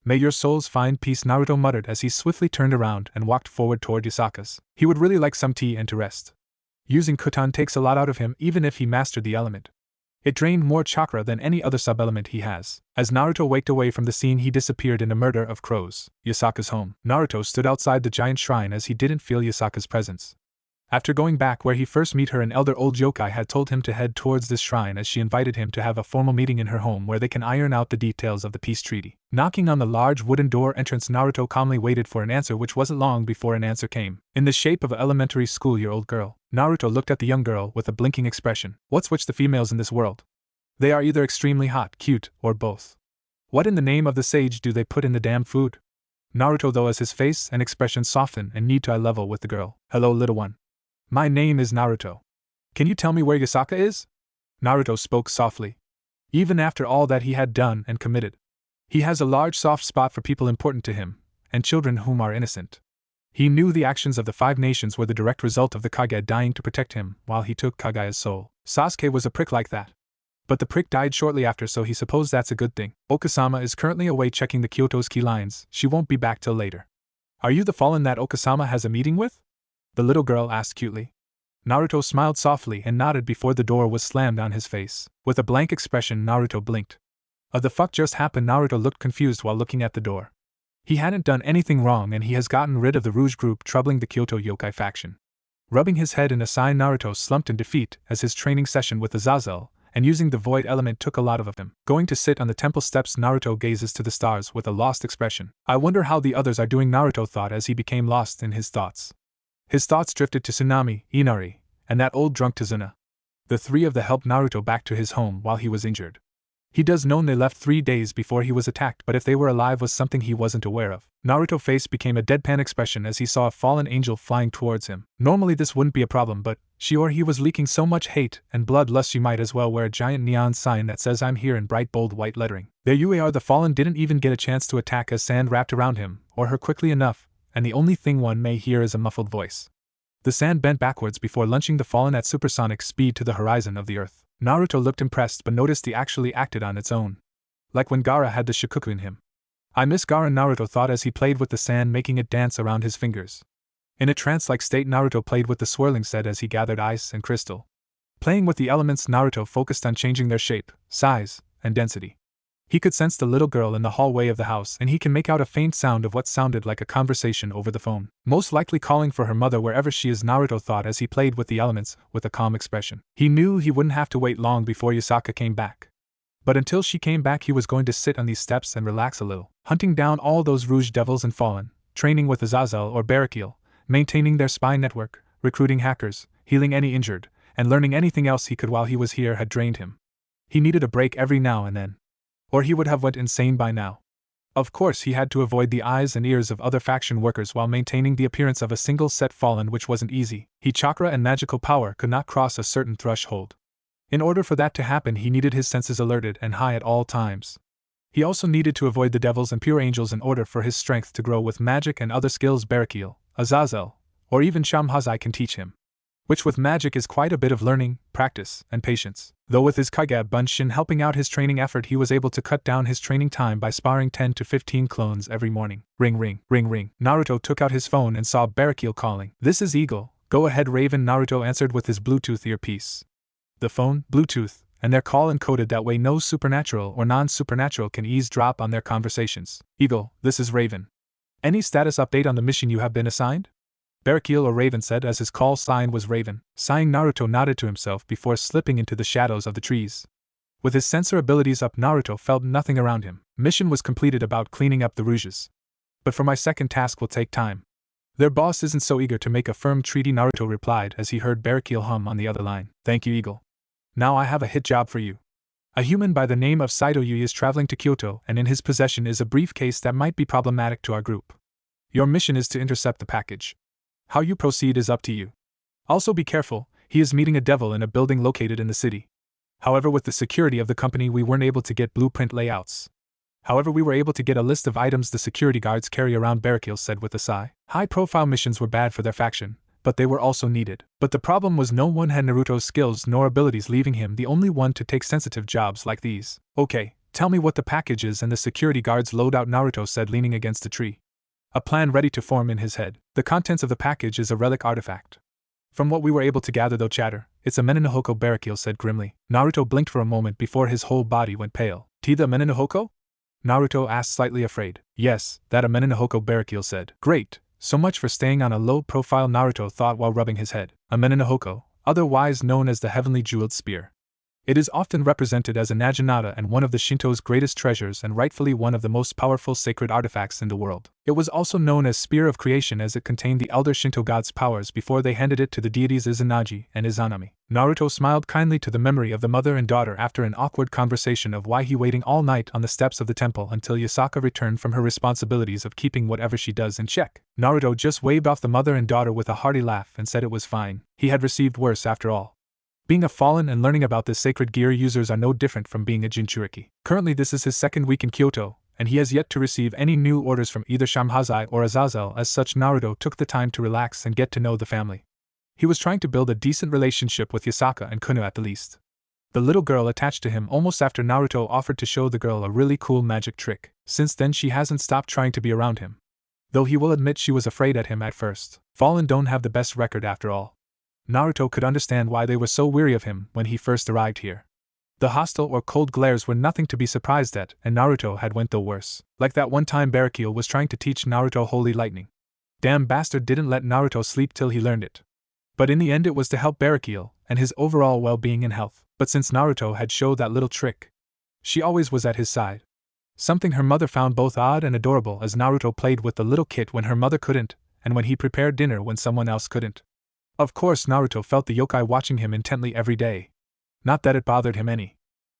A: May your souls find peace," Naruto muttered as he swiftly turned around and walked forward toward Yasaka's. He would really like some tea and to rest. Using Kutan takes a lot out of him even if he mastered the element. It drained more chakra than any other sub-element he has. As Naruto waked away from the scene, he disappeared in a murder of crows. Yasaka's home. Naruto stood outside the giant shrine as he didn't feel Yasaka's presence. After going back where he first met her, an elder old yokai had told him to head towards this shrine as she invited him to have a formal meeting in her home where they can iron out the details of the peace treaty. Knocking on the large wooden door entrance, Naruto calmly waited for an answer, which wasn't long before an answer came. In the shape of an elementary school-year-old girl. Naruto looked at the young girl with a blinking expression. What's with the females in this world? They are either extremely hot, cute, or both. What in the name of the sage do they put in the damn food? Naruto, though, as his face and expression softened and need to eye level with the girl. Hello, little one. My name is Naruto. Can you tell me where Yasaka is? Naruto spoke softly. Even after all that he had done and committed, he has a large soft spot for people important to him, and children whom are innocent. He knew the actions of the 5 nations were the direct result of the Kage dying to protect him while he took Kaguya's soul. Sasuke was a prick like that. But the prick died shortly after, so he supposed that's a good thing. Okasama is currently away checking the Kyoto's key lines. She won't be back till later. Are you the fallen that Okasama has a meeting with? The little girl asked cutely. Naruto smiled softly and nodded before the door was slammed on his face. With a blank expression, Naruto blinked. The fuck just happened? Naruto looked confused while looking at the door. He hadn't done anything wrong and he has gotten rid of the Rouge group troubling the Kyoto yokai faction. Rubbing his head in a sigh, Naruto slumped in defeat as his training session with Azazel and using the void element took a lot of him. Going to sit on the temple steps, Naruto gazes to the stars with a lost expression. I wonder how the others are doing, Naruto thought as he became lost in his thoughts. His thoughts drifted to Tsunami, Inari, and that old drunk Tazuna. The 3 of them helped Naruto back to his home while he was injured. He does know they left 3 days before he was attacked, but if they were alive was something he wasn't aware of. Naruto's face became a deadpan expression as he saw a fallen angel flying towards him. Normally this wouldn't be a problem, but she or he was leaking so much hate and bloodlust she might as well wear a giant neon sign that says "I'm here" in bright bold white lettering. There you are. The fallen didn't even get a chance to attack as sand wrapped around him, or her quickly enough, and the only thing one may hear is a muffled voice. The sand bent backwards before launching the fallen at supersonic speed to the horizon of the earth. Naruto looked impressed but noticed he actually acted on its own. Like when Gaara had the Shikoku in him. I miss Gaara, Naruto thought as he played with the sand, making it dance around his fingers. In a trance-like state, Naruto played with the swirling set as he gathered ice and crystal. Playing with the elements, Naruto focused on changing their shape, size, and density. He could sense the little girl in the hallway of the house, and he can make out a faint sound of what sounded like a conversation over the phone. Most likely calling for her mother wherever she is, Naruto thought as he played with the elements with a calm expression. He knew he wouldn't have to wait long before Yasaka came back. But until she came back, he was going to sit on these steps and relax a little, hunting down all those Rouge Devils and Fallen, training with Azazel or Barakiel, maintaining their spy network, recruiting hackers, healing any injured, and learning anything else he could while he was here had drained him. He needed a break every now and then. Or he would have went insane by now. Of course he had to avoid the eyes and ears of other faction workers while maintaining the appearance of a single set Fallen, which wasn't easy. His chakra and magical power could not cross a certain threshold. In order for that to happen, he needed his senses alerted and high at all times. He also needed to avoid the devils and pure angels in order for his strength to grow with magic and other skills Barakiel, Azazel, or even Shamhazai can teach him. Which with magic is quite a bit of learning, practice, and patience. Though with his Kage Bunshin helping out his training effort, he was able to cut down his training time by sparring 10 to 15 clones every morning. Ring ring, ring ring. Naruto took out his phone and saw Barakiel calling. This is Eagle. Go ahead, Raven, Naruto answered with his Bluetooth earpiece. The phone, Bluetooth, and they're call encoded that way no supernatural or non-supernatural can eavesdrop on their conversations. Eagle, this is Raven. Any status update on the mission you have been assigned? Barracuda or Raven said as his call sign was Raven. Sighing, Naruto nodded to himself before slipping into the shadows of the trees. With his sensor abilities up, Naruto felt nothing around him. Mission was completed about cleaning up the rouges. But for my second task will take time. Their boss isn't so eager to make a firm treaty, Naruto replied as he heard Barracuda hum on the other line. Thank you, Eagle. Now I have a hit job for you. A human by the name of Saito Yui is traveling to Kyoto, and in his possession is a briefcase that might be problematic to our group. Your mission is to intercept the package. How you proceed is up to you. Also be careful, he is meeting a devil in a building located in the city. However, with the security of the company we weren't able to get blueprint layouts. However, we were able to get a list of items the security guards carry around, Barracuda said with a sigh. High-profile missions were bad for their faction, but they were also needed. But the problem was no one had Naruto's skills nor abilities, leaving him the only one to take sensitive jobs like these. Okay, tell me what the package is and the security guard's loadout, Naruto said, leaning against a tree. A plan ready to form in his head. The contents of the package is a relic artifact. From what we were able to gather, though, chatter, it's a Menenohoko, Barracuda said grimly. Naruto blinked for a moment before his whole body went pale. The Menenohoko? Naruto asked, slightly afraid. Yes, that a Menenohoko, Barracuda said. Great, so much for staying on a low profile, Naruto thought while rubbing his head. A Menenohoko, otherwise known as the Heavenly Jeweled Spear. It is often represented as a naginata and one of the Shinto's greatest treasures and rightfully one of the most powerful sacred artifacts in the world. It was also known as Spear of Creation as it contained the elder Shinto gods' powers before they handed it to the deities Izanagi and Izanami. Naruto smiled kindly to the memory of the mother and daughter after an awkward conversation of why he waiting all night on the steps of the temple until Yasaka returned from her responsibilities of keeping whatever she does in check. Naruto just waved off the mother and daughter with a hearty laugh and said it was fine. He had received worse after all. Being a fallen and learning about this sacred gear users are no different from being a Jinchuriki. Currently this is his second week in Kyoto, and he has yet to receive any new orders from either Shamhazai or Azazel. As such, Naruto took the time to relax and get to know the family. He was trying to build a decent relationship with Yasaka and Konoha at the least. The little girl attached to him almost after Naruto offered to show the girl a really cool magic trick. Since then she hasn't stopped trying to be around him. Though he will admit she was afraid at him at first. Fallen don't have the best record after all. Naruto could understand why they were so weary of him when he first arrived here. The hostile or cold glares were nothing to be surprised at, and Naruto had went the worse. Like that one time Barracuda was trying to teach Naruto Holy Lightning. Damn bastard didn't let Naruto sleep till he learned it. But in the end it was to help Barracuda and his overall well-being and health. But since Naruto had showed that little trick, she always was at his side. Something her mother found both odd and adorable, as Naruto played with the little kit when her mother couldn't, and when he prepared dinner when someone else couldn't. Of course, Naruto felt the yokai watching him intently every day. Not that it bothered him any.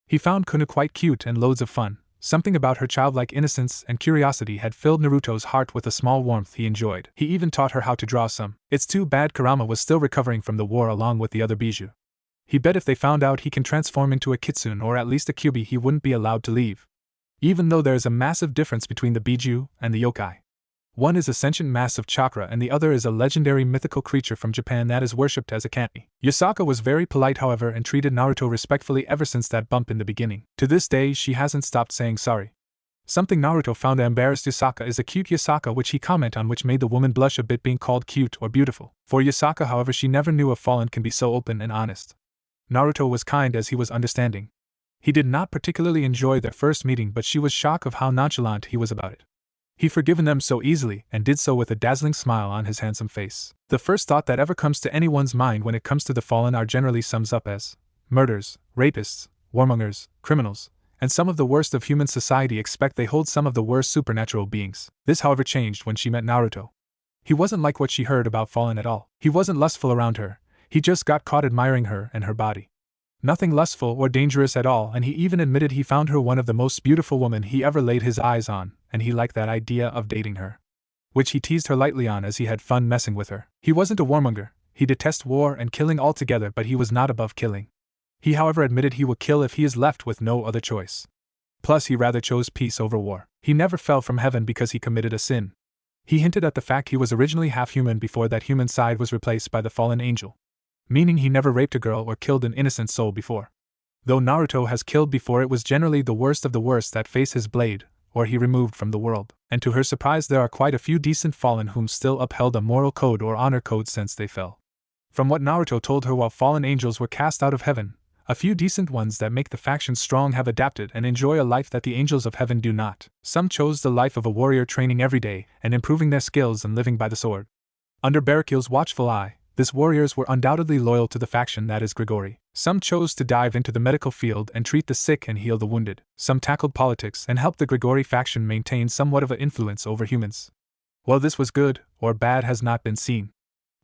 A: He found Konoha quite cute and loads of fun. Something about her childlike innocence and curiosity had filled Naruto's heart with a small warmth he enjoyed. He even taught her how to draw some. It's too bad Kurama was still recovering from the war along with the other Bijou. He bet if they found out he can transform into a kitsune or at least a kyubi, he wouldn't be allowed to leave. Even though there is a massive difference between the Bijou and the yokai. One is a sentient mass of chakra and the other is a legendary mythical creature from Japan that is worshipped as a kami. Yasaka was very polite, however, and treated Naruto respectfully ever since that bump in the beginning. To this day she hasn't stopped saying sorry. Something Naruto found embarrassed Yasaka is a cute Yasaka, which he comment on, which made the woman blush a bit, being called cute or beautiful. For Yasaka, however, she never knew a fallen can be so open and honest. Naruto was kind as he was understanding. He did not particularly enjoy their first meeting, but she was shocked of how nonchalant he was about it. He forgiven them so easily, and did so with a dazzling smile on his handsome face. The first thought that ever comes to anyone's mind when it comes to the fallen are generally sums up as murderers, rapists, warmongers, criminals, and some of the worst of human society. Expect they hold some of the worst supernatural beings. This, however, changed when she met Naruto. He wasn't like what she heard about fallen at all. He wasn't lustful around her, he just got caught admiring her and her body. Nothing lustful or dangerous at all, and he even admitted he found her one of the most beautiful women he ever laid his eyes on, and he liked that idea of dating her. Which he teased her lightly on as he had fun messing with her. He wasn't a warmonger, he detests war and killing altogether, but he was not above killing. He, however, admitted he would kill if he is left with no other choice. Plus, he rather chose peace over war. He never fell from heaven because he committed a sin. He hinted at the fact he was originally half human before that human side was replaced by the fallen angel. Meaning he never raped a girl or killed an innocent soul before. Though Naruto has killed before, it was generally the worst of the worst that face his blade, or he removed from the world. And to her surprise, there are quite a few decent fallen whom still upheld a moral code or honor code since they fell. From what Naruto told her, while fallen angels were cast out of heaven, A few decent ones that make the faction strong have adapted and enjoy a life that the angels of heaven do not. Some chose the life of a warrior, training every day and improving their skills and living by the sword. Under Barracule's watchful eye, these warriors were undoubtedly loyal to the faction that is Grigori. Some chose to dive into the medical field and treat the sick and heal the wounded. Some tackled politics and helped the Grigori faction maintain somewhat of an influence over humans. Whether this was good or bad has not been seen.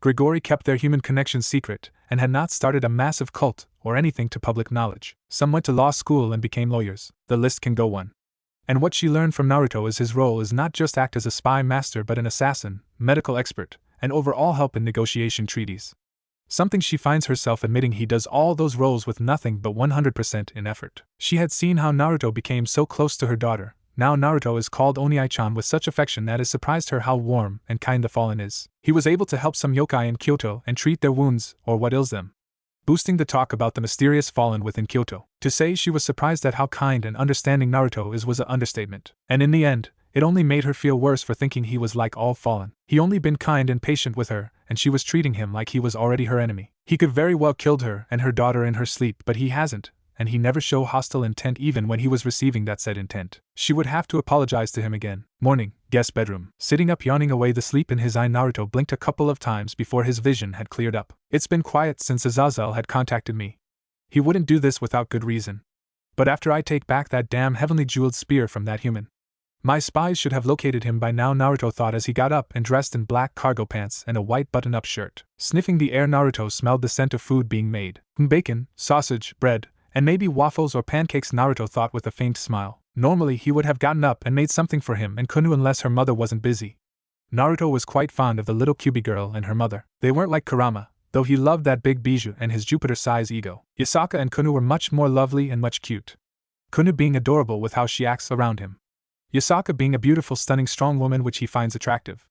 A: Grigori kept their human connection secret and had not started a massive cult or anything to public knowledge. Some went to law school and became lawyers. The list can go on. And what she learned from Naruto is his role is not just act as a spy master but an assassin, medical expert, and overall help in negotiation treaties. Something she finds herself admitting he does all those roles with nothing but 100% in effort. She had seen how Naruto became so close to her daughter. Now Naruto is called Oniai-chan with such affection that it surprised her how warm and kind the fallen is. He was able to help some yokai in Kyoto and treat their wounds or what ails them, boosting the talk about the mysterious fallen within Kyoto. To say she was surprised at how kind and understanding Naruto is was an understatement. And in the end, it only made her feel worse for thinking he was like all fallen. He only been kind and patient with her, and she was treating him like he was already her enemy. He could very well killed her and her daughter in her sleep, but he hasn't, and he never show hostile intent even when he was receiving that said intent. She would have to apologize to him again. Morning, guest bedroom. Sitting up yawning away the sleep in his eye, Naruto blinked a couple of times before his vision had cleared up. It's been quiet since Azazel had contacted me. He wouldn't do this without good reason. But after I take back that damn heavenly jeweled spear from that human, my spies should have located him by now, Naruto thought as he got up and dressed in black cargo pants and a white button-up shirt. Sniffing the air, Naruto smelled the scent of food being made. Bacon, sausage, bread, and maybe waffles or pancakes, Naruto thought with a faint smile. Normally he would have gotten up and made something for him and Konoha unless her mother wasn't busy. Naruto was quite fond of the little Kyuubi girl and her mother. They weren't like Kurama, though he loved that big bijou and his Jupiter-size ego. Yasaka and Konoha were much more lovely and much cute. Konoha being adorable with how she acts around him. Yasaka being a beautiful, stunning, strong woman which he finds attractive.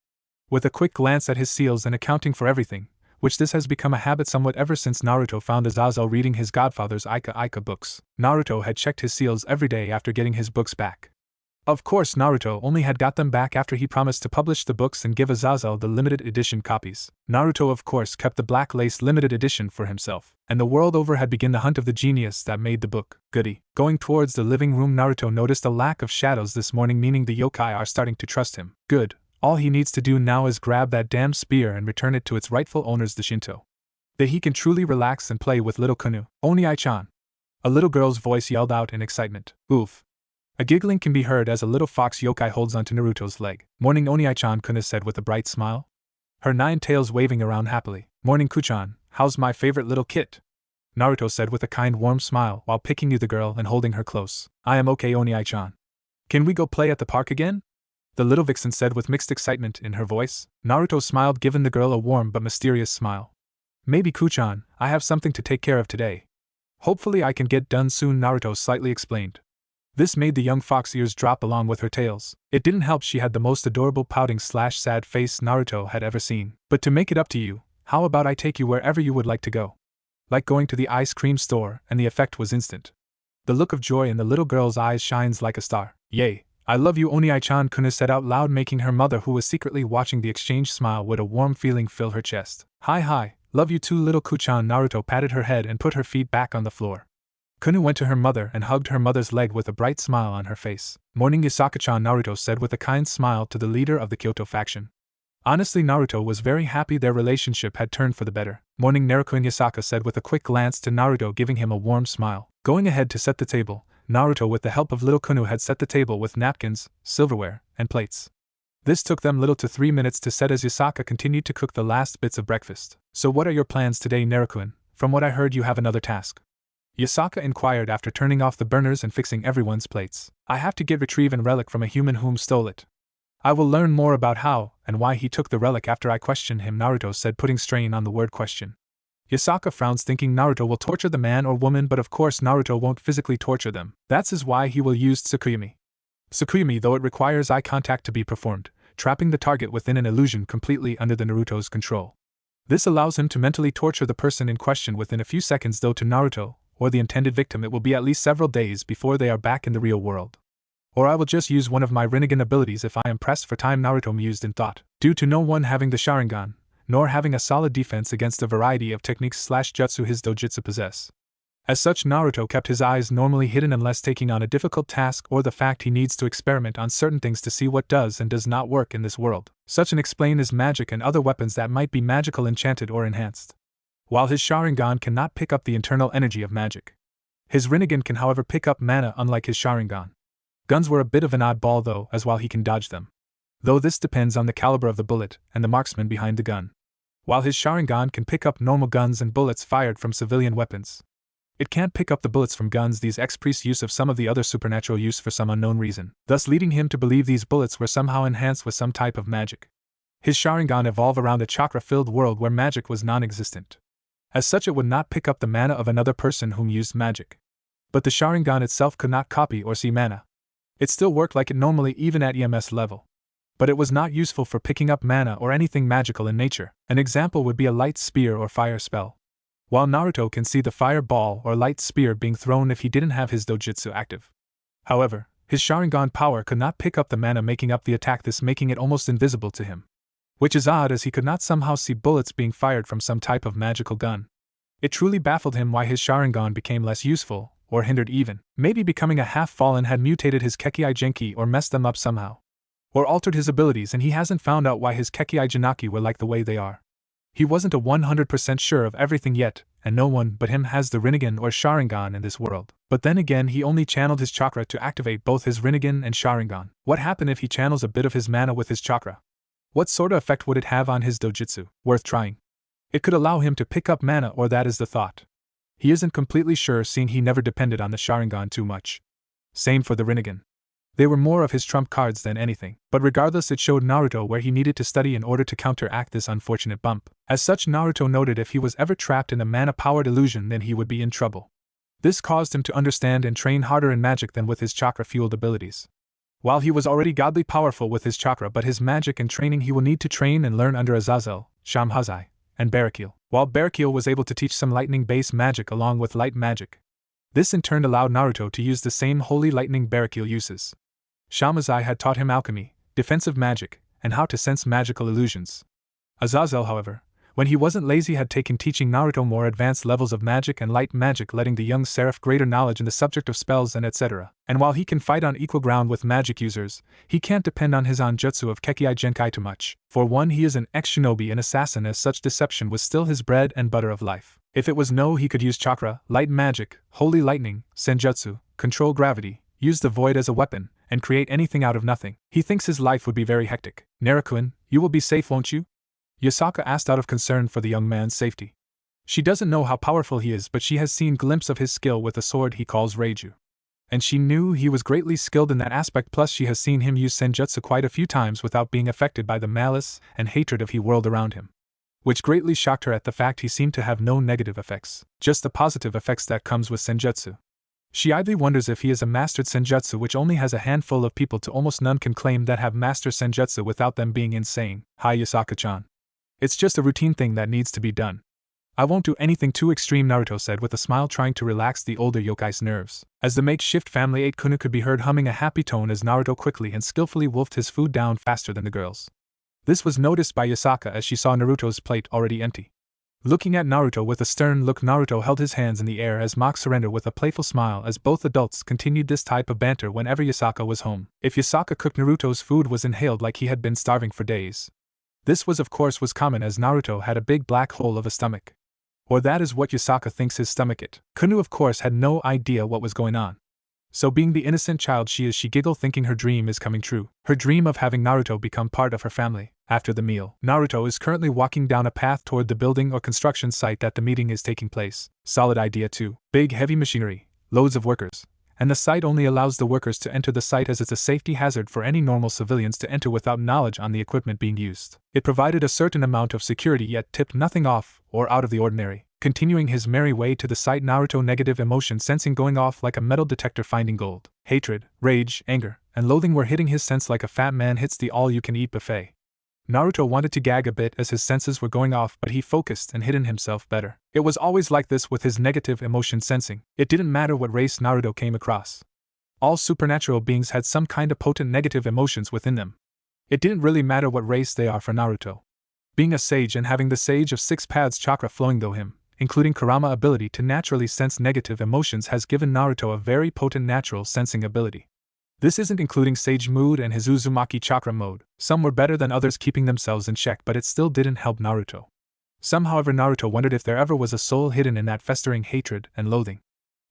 A: With a quick glance at his seals and accounting for everything, which this has become a habit somewhat ever since Naruto found Azazel reading his godfather's Ika books. Naruto had checked his seals every day after getting his books back. Of course, Naruto only had got them back after he promised to publish the books and give Azazel the limited edition copies. Naruto of course kept the black lace limited edition for himself, and the world over had begun the hunt of the genius that made the book. Goody. Going towards the living room, Naruto noticed a lack of shadows this morning, meaning the yokai are starting to trust him. Good. All he needs to do now is grab that damn spear and return it to its rightful owners, the Shinto. Then he can truly relax and play with little Konoha. Oniai-chan. A little girl's voice yelled out in excitement. Oof. A giggling can be heard as a little fox yokai holds onto Naruto's leg. Morning, Oniai-chan, Konoha said with a bright smile, her 9 tails waving around happily. Morning, Kuchan. How's my favorite little kit? Naruto said with a kind warm smile while picking you the girl and holding her close. I am okay, Oniai-chan. Can we go play at the park again? The little vixen said with mixed excitement in her voice. Naruto smiled, giving the girl a warm but mysterious smile. Maybe, Kuchan, I have something to take care of today. Hopefully I can get done soon, Naruto slightly explained. This made the young fox ears drop along with her tails. It didn't help she had the most adorable pouting/sad face Naruto had ever seen. But to make it up to you, how about I take you wherever you would like to go? Like going to the ice cream store, and the effect was instant. The look of joy in the little girl's eyes shines like a star. Yay, I love you, Oniai-chan, Konoha said out loud, making her mother, who was secretly watching the exchange, smile with a warm feeling fill her chest. Hi, love you too, little Kuchan. Naruto patted her head and put her feet back on the floor. Konoha went to her mother and hugged her mother's leg with a bright smile on her face. Morning, Yasaka-chan, Naruto said with a kind smile to the leader of the Kyoto faction. Honestly, Naruto was very happy their relationship had turned for the better. Morning, Naruto, Yasaka said with a quick glance to Naruto, giving him a warm smile. Going ahead to set the table, Naruto with the help of little Konoha had set the table with napkins, silverware, and plates. This took them little to 3 minutes to set as Yasaka continued to cook the last bits of breakfast. So what are your plans today, Naruto? From what I heard you have another task. Yasaka inquired after turning off the burners and fixing everyone's plates. I have to retrieve a relic from a human whom stole it. I will learn more about how and why he took the relic after I question him, Naruto said, putting strain on the word question. Yasaka frowns, thinking Naruto will torture the man or woman, but of course Naruto won't physically torture them. That's why he will use Tsukuyumi. Tsukuyumi, though it requires eye contact to be performed, trapping the target within an illusion completely under the Naruto's control. This allows him to mentally torture the person in question within a few seconds, though to Naruto, or the intended victim, it will be at least several days before they are back in the real world. Or I will just use one of my Rinnegan abilities if I am pressed for time, Naruto mused in thought. Due to no one having the Sharingan, nor having a solid defense against a variety of techniques/jutsu his dojutsu possess, As such, Naruto kept his eyes normally hidden unless taking on a difficult task or the fact he needs to experiment on certain things to see what does and does not work in this world. Such an explain is magic and other weapons that might be magical, enchanted or enhanced. While his Sharingan cannot pick up the internal energy of magic. His Rinnegan can however pick up mana unlike his Sharingan. Guns were a bit of an oddball though, as while he can dodge them. Though this depends on the caliber of the bullet and the marksman behind the gun. While his Sharingan can pick up normal guns and bullets fired from civilian weapons. It can't pick up the bullets from guns these express use of some of the other supernatural use for some unknown reason, thus leading him to believe these bullets were somehow enhanced with some type of magic. His Sharingan evolved around a chakra-filled world where magic was non-existent. As such, it would not pick up the mana of another person whom used magic. But the Sharingan itself could not copy or see mana. It still worked like it normally even at EMS level. But it was not useful for picking up mana or anything magical in nature. An example would be a light spear or fire spell. While Naruto can see the fire ball or light spear being thrown if he didn't have his dojutsu active. However, his Sharingan power could not pick up the mana making up the attack, this making it almost invisible to him. Which is odd, as he could not somehow see bullets being fired from some type of magical gun. It truly baffled him why his Sharingan became less useful, or hindered even. Maybe becoming a half-fallen had mutated his Kekkei Genki or messed them up somehow. Or altered his abilities, and he hasn't found out why his Kekkei Jinaki were like the way they are. He wasn't a 100% sure of everything yet, and no one but him has the Rinnegan or Sharingan in this world. But then again, he only channeled his chakra to activate both his Rinnegan and Sharingan. What happened if he channels a bit of his mana with his chakra? What sort of effect would it have on his dojutsu? Worth trying. It could allow him to pick up mana, or that is the thought. He isn't completely sure, seeing he never depended on the Sharingan too much. Same for the Rinnegan. They were more of his trump cards than anything, but regardless, it showed Naruto where he needed to study in order to counteract this unfortunate bump. As such, Naruto noted if he was ever trapped in a mana-powered illusion, then he would be in trouble. This caused him to understand and train harder in magic than with his chakra-fueled abilities. While he was already godly powerful with his chakra, but his magic and training he will need to train and learn under Azazel, Shamhazai, and Barrakiel. While Barrakiel was able to teach some lightning-based magic along with light magic. This in turn allowed Naruto to use the same holy lightning Barrakiel uses. Shamhazai had taught him alchemy, defensive magic, and how to sense magical illusions. Azazel, however, when he wasn't lazy, had taken teaching Naruto more advanced levels of magic and light magic, letting the young seraph greater knowledge in the subject of spells and etc. And while he can fight on equal ground with magic users, he can't depend on his onjutsu of Kekkei Genkai too much. For one, he is an ex-shinobi and assassin, as such deception was still his bread and butter of life. If it was no, he could use chakra, light magic, holy lightning, senjutsu, control gravity, use the void as a weapon, and create anything out of nothing. He thinks his life would be very hectic. Naruto-kun, you will be safe, won't you? Yasaka asked out of concern for the young man's safety. She doesn't know how powerful he is, but she has seen glimpses of his skill with the sword he calls Reiju. And she knew he was greatly skilled in that aspect, plus she has seen him use senjutsu quite a few times without being affected by the malice and hatred of the world around him. Which greatly shocked her at the fact he seemed to have no negative effects, just the positive effects that comes with senjutsu. She idly wonders if he is a mastered senjutsu, which only has a handful of people to almost none can claim that have mastered senjutsu without them being insane. Hi Yasaka-chan. It's just a routine thing that needs to be done. I won't do anything too extreme, Naruto said with a smile, trying to relax the older yokai's nerves. As the makeshift family ate, Kunu could be heard humming a happy tone as Naruto quickly and skillfully wolfed his food down faster than the girls. This was noticed by Yasaka as she saw Naruto's plate already empty. Looking at Naruto with a stern look, Naruto held his hands in the air as mock surrender with a playful smile as both adults continued this type of banter whenever Yasaka was home. If Yasaka cooked Naruto's food was inhaled like he had been starving for days. This was common as Naruto had a big black hole of a stomach. Or that is what Yasaka thinks his stomach it. Kunu of course had no idea what was going on. So being the innocent child she is, she giggled thinking her dream is coming true. Her dream of having Naruto become part of her family. After the meal, Naruto is currently walking down a path toward the building or construction site that the meeting is taking place. Solid idea too. Big heavy machinery, loads of workers. And the site only allows the workers to enter the site as it's a safety hazard for any normal civilians to enter without knowledge on the equipment being used. It provided a certain amount of security yet tipped nothing off or out of the ordinary. Continuing his merry way to the site, Naruto negative emotion sensing going off like a metal detector finding gold. Hatred, rage, anger, and loathing were hitting his sense like a fat man hits the all-you-can-eat buffet. Naruto wanted to gag a bit as his senses were going off, but he focused and hidden himself better. It was always like this with his negative emotion sensing. It didn't matter what race Naruto came across. All supernatural beings had some kind of potent negative emotions within them. It didn't really matter what race they are for Naruto. Being a sage and having the Sage of Six Paths chakra flowing through him, including Kurama ability to naturally sense negative emotions, has given Naruto a very potent natural sensing ability. This isn't including Sage Mood and his Uzumaki Chakra mode. Some were better than others, keeping themselves in check, but it still didn't help Naruto. However, Naruto wondered if there ever was a soul hidden in that festering hatred and loathing.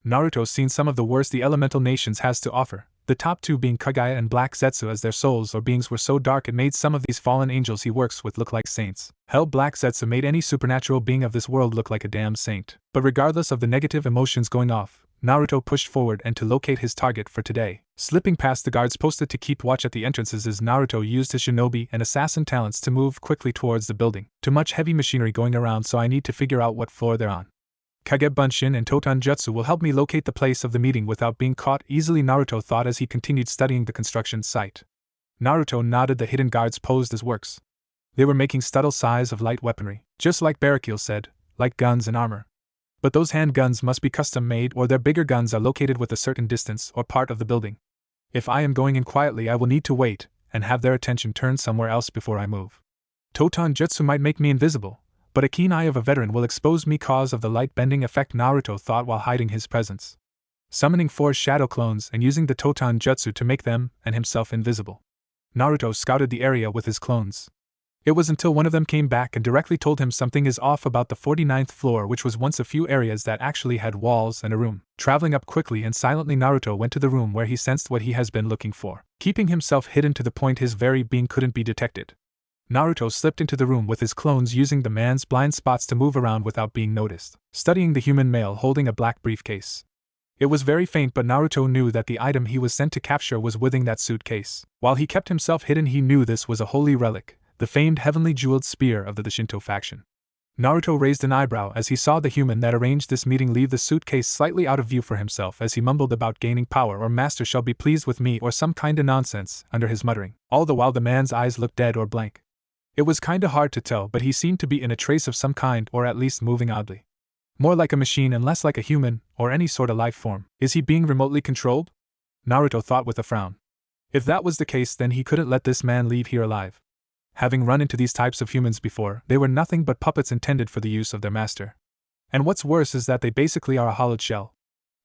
A: Naruto's seen some of the worst the elemental nations has to offer, the top two being Kagaya and Black Zetsu, as their souls or beings were so dark it made some of these fallen angels he works with look like saints. Hell, Black Zetsu made any supernatural being of this world look like a damn saint. But regardless of the negative emotions going off, Naruto pushed forward and to locate his target for today. Slipping past the guards posted to keep watch at the entrances, as Naruto used his shinobi and assassin talents to move quickly towards the building. Too much heavy machinery going around, so I need to figure out what floor they're on. Kage Bunshin and Totan Jutsu will help me locate the place of the meeting without being caught easily, Naruto thought as he continued studying the construction site. Naruto nodded. The hidden guards posed as works. They were making subtle size of light weaponry, just like Barakil said, like guns and armor. But those handguns must be custom-made, or their bigger guns are located with a certain distance or part of the building. If I am going in quietly, I will need to wait and have their attention turned somewhere else before I move. Totan Jutsu might make me invisible, but a keen eye of a veteran will expose me cause of the light-bending effect, Naruto thought while hiding his presence. Summoning 4 shadow clones and using the Totan Jutsu to make them and himself invisible. Naruto scouted the area with his clones. It was until one of them came back and directly told him something is off about the 49th floor, which was once a few areas that actually had walls and a room. Traveling up quickly and silently, Naruto went to the room where he sensed what he has been looking for, keeping himself hidden to the point his very being couldn't be detected. Naruto slipped into the room with his clones, using the man's blind spots to move around without being noticed, studying the human male holding a black briefcase. It was very faint, but Naruto knew that the item he was sent to capture was within that suitcase. While he kept himself hidden, he knew this was a holy relic, the famed heavenly jeweled spear of the Shinto faction. Naruto raised an eyebrow as he saw the human that arranged this meeting leave the suitcase slightly out of view for himself, as he mumbled about gaining power or master shall be pleased with me or some kinda nonsense under his muttering. All the while the man's eyes looked dead or blank. It was kinda hard to tell, but he seemed to be in a trace of some kind, or at least moving oddly. More like a machine and less like a human, or any sort of life form. Is he being remotely controlled? Naruto thought with a frown. If that was the case, then he couldn't let this man leave here alive. Having run into these types of humans before, they were nothing but puppets intended for the use of their master. And what's worse is that they basically are a hollowed shell.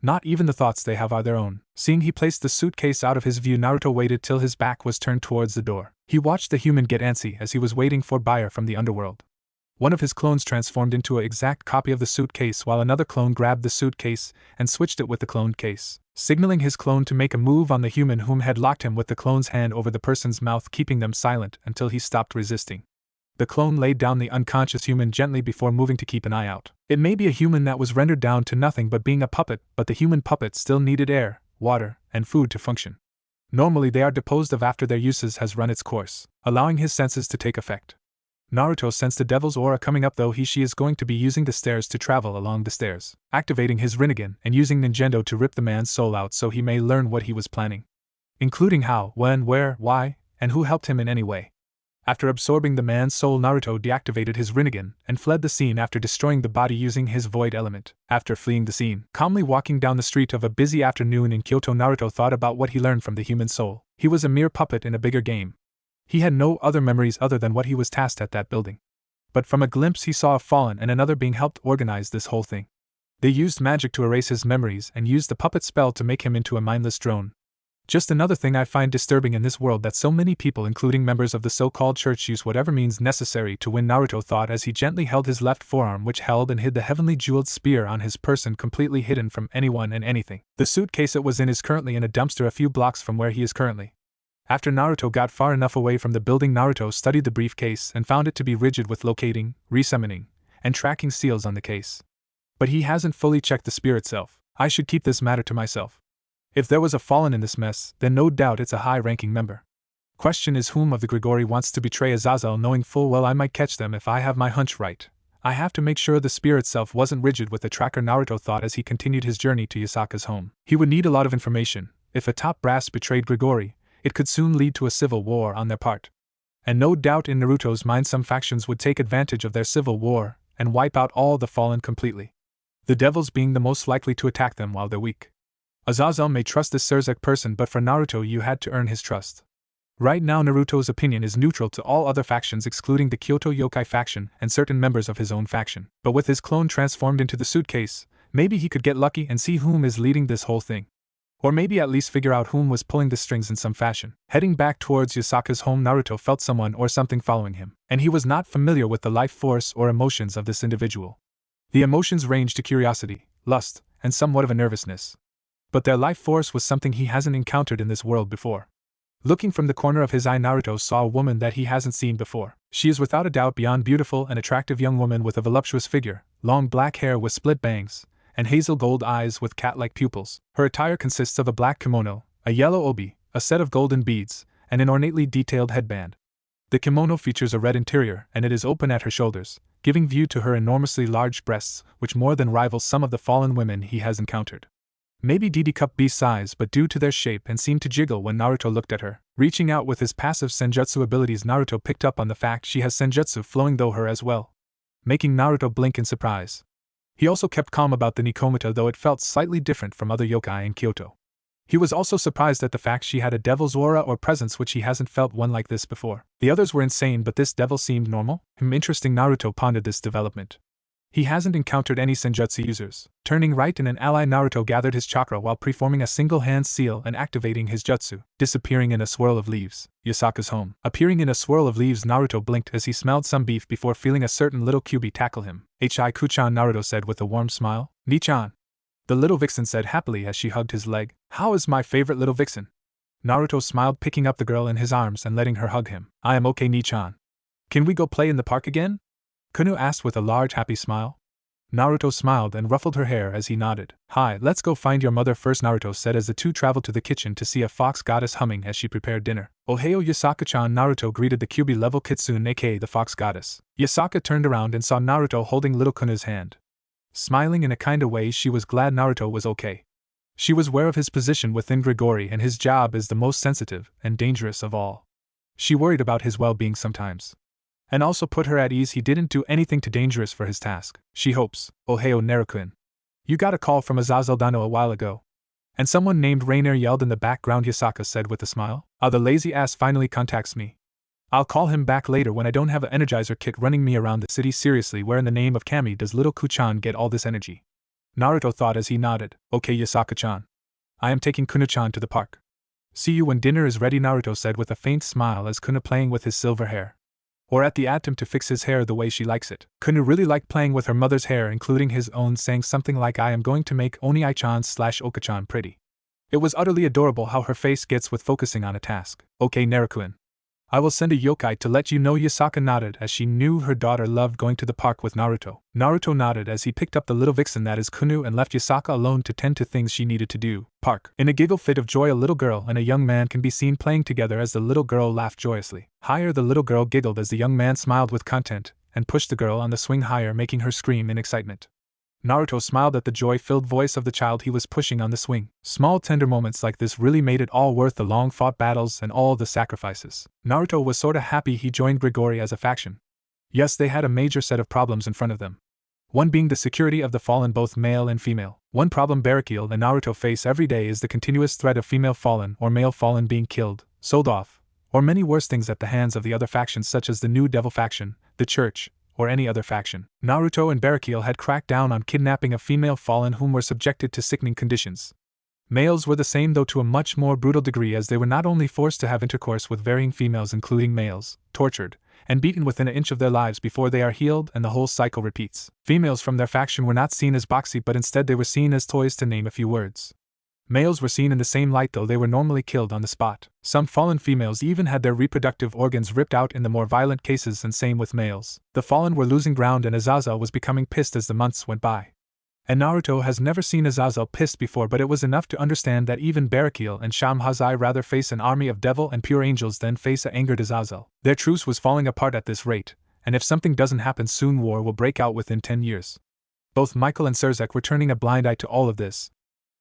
A: Not even the thoughts they have are their own. Seeing he placed the suitcase out of his view, Naruto waited till his back was turned towards the door. He watched the human get antsy as he was waiting for buyer from the underworld. One of his clones transformed into an exact copy of the suitcase, while another clone grabbed the suitcase and switched it with the cloned case, signaling his clone to make a move on the human whom had locked him with the clone's hand over the person's mouth, keeping them silent until he stopped resisting. The clone laid down the unconscious human gently before moving to keep an eye out. It may be a human that was rendered down to nothing but being a puppet, but the human puppet still needed air, water, and food to function. Normally they are disposed of after their uses has run its course, allowing his senses to take effect. Naruto sensed the devil's aura coming up, though she is going to be using the stairs to travel along the stairs, activating his Rinnegan and using Ninjendo to rip the man's soul out so he may learn what he was planning. Including how, when, where, why, and who helped him in any way. After absorbing the man's soul, Naruto deactivated his Rinnegan and fled the scene after destroying the body using his void element. After fleeing the scene, calmly walking down the street of a busy afternoon in Kyoto, Naruto thought about what he learned from the human soul. He was a mere puppet in a bigger game. He had no other memories other than what he was tasked at that building. But from a glimpse he saw a fallen and another being helped organize this whole thing. They used magic to erase his memories and used the puppet spell to make him into a mindless drone. Just another thing I find disturbing in this world, that so many people, including members of the so-called church, use whatever means necessary to win, Naruto thought as he gently held his left forearm, which held and hid the heavenly jeweled spear on his person, completely hidden from anyone and anything. The suitcase it was in is currently in a dumpster a few blocks from where he is currently. After Naruto got far enough away from the building, Naruto studied the briefcase and found it to be rigid with locating, resummoning, and tracking seals on the case. But he hasn't fully checked the spear itself. I should keep this matter to myself. If there was a fallen in this mess, then no doubt it's a high-ranking member. Question is, whom of the Grigori wants to betray Azazel, knowing full well I might catch them if I have my hunch right. I have to make sure the spear itself wasn't rigid with the tracker, Naruto thought as he continued his journey to Yasaka's home. He would need a lot of information. If a top brass betrayed Grigori, it could soon lead to a civil war on their part. And no doubt in Naruto's mind some factions would take advantage of their civil war and wipe out all the fallen completely. The devils being the most likely to attack them while they're weak. Azazel may trust this Surzek person, but for Naruto you had to earn his trust. Right now Naruto's opinion is neutral to all other factions excluding the Kyoto Yokai faction and certain members of his own faction. But with his clone transformed into the suitcase, maybe he could get lucky and see whom is leading this whole thing. Or maybe at least figure out whom was pulling the strings in some fashion. Heading back towards Yasaka's home, Naruto felt someone or something following him, and he was not familiar with the life force or emotions of this individual. The emotions ranged to curiosity, lust, and somewhat of a nervousness. But their life force was something he hasn't encountered in this world before. Looking from the corner of his eye, Naruto saw a woman that he hasn't seen before. She is without a doubt beyond beautiful, an attractive young woman with a voluptuous figure, long black hair with split bangs, and hazel gold eyes with cat-like pupils. Her attire consists of a black kimono, a yellow obi, a set of golden beads, and an ornately detailed headband. The kimono features a red interior and it is open at her shoulders, giving view to her enormously large breasts, which more than rivals some of the fallen women he has encountered. Maybe DD Cup B size, but due to their shape and seemed to jiggle when Naruto looked at her. Reaching out with his passive senjutsu abilities, Naruto picked up on the fact she has senjutsu flowing through her as well, making Naruto blink in surprise. He also kept calm about the Nikomata, though it felt slightly different from other yokai in Kyoto. He was also surprised at the fact she had a devil's aura or presence, which he hasn't felt one like this before. The others were insane, but this devil seemed normal. Interesting. Naruto pondered this development. He hasn't encountered any senjutsu users. Turning right in an ally, Naruto gathered his chakra while preforming a single hand seal and activating his jutsu, disappearing in a swirl of leaves. Yasaka's home. Appearing in a swirl of leaves, Naruto blinked as he smelled some beef before feeling a certain little Kyuubi tackle him. Hi-Ku-chan, Naruto said with a warm smile. Ni-chan. The little vixen said happily as she hugged his leg. How is my favorite little vixen? Naruto smiled, picking up the girl in his arms and letting her hug him. I am okay, Ni-chan. Can we go play in the park again? Kunu asked with a large happy smile. Naruto smiled and ruffled her hair as he nodded. Hi, let's go find your mother first, Naruto said as the two traveled to the kitchen to see a fox goddess humming as she prepared dinner. Ohio Yasaka-chan, Naruto greeted the Kyuubi level Kitsune aka the fox goddess. Yasaka turned around and saw Naruto holding little Kunu's hand. Smiling in a kinda way, she was glad Naruto was okay. She was aware of his position within Grigori and his job is the most sensitive and dangerous of all. She worried about his well-being sometimes. And also put her at ease he didn't do anything too dangerous for his task. She hopes. Ohio Narukun. You got a call from Azazel Dano a while ago. And someone named Rainier yelled in the background, Yasaka said with a smile. The lazy ass finally contacts me. I'll call him back later when I don't have an Energizer kit running me around the city. Seriously, where in the name of Kami does little Kuchan get all this energy? Naruto thought as he nodded. Okay, Yasaka-chan. I am taking Kunu-chan to the park. See you when dinner is ready, Naruto said with a faint smile as Kunu playing with his silver hair. Or at the attempt to fix his hair the way she likes it. Kunu really liked playing with her mother's hair, including his own, saying something like I am going to make Oni-chan/Oka-chan pretty. It was utterly adorable how her face gets with focusing on a task. Okay, Narukun. I will send a yokai to let you know. Yasaka nodded as she knew her daughter loved going to the park with Naruto. Naruto nodded as he picked up the little vixen that is Kunu and left Yasaka alone to tend to things she needed to do. Park. In a giggle fit of joy, a little girl and a young man can be seen playing together as the little girl laughed joyously. Higher, the little girl giggled as the young man smiled with content and pushed the girl on the swing higher, making her scream in excitement. Naruto smiled at the joy-filled voice of the child he was pushing on the swing. Small tender moments like this really made it all worth the long-fought battles and all the sacrifices. Naruto was sorta happy he joined Grigori as a faction. Yes, they had a major set of problems in front of them. One being the security of the fallen, both male and female. One problem Barakiel and Naruto face every day is the continuous threat of female fallen or male fallen being killed, sold off, or many worse things at the hands of the other factions such as the New Devil faction, the Church, or any other faction. Naruto and Barakiel had cracked down on kidnapping of female fallen whom were subjected to sickening conditions. Males were the same, though to a much more brutal degree, as they were not only forced to have intercourse with varying females including males, tortured, and beaten within an inch of their lives before they are healed, and the whole cycle repeats. Females from their faction were not seen as boxy, but instead they were seen as toys, to name a few words. Males were seen in the same light, though they were normally killed on the spot. Some fallen females even had their reproductive organs ripped out in the more violent cases, and same with males. The fallen were losing ground and Azazel was becoming pissed as the months went by. And Naruto has never seen Azazel pissed before, but it was enough to understand that even Barakiel and Shamhazai rather face an army of devil and pure angels than face a angered Azazel. Their truce was falling apart at this rate, and if something doesn't happen soon, war will break out within 10 years. Both Michael and Serzek were turning a blind eye to all of this.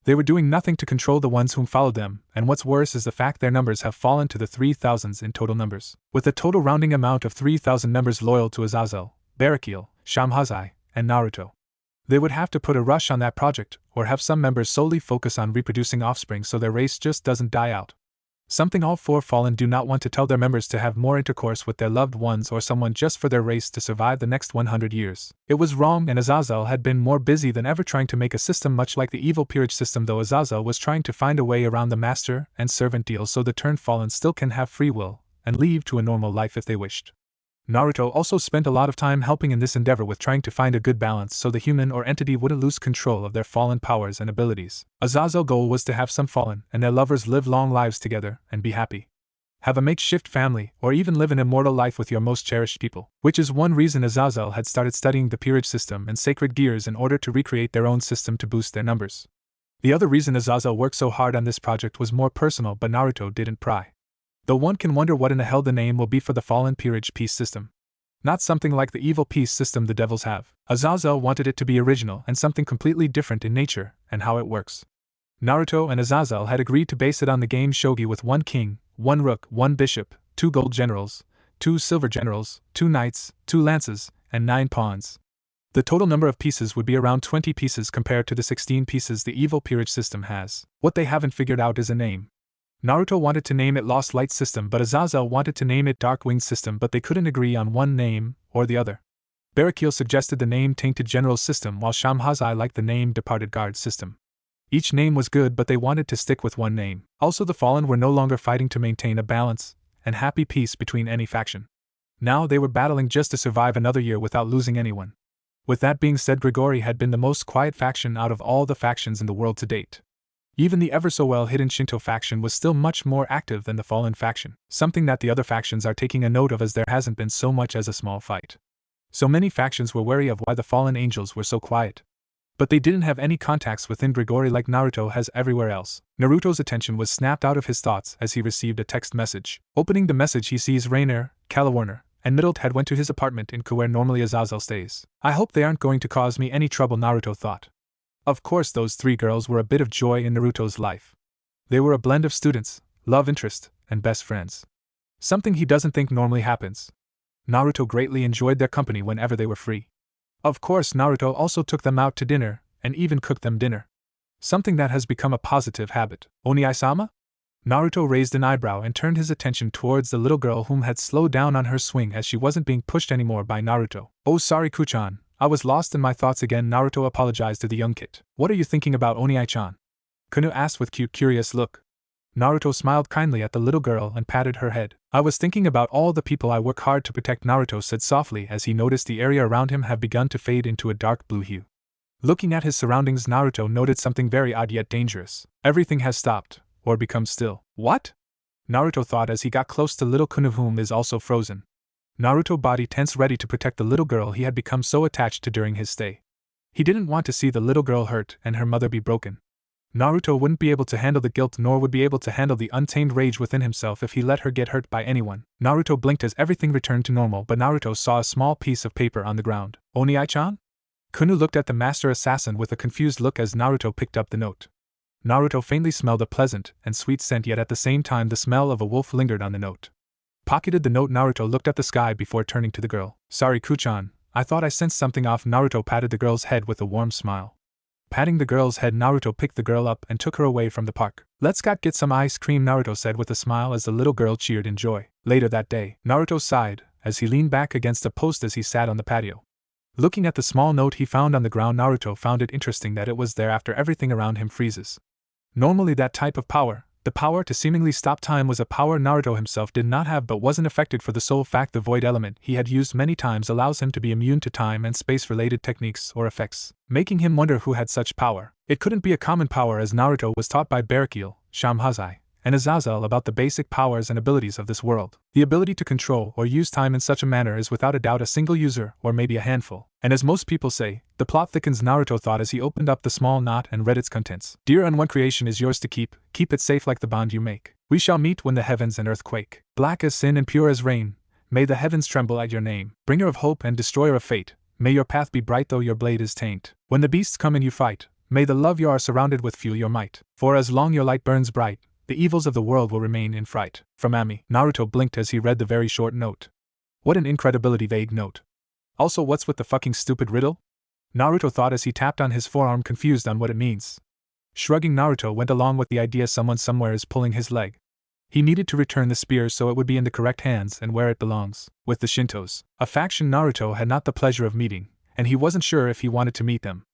A: They were doing nothing to control the ones whom followed them, and what's worse is the fact their numbers have fallen to the 3,000s in total numbers. With a total rounding amount of 3,000 members loyal to Azazel, Barakiel, Shamhazai, and Naruto. They would have to put a rush on that project, or have some members solely focus on reproducing offspring so their race just doesn't die out. Something all four fallen do not want to tell their members to have more intercourse with their loved ones or someone just for their race to survive the next 100 years. It was wrong, and Azazel had been more busy than ever trying to make a system much like the evil peerage system, though Azazel was trying to find a way around the master and servant deal so the turned fallen still can have free will and leave to a normal life if they wished. Naruto also spent a lot of time helping in this endeavor with trying to find a good balance so the human or entity wouldn't lose control of their fallen powers and abilities. Azazel's goal was to have some fallen and their lovers live long lives together and be happy. Have a makeshift family, or even live an immortal life with your most cherished people, which is one reason Azazel had started studying the peerage system and sacred gears in order to recreate their own system to boost their numbers. The other reason Azazel worked so hard on this project was more personal, but Naruto didn't pry. Though one can wonder what in the hell the name will be for the fallen peerage peace system. Not something like the evil peace system the devils have. Azazel wanted it to be original and something completely different in nature and how it works. Naruto and Azazel had agreed to base it on the game shogi with 1 king, 1 rook, 1 bishop, 2 gold generals, 2 silver generals, 2 knights, 2 lances, and 9 pawns. The total number of pieces would be around 20 pieces compared to the 16 pieces the evil peerage system has. What they haven't figured out is a name. Naruto wanted to name it Lost Light System, but Azazel wanted to name it Dark Wing System, but they couldn't agree on one name or the other. Barakiel suggested the name Tainted General System, while Shamhazai liked the name Departed Guard System. Each name was good, but they wanted to stick with one name. Also, the Fallen were no longer fighting to maintain a balance and happy peace between any faction. Now they were battling just to survive another year without losing anyone. With that being said, Grigori had been the most quiet faction out of all the factions in the world to date. Even the ever-so-well-hidden Shinto faction was still much more active than the Fallen faction, something that the other factions are taking a note of, as there hasn't been so much as a small fight. So many factions were wary of why the Fallen Angels were so quiet. But they didn't have any contacts within Grigori like Naruto has everywhere else. Naruto's attention was snapped out of his thoughts as he received a text message. Opening the message, he sees Rainer, Calawarner, and Middled had went to his apartment in Ku where normally Azazel stays. I hope they aren't going to cause me any trouble, Naruto thought. Of course, those 3 girls were a bit of joy in Naruto's life. They were a blend of students, love interest, and best friends. Something he doesn't think normally happens. Naruto greatly enjoyed their company whenever they were free. Of course, Naruto also took them out to dinner, and even cooked them dinner. Something that has become a positive habit. Oni-sama? Naruto raised an eyebrow and turned his attention towards the little girl whom had slowed down on her swing as she wasn't being pushed anymore by Naruto. Oh, sorry, Kuchan. I was lost in my thoughts again, Naruto apologized to the young kid. What are you thinking about, Oni-chan? Kunu asked with curious look. Naruto smiled kindly at the little girl and patted her head. I was thinking about all the people I work hard to protect, Naruto said softly as he noticed the area around him had begun to fade into a dark blue hue. Looking at his surroundings, Naruto noted something very odd yet dangerous. Everything has stopped, or become still. What? Naruto thought as he got close to little Kunu, whom is also frozen. Naruto body tense, ready to protect the little girl he had become so attached to during his stay. He didn't want to see the little girl hurt and her mother be broken. Naruto wouldn't be able to handle the guilt nor would be able to handle the untamed rage within himself if he let her get hurt by anyone. Naruto blinked as everything returned to normal, but Naruto saw a small piece of paper on the ground. Oni-chan? Kunu looked at the master assassin with a confused look as Naruto picked up the note. Naruto faintly smelled a pleasant and sweet scent, yet at the same time the smell of a wolf lingered on the note. Pocketed the note, Naruto looked at the sky before turning to the girl. Sorry, Kuchan, I thought I sensed something off. Naruto patted the girl's head with a warm smile. Patting the girl's head, Naruto picked the girl up and took her away from the park. Let's get some ice cream, Naruto said with a smile as the little girl cheered in joy. Later that day, Naruto sighed as he leaned back against a post as he sat on the patio. Looking at the small note he found on the ground, Naruto found it interesting that it was there after everything around him freezes. Normally that type of power, the power to seemingly stop time, was a power Naruto himself did not have but wasn't affected for the sole fact the void element he had used many times allows him to be immune to time and space-related techniques or effects, making him wonder who had such power. It couldn't be a common power, as Naruto was taught by Barakiel, Shamhazai, and Azazel about the basic powers and abilities of this world. The ability to control or use time in such a manner is without a doubt a single user or maybe a handful, and as most people say, the plot thickens, Naruto thought as he opened up the small knot and read its contents. Dear unone, creation is yours to keep it safe like the bond you make. We shall meet when the heavens and earth quake. Black as sin and pure as rain, may the heavens tremble at your name. Bringer of hope and destroyer of fate, may your path be bright though your blade is taint. When the beasts come and you fight, may the love you are surrounded with fuel your might. For as long your light burns bright, the evils of the world will remain in fright. From Ami. Naruto blinked as he read the very short note. What an incredibly vague note. Also, what's with the fucking stupid riddle? Naruto thought as he tapped on his forearm, confused on what it means. Shrugging, Naruto went along with the idea someone somewhere is pulling his leg. He needed to return the spear so it would be in the correct hands and where it belongs, with the Shintos, a faction Naruto had not the pleasure of meeting, and he wasn't sure if he wanted to meet them.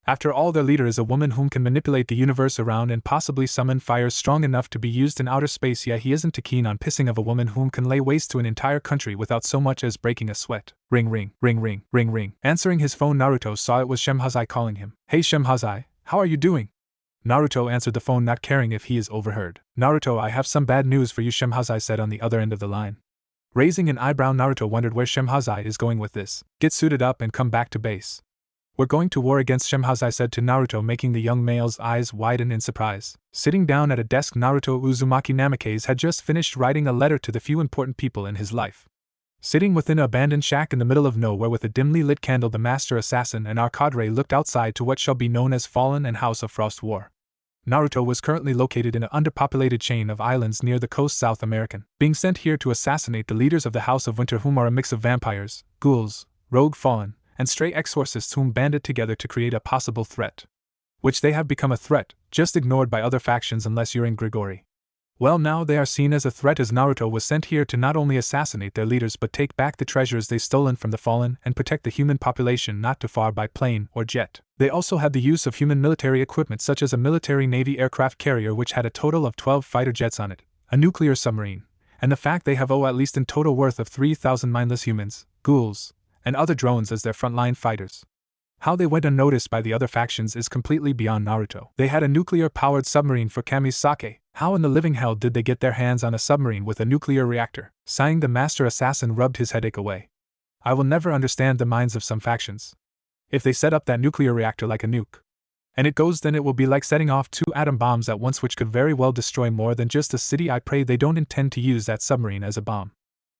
A: After all, their leader is a woman whom can manipulate the universe around and possibly summon fire strong enough to be used in outer space, yet he isn't too keen on pissing of a woman whom can lay waste to an entire country without so much as breaking a sweat. Ring ring, ring ring, ring ring. Answering his phone, Naruto saw it was Shemhazai calling him. Hey Shemhazai, how are you doing? Naruto answered the phone, not caring if he is overheard. Naruto, I have some bad news for you, Shemhazai said on the other end of the line. Raising an eyebrow, Naruto wondered where Shemhazai is going with this. Get suited up and come back to base. We're going to war against Shemhazai said to Naruto, making the young male's eyes widen in surprise. Sitting down at a desk, Naruto Uzumaki Namikaze had just finished writing a letter to the few important people in his life. Sitting within an abandoned shack in the middle of nowhere with a dimly lit candle, the master assassin and our cadre looked outside to what shall be known as Fallen and House of Frost War. Naruto was currently located in an underpopulated chain of islands near the coast, South American, being sent here to assassinate the leaders of the House of Winter, whom are a mix of vampires, ghouls, rogue fallen, and stray exorcists whom banded together to create a possible threat. Which they have become a threat, just ignored by other factions unless you're in Grigori. Well, now they are seen as a threat, as Naruto was sent here to not only assassinate their leaders but take back the treasures they've stolen from the fallen and protect the human population not too far by plane or jet. They also had the use of human military equipment such as a military navy aircraft carrier which had a total of 12 fighter jets on it, a nuclear submarine, and the fact they have at least in total worth of 3,000 mindless humans, ghouls, and other drones as their frontline fighters. How they went unnoticed by the other factions is completely beyond Naruto. They had a nuclear-powered submarine for Kamisake. How in the living hell did they get their hands on a submarine with a nuclear reactor? Sighing, the master assassin rubbed his headache away. I will never understand the minds of some factions. If they set up that nuclear reactor like a nuke, and it goes, then it will be like setting off 2 atom bombs at once, which could very well destroy more than just a city. I pray they don't intend to use that submarine as a bomb.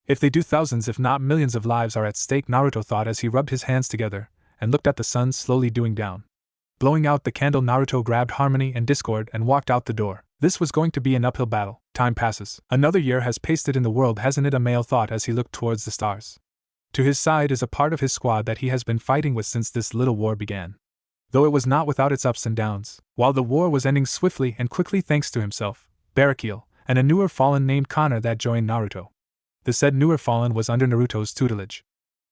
A: If they do, thousands if not millions of lives are at stake, Naruto thought as he rubbed his hands together and looked at the sun slowly going down. Blowing out the candle, Naruto grabbed Harmony and Discord and walked out the door. This was going to be an uphill battle. Time passes. Another year has pasted in the world, hasn't it? A male thought as he looked towards the stars. To his side is a part of his squad that he has been fighting with since this little war began. Though it was not without its ups and downs. While the war was ending swiftly and quickly thanks to himself, Barakiel, and a newer fallen named Connor that joined Naruto. The said newer fallen was under Naruto's tutelage.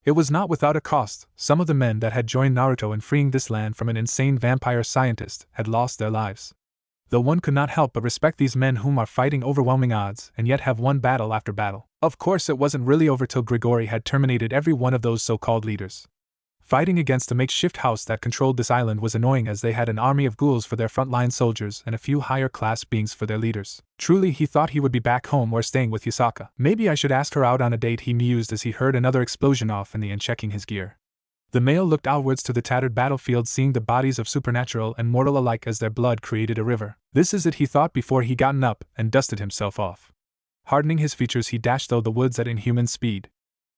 A: It was not without a cost. Some of the men that had joined Naruto in freeing this land from an insane vampire scientist had lost their lives. Though one could not help but respect these men whom are fighting overwhelming odds and yet have won battle after battle. Of course, it wasn't really over till Grigori had terminated every one of those so-called leaders. Fighting against a makeshift house that controlled this island was annoying, as they had an army of ghouls for their frontline soldiers and a few higher class beings for their leaders. Truly, he thought he would be back home or staying with Yusaka. Maybe I should ask her out on a date, he mused as he heard another explosion off in the end, checking his gear. The male looked outwards to the tattered battlefield, seeing the bodies of supernatural and mortal alike as their blood created a river. This is it, he thought before he gotten up and dusted himself off. Hardening his features, he dashed through the woods at inhuman speed.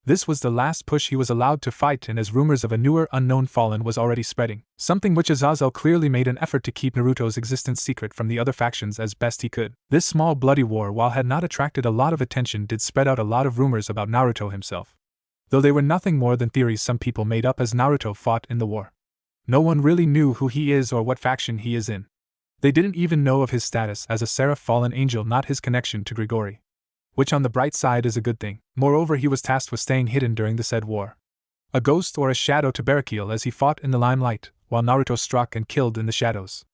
A: This was the last push he was allowed to fight, and as rumors of a newer unknown fallen was already spreading, something which Azazel clearly made an effort to keep Naruto's existence secret from the other factions as best he could. This small bloody war, while had not attracted a lot of attention, did spread out a lot of rumors about Naruto himself. Though they were nothing more than theories some people made up as Naruto fought in the war. No one really knew who he is or what faction he is in. They didn't even know of his status as a seraph fallen angel, not his connection to Grigori. Which on the bright side is a good thing. Moreover, he was tasked with staying hidden during the said war. A ghost or a shadow to Barakiel as he fought in the limelight, while Naruto struck and killed in the shadows.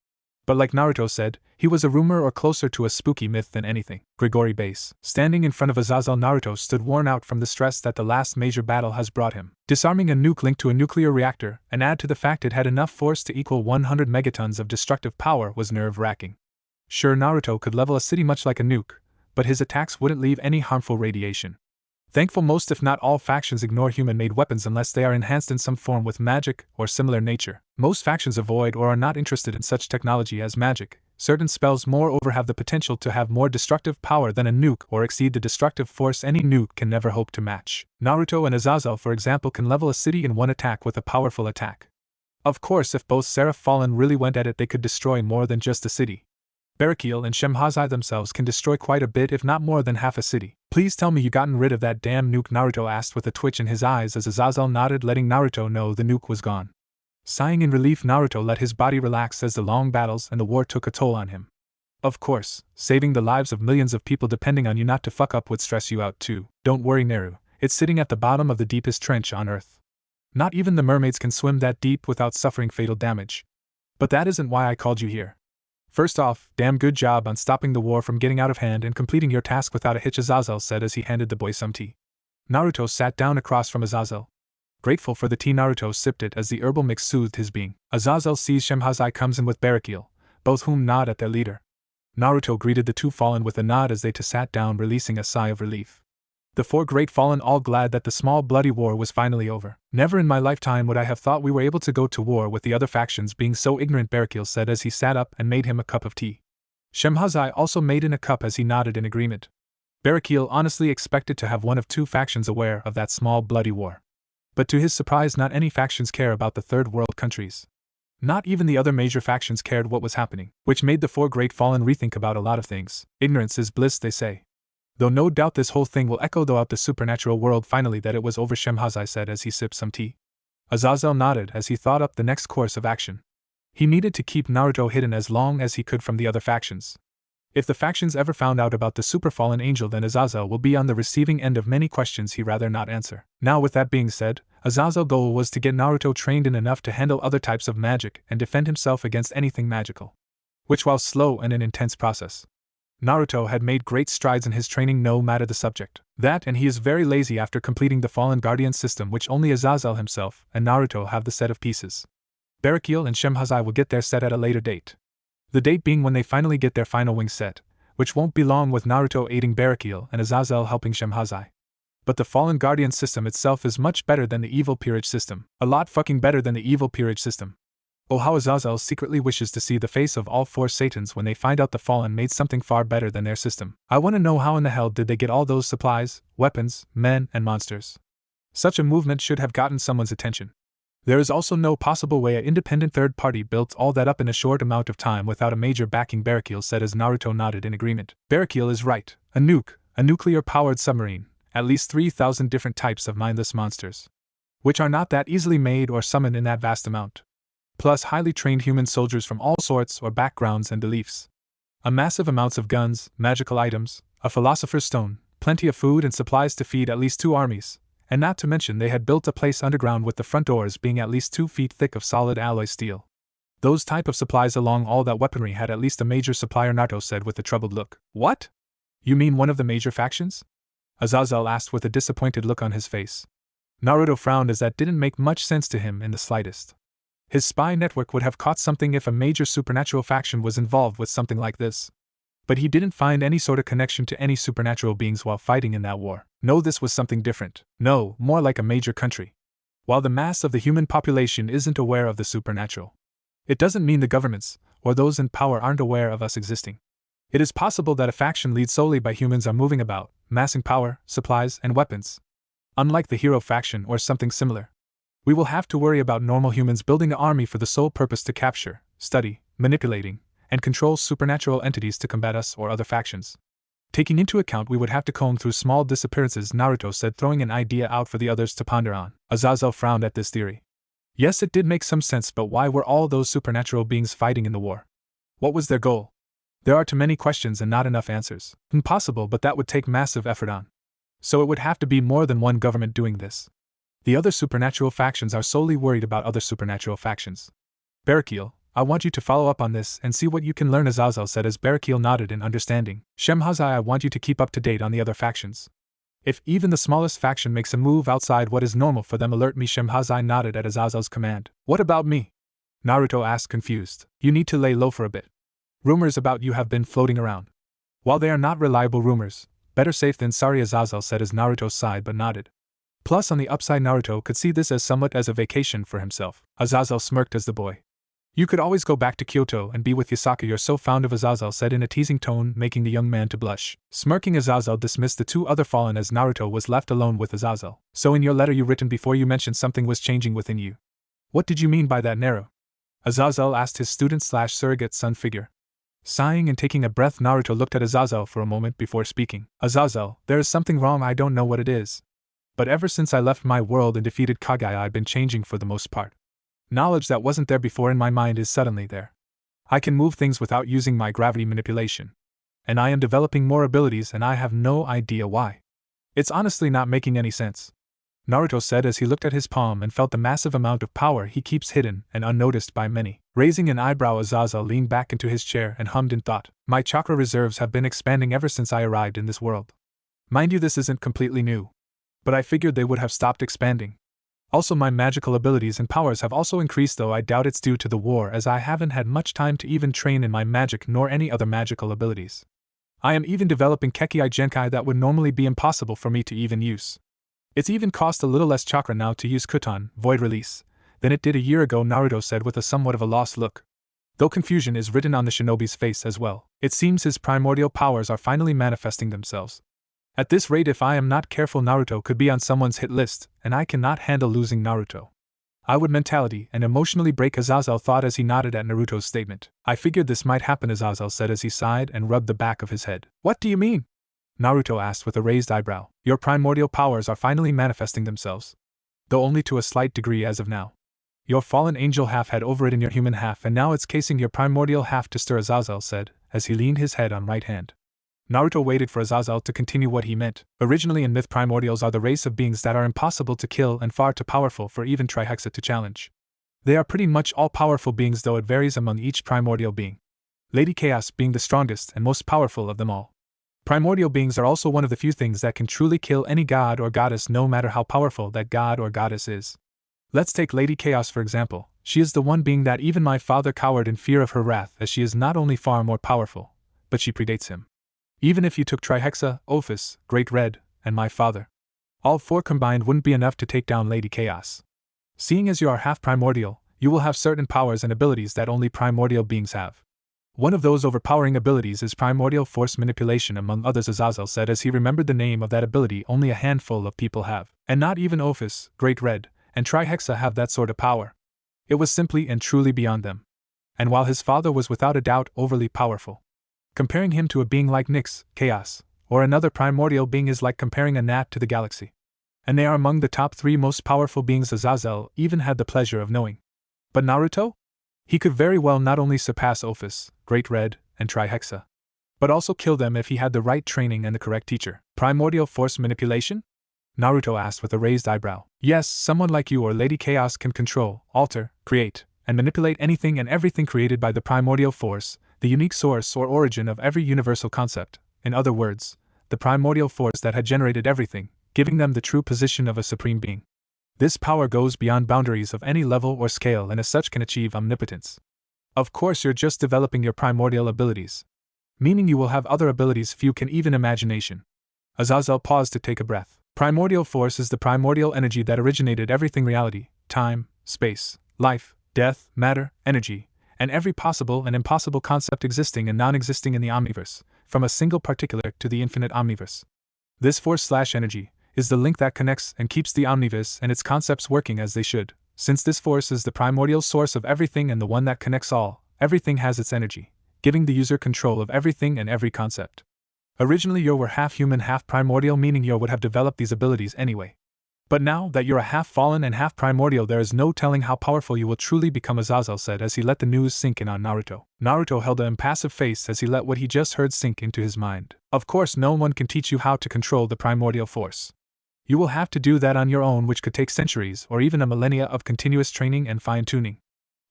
A: But like Naruto said, he was a rumor or closer to a spooky myth than anything. Grigori Base. Standing in front of Azazel, Naruto stood worn out from the stress that the last major battle has brought him. Disarming a nuke linked to a nuclear reactor, and add to the fact it had enough force to equal 100 megatons of destructive power, was nerve-wracking. Sure, Naruto could level a city much like a nuke, but his attacks wouldn't leave any harmful radiation. Thankful most if not all factions ignore human-made weapons unless they are enhanced in some form with magic or similar nature. Most factions avoid or are not interested in such technology as magic. Certain spells moreover have the potential to have more destructive power than a nuke or exceed the destructive force any nuke can never hope to match. Naruto and Azazel, for example, can level a city in one attack with a powerful attack. Of course, if both Seraph Fallen really went at it, they could destroy more than just a city. Barakiel and Shemhazai themselves can destroy quite a bit, if not more than half a city. Please tell me you gotten rid of that damn nuke, Naruto asked with a twitch in his eyes as Azazel nodded, letting Naruto know the nuke was gone. Sighing in relief, Naruto let his body relax as the long battles and the war took a toll on him. Of course, saving the lives of millions of people depending on you not to fuck up would stress you out too. Don't worry, Naru, it's sitting at the bottom of the deepest trench on Earth. Not even the mermaids can swim that deep without suffering fatal damage. But that isn't why I called you here. First off, damn good job on stopping the war from getting out of hand and completing your task without a hitch, Azazel said as he handed the boy some tea. Naruto sat down across from Azazel. Grateful for the tea, Naruto sipped it as the herbal mix soothed his being. Azazel sees Shemhazai comes in with Barakil, both whom nod at their leader. Naruto greeted the two fallen with a nod as they too sat down, releasing a sigh of relief. The four great fallen all glad that the small bloody war was finally over. Never in my lifetime would I have thought we were able to go to war with the other factions being so ignorant, Barakil said as he sat up and made him a cup of tea. Shemhazai also made in a cup as he nodded in agreement. Barakil honestly expected to have one of two factions aware of that small bloody war. But to his surprise, not any factions care about the third world countries. Not even the other major factions cared what was happening, which made the four great fallen rethink about a lot of things. Ignorance is bliss, they say. Though no doubt this whole thing will echo throughout the supernatural world. Finally that it was over, Shemhazai said as he sipped some tea. Azazel nodded as he thought up the next course of action. He needed to keep Naruto hidden as long as he could from the other factions. If the factions ever found out about the super fallen angel, then Azazel will be on the receiving end of many questions he rather not answer. Now with that being said, Azazel's goal was to get Naruto trained in enough to handle other types of magic and defend himself against anything magical. Which, while slow and an intense process, Naruto had made great strides in his training no matter the subject. That, and he is very lazy after completing the Fallen Guardian system, which only Azazel himself and Naruto have the set of pieces. Barakil and Shemhazai will get their set at a later date. The date being when they finally get their final wing set, which won't be long, with Naruto aiding Barakil and Azazel helping Shemhazai. But the Fallen Guardian system itself is much better than the Evil Peerage system. A lot fucking better than the Evil Peerage system. Oh, how Azazel secretly wishes to see the face of all four Satans when they find out the Fallen made something far better than their system. I want to know how in the hell did they get all those supplies, weapons, men, and monsters. Such a movement should have gotten someone's attention. There is also no possible way an independent third party built all that up in a short amount of time without a major backing, Barakil said as Naruto nodded in agreement. Barakil is right. A nuke, a nuclear-powered submarine, at least 3,000 different types of mindless monsters, which are not that easily made or summoned in that vast amount. Plus highly trained human soldiers from all sorts or backgrounds and beliefs. A massive amounts of guns, magical items, a philosopher's stone, plenty of food and supplies to feed at least 2 armies, and not to mention they had built a place underground with the front doors being at least 2 feet thick of solid alloy steel. Those type of supplies along all that weaponry had at least a major supplier, Naruto said with a troubled look. What? You mean one of the major factions? Azazel asked with a disappointed look on his face. Naruto frowned as that didn't make much sense to him in the slightest. His spy network would have caught something if a major supernatural faction was involved with something like this. But he didn't find any sort of connection to any supernatural beings while fighting in that war. No, this was something different. No, more like a major country. While the mass of the human population isn't aware of the supernatural, it doesn't mean the governments, or those in power, aren't aware of us existing. It is possible that a faction led solely by humans are moving about, massing power, supplies, and weapons. Unlike the hero faction or something similar. We will have to worry about normal humans building an army for the sole purpose to capture, study, manipulating, and control supernatural entities to combat us or other factions. Taking into account we would have to comb through small disappearances, Naruto said, throwing an idea out for the others to ponder on. Azazel frowned at this theory. Yes, it did make some sense, but why were all those supernatural beings fighting in the war? What was their goal? There are too many questions and not enough answers. Impossible, but that would take massive effort on. So it would have to be more than one government doing this. The other supernatural factions are solely worried about other supernatural factions. Barakil, I want you to follow up on this and see what you can learn, Azazel said as Barakil nodded in understanding. Shemhazai, I want you to keep up to date on the other factions. If even the smallest faction makes a move outside what is normal for them, alert me. Shemhazai nodded at Azazel's command. What about me? Naruto asked, confused. You need to lay low for a bit. Rumors about you have been floating around. While they are not reliable rumors, better safe than sorry, Azazel said as Naruto sighed but nodded. Plus on the upside, Naruto could see this as somewhat as a vacation for himself. Azazel smirked as the boy. You could always go back to Kyoto and be with Yasaka, you're so fond of, Azazel said in a teasing tone, making the young man to blush. Smirking, Azazel dismissed the 2 other fallen as Naruto was left alone with Azazel. So in your letter you written before, you mentioned something was changing within you. What did you mean by that, Naru? Azazel asked his student/surrogate son figure. Sighing and taking a breath, Naruto looked at Azazel for a moment before speaking. Azazel, there is something wrong, I don't know what it is. But ever since I left my world and defeated Kage, I've been changing for the most part. Knowledge that wasn't there before in my mind is suddenly there. I can move things without using my gravity manipulation. And I am developing more abilities and I have no idea why. It's honestly not making any sense," Naruto said as he looked at his palm and felt the massive amount of power he keeps hidden and unnoticed by many. Raising an eyebrow, Azazel leaned back into his chair and hummed in thought. "My chakra reserves have been expanding ever since I arrived in this world. Mind you, this isn't completely new. But I figured they would have stopped expanding. Also, my magical abilities and powers have also increased, though I doubt it's due to the war, as I haven't had much time to even train in my magic nor any other magical abilities. I am even developing Kekkei Genkai that would normally be impossible for me to even use. It's even cost a little less chakra now to use Kuton, Void Release, than it did a year ago," Naruto said with a somewhat of a lost look. Though confusion is written on the shinobi's face as well. It seems his primordial powers are finally manifesting themselves. At this rate, if I am not careful, Naruto could be on someone's hit list, and I cannot handle losing Naruto. I would mentally and emotionally break, Azazel thought as he nodded at Naruto's statement. "I figured this might happen," Azazel said as he sighed and rubbed the back of his head. "What do you mean?" Naruto asked with a raised eyebrow. "Your primordial powers are finally manifesting themselves. Though only to a slight degree as of now. Your fallen angel half had overridden your human half, and now it's casing your primordial half to stir," Azazel said, as he leaned his head on right hand. Naruto waited for Azazel to continue what he meant. Originally in myth, primordials are the race of beings that are impossible to kill and far too powerful for even Trihexa to challenge. They are pretty much all-powerful beings, though it varies among each primordial being. Lady Chaos being the strongest and most powerful of them all. Primordial beings are also one of the few things that can truly kill any god or goddess, no matter how powerful that god or goddess is. Let's take Lady Chaos for example. She is the one being that even my father cowered in fear of her wrath, as she is not only far more powerful, but she predates him. Even if you took Trihexa, Ophis, Great Red, and my father, all four combined wouldn't be enough to take down Lady Chaos. Seeing as you are half primordial, you will have certain powers and abilities that only primordial beings have. One of those overpowering abilities is primordial force manipulation, among others," Azazel said as he remembered the name of that ability only a handful of people have, and not even Ophis, Great Red, and Trihexa have that sort of power. It was simply and truly beyond them. And while his father was without a doubt overly powerful, comparing him to a being like Nyx, Chaos, or another primordial being is like comparing a gnat to the galaxy. And they are among the top 3 most powerful beings Azazel even had the pleasure of knowing. But Naruto? He could very well not only surpass Ophis, Great Red, and Trihexa, but also kill them if he had the right training and the correct teacher. Primordial force manipulation? Naruto asked with a raised eyebrow. Yes, someone like you or Lady Chaos can control, alter, create, and manipulate anything and everything created by the primordial force, the unique source or origin of every universal concept. In other words, the primordial force that had generated everything, giving them the true position of a supreme being. This power goes beyond boundaries of any level or scale and as such can achieve omnipotence. Of course, you're just developing your primordial abilities, meaning you will have other abilities few can even imagination. Azazel paused to take a breath. Primordial force is the primordial energy that originated everything: reality, time, space, life, death, matter, energy, and every possible and impossible concept existing and non-existing in the omniverse, from a single particular to the infinite omniverse. This force/energy is the link that connects and keeps the omniverse and its concepts working as they should. Since this force is the primordial source of everything and the one that connects all, everything has its energy, giving the user control of everything and every concept. Originally you were half human, half primordial, meaning you would have developed these abilities anyway. But now that you're a half fallen and half primordial, there is no telling how powerful you will truly become, Azazel said as he let the news sink in on Naruto. Naruto held an impassive face as he let what he just heard sink into his mind. Of course, no one can teach you how to control the primordial force. You will have to do that on your own, which could take centuries or even a millennia of continuous training and fine-tuning.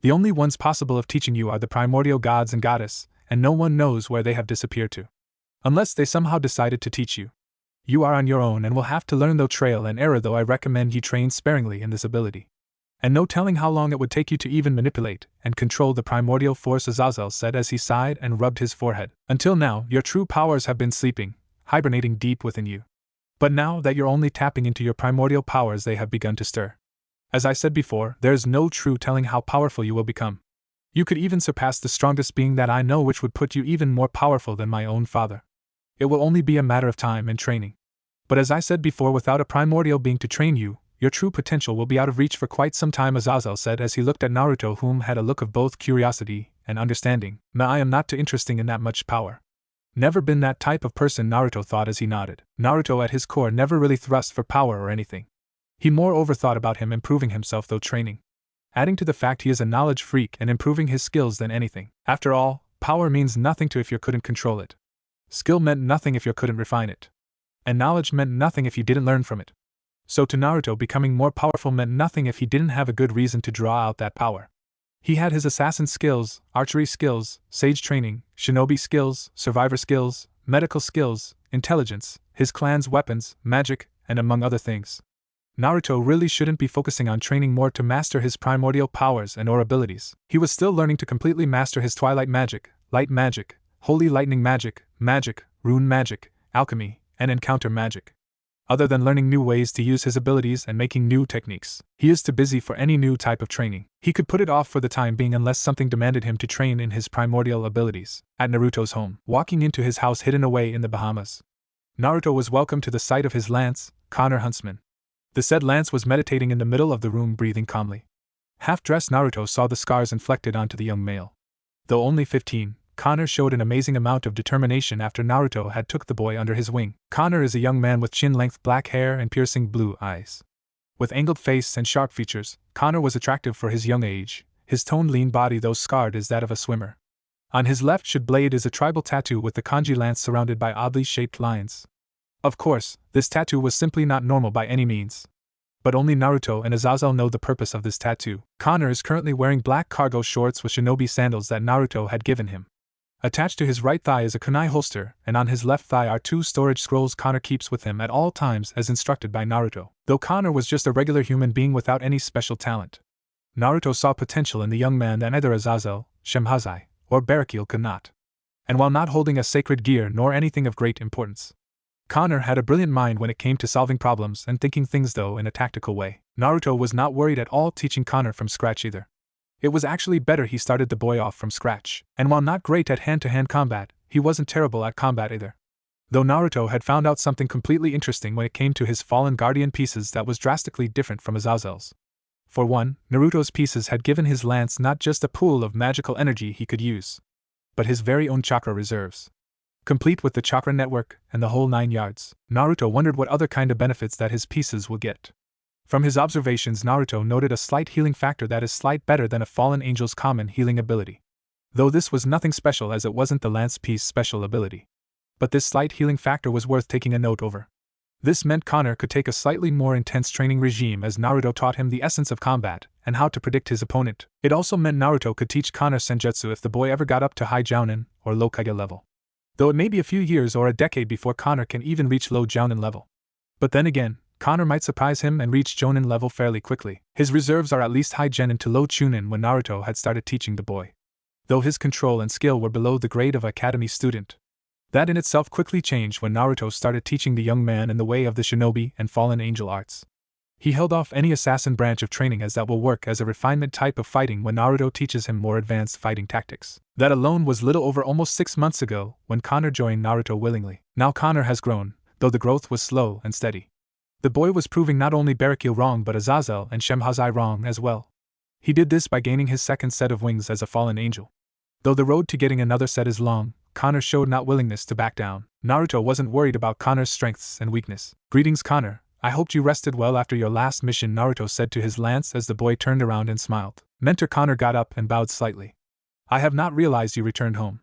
A: The only ones possible of teaching you are the primordial gods and goddess, and no one knows where they have disappeared to. Unless they somehow decided to teach you. You are on your own and will have to learn, though trial and error, though I recommend you train sparingly in this ability. And no telling how long it would take you to even manipulate and control the primordial force, Azazel said as he sighed and rubbed his forehead. Until now, your true powers have been sleeping, hibernating deep within you. But now that you're only tapping into your primordial powers, they have begun to stir. As I said before, there is no true telling how powerful you will become. You could even surpass the strongest being that I know, which would put you even more powerful than my own father. It will only be a matter of time and training. But as I said before, without a primordial being to train you, your true potential will be out of reach for quite some time, Azazel said as he looked at Naruto, whom had a look of both curiosity and understanding. I am not too interested in that much power. Never been that type of person, Naruto thought as he nodded. Naruto at his core never really thrust for power or anything. He more overthought about him improving himself, though training. adding to the fact he is a knowledge freak and improving his skills than anything. After all, power means nothing to if you couldn't control it. Skill meant nothing if you couldn't refine it. And knowledge meant nothing if you didn't learn from it. So to Naruto, becoming more powerful meant nothing if he didn't have a good reason to draw out that power. He had his assassin skills, archery skills, sage training, shinobi skills, survivor skills, medical skills, intelligence, his clan's weapons, magic, and among other things. Naruto really shouldn't be focusing on training more to master his primordial powers and or abilities. He was still learning to completely master his twilight magic, light magic, holy lightning magic, magic, rune magic, alchemy, and encounter magic. Other than learning new ways to use his abilities and making new techniques, he is too busy for any new type of training. He could put it off for the time being unless something demanded him to train in his primordial abilities. At Naruto's home, walking into his house hidden away in the Bahamas, Naruto was welcomed to the sight of his lance, Connor Huntsman. The said lance was meditating in the middle of the room, breathing calmly. Half-dressed Naruto saw the scars inflicted onto the young male. Though only 15, Connor showed an amazing amount of determination after Naruto had took the boy under his wing. Connor is a young man with chin-length black hair and piercing blue eyes. With angled face and sharp features, Connor was attractive for his young age. His toned lean body, though scarred, is that of a swimmer. On his left should blade is a tribal tattoo with the kanji lance surrounded by oddly shaped lines. Of course, this tattoo was simply not normal by any means. But only Naruto and Azazel know the purpose of this tattoo. Connor is currently wearing black cargo shorts with shinobi sandals that Naruto had given him. Attached to his right thigh is a kunai holster, and on his left thigh are 2 storage scrolls Connor keeps with him at all times as instructed by Naruto. Though Connor was just a regular human being without any special talent, Naruto saw potential in the young man that neither Azazel, Shemhazai, or Barakil could not. And while not holding a sacred gear nor anything of great importance, Connor had a brilliant mind when it came to solving problems and thinking things, though in a tactical way. Naruto was not worried at all teaching Connor from scratch either. It was actually better he started the boy off from scratch, and while not great at hand-to-hand combat, he wasn't terrible at combat either. Though Naruto had found out something completely interesting when it came to his fallen guardian pieces that was drastically different from Azazel's. For one, Naruto's pieces had given his lance not just a pool of magical energy he could use, but his very own chakra reserves. Complete with the chakra network and the whole 9 yards, Naruto wondered what other kind of benefits that his pieces would get. From his observations, Naruto noted a slight healing factor that is slight better than a fallen angel's common healing ability. Though this was nothing special as it wasn't the lance piece special ability. But this slight healing factor was worth taking a note over. This meant Connor could take a slightly more intense training regime as Naruto taught him the essence of combat and how to predict his opponent. It also meant Naruto could teach Connor senjutsu if the boy ever got up to high jounin or low kage level. Though it may be a few years or a decade before Connor can even reach low jounin level. But then again, Connor might surprise him and reach Jonin level fairly quickly. His reserves are at least high genin to low chunin when Naruto had started teaching the boy. Though his control and skill were below the grade of an academy student. That in itself quickly changed when Naruto started teaching the young man in the way of the shinobi and fallen angel arts. He held off any assassin branch of training as that will work as a refinement type of fighting when Naruto teaches him more advanced fighting tactics. That alone was little over almost 6 months ago when Connor joined Naruto willingly. Now Connor has grown, though the growth was slow and steady. The boy was proving not only Barakil wrong but Azazel and Shemhazai wrong as well. He did this by gaining his second set of wings as a fallen angel. Though the road to getting another set is long, Connor showed not willingness to back down. Naruto wasn't worried about Connor's strengths and weakness. "Greetings, Connor. I hoped you rested well after your last mission," Naruto said to his lance as the boy turned around and smiled. Mentor Connor got up and bowed slightly. "I have not realized you returned home."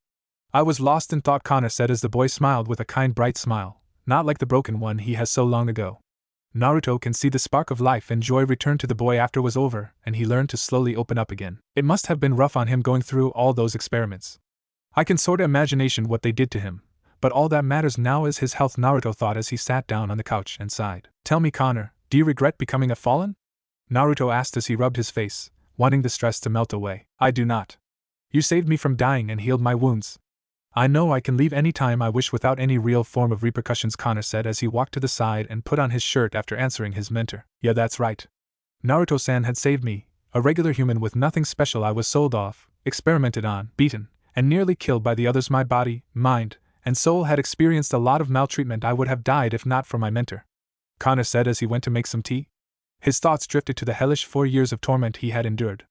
A: "I was lost in thought," Connor said as the boy smiled with a kind, bright smile, not like the broken one he has so long ago. Naruto can see the spark of life and joy return to the boy after it was over, and he learned to slowly open up again. It must have been rough on him going through all those experiments. I can sorta imagination what they did to him, but all that matters now is his health, Naruto thought as he sat down on the couch and sighed. "Tell me, Connor, do you regret becoming a fallen?" Naruto asked as he rubbed his face, wanting the stress to melt away. "I do not. You saved me from dying and healed my wounds. I know I can leave any time I wish without any real form of repercussions," Connor said as he walked to the side and put on his shirt after answering his mentor. "Yeah, that's right. Naruto-san had saved me, a regular human with nothing special. I was sold off, experimented on, beaten, and nearly killed by the others. My body, mind, and soul had experienced a lot of maltreatment. I would have died if not for my mentor," Connor said as he went to make some tea. His thoughts drifted to the hellish 4 years of torment he had endured.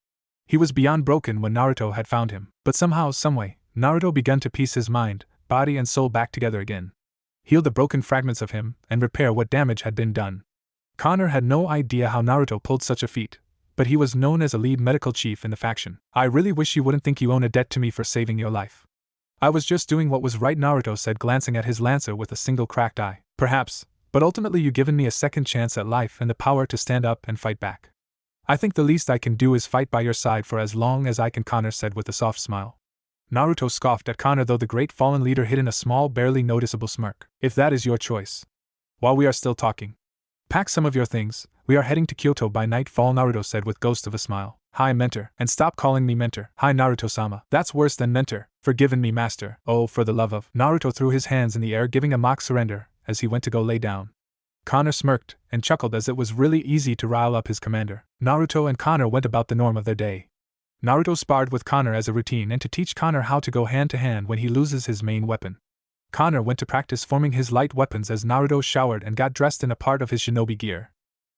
A: He was beyond broken when Naruto had found him, but somehow, someway, Naruto began to piece his mind, body and soul back together again. Heal the broken fragments of him, and repair what damage had been done. Connor had no idea how Naruto pulled such a feat, but he was known as a lead medical chief in the faction. I really wish you wouldn't think you own a debt to me for saving your life. I was just doing what was right, Naruto said, glancing at his lancer with a single cracked eye. Perhaps, but ultimately you've given me a second chance at life and the power to stand up and fight back. I think the least I can do is fight by your side for as long as I can, Connor said with a soft smile. Naruto scoffed at Connor, though the great fallen leader hid in a small, barely noticeable smirk. If that is your choice. While we are still talking, pack some of your things, we are heading to Kyoto by nightfall, Naruto said with ghost of a smile. Hi, mentor, and stop calling me mentor. Hi, Naruto-sama. That's worse than mentor. Forgiven me, master. Oh, for the love of. Naruto threw his hands in the air, giving a mock surrender as he went to go lay down. Connor smirked and chuckled as it was really easy to rile up his commander. Naruto and Connor went about the norm of their day. Naruto sparred with Connor as a routine and to teach Connor how to go hand-to-hand when he loses his main weapon. Connor went to practice forming his light weapons as Naruto showered and got dressed in a part of his shinobi gear.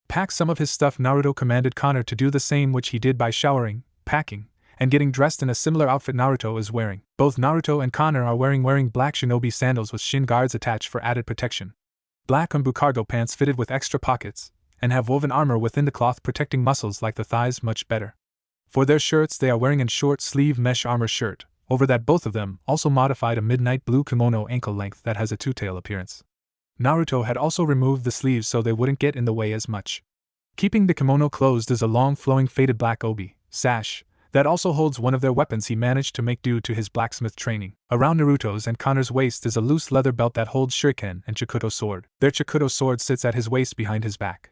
A: Pack some of his stuff, Naruto commanded Connor to do the same, which he did by showering, packing, and getting dressed in a similar outfit Naruto is wearing. Both Naruto and Connor are wearing black shinobi sandals with shin guards attached for added protection. Black umbu cargo pants fitted with extra pockets, and have woven armor within the cloth protecting muscles like the thighs much better. For their shirts they are wearing a short-sleeve mesh armor shirt. Over that both of them also modified a midnight blue kimono ankle length that has a two-tail appearance. Naruto had also removed the sleeves so they wouldn't get in the way as much. Keeping the kimono closed is a long flowing faded black obi, sash, that also holds one of their weapons he managed to make due to his blacksmith training. Around Naruto's and Connor's waist is a loose leather belt that holds shuriken and Chikuto sword. Their Chikuto sword sits at his waist behind his back.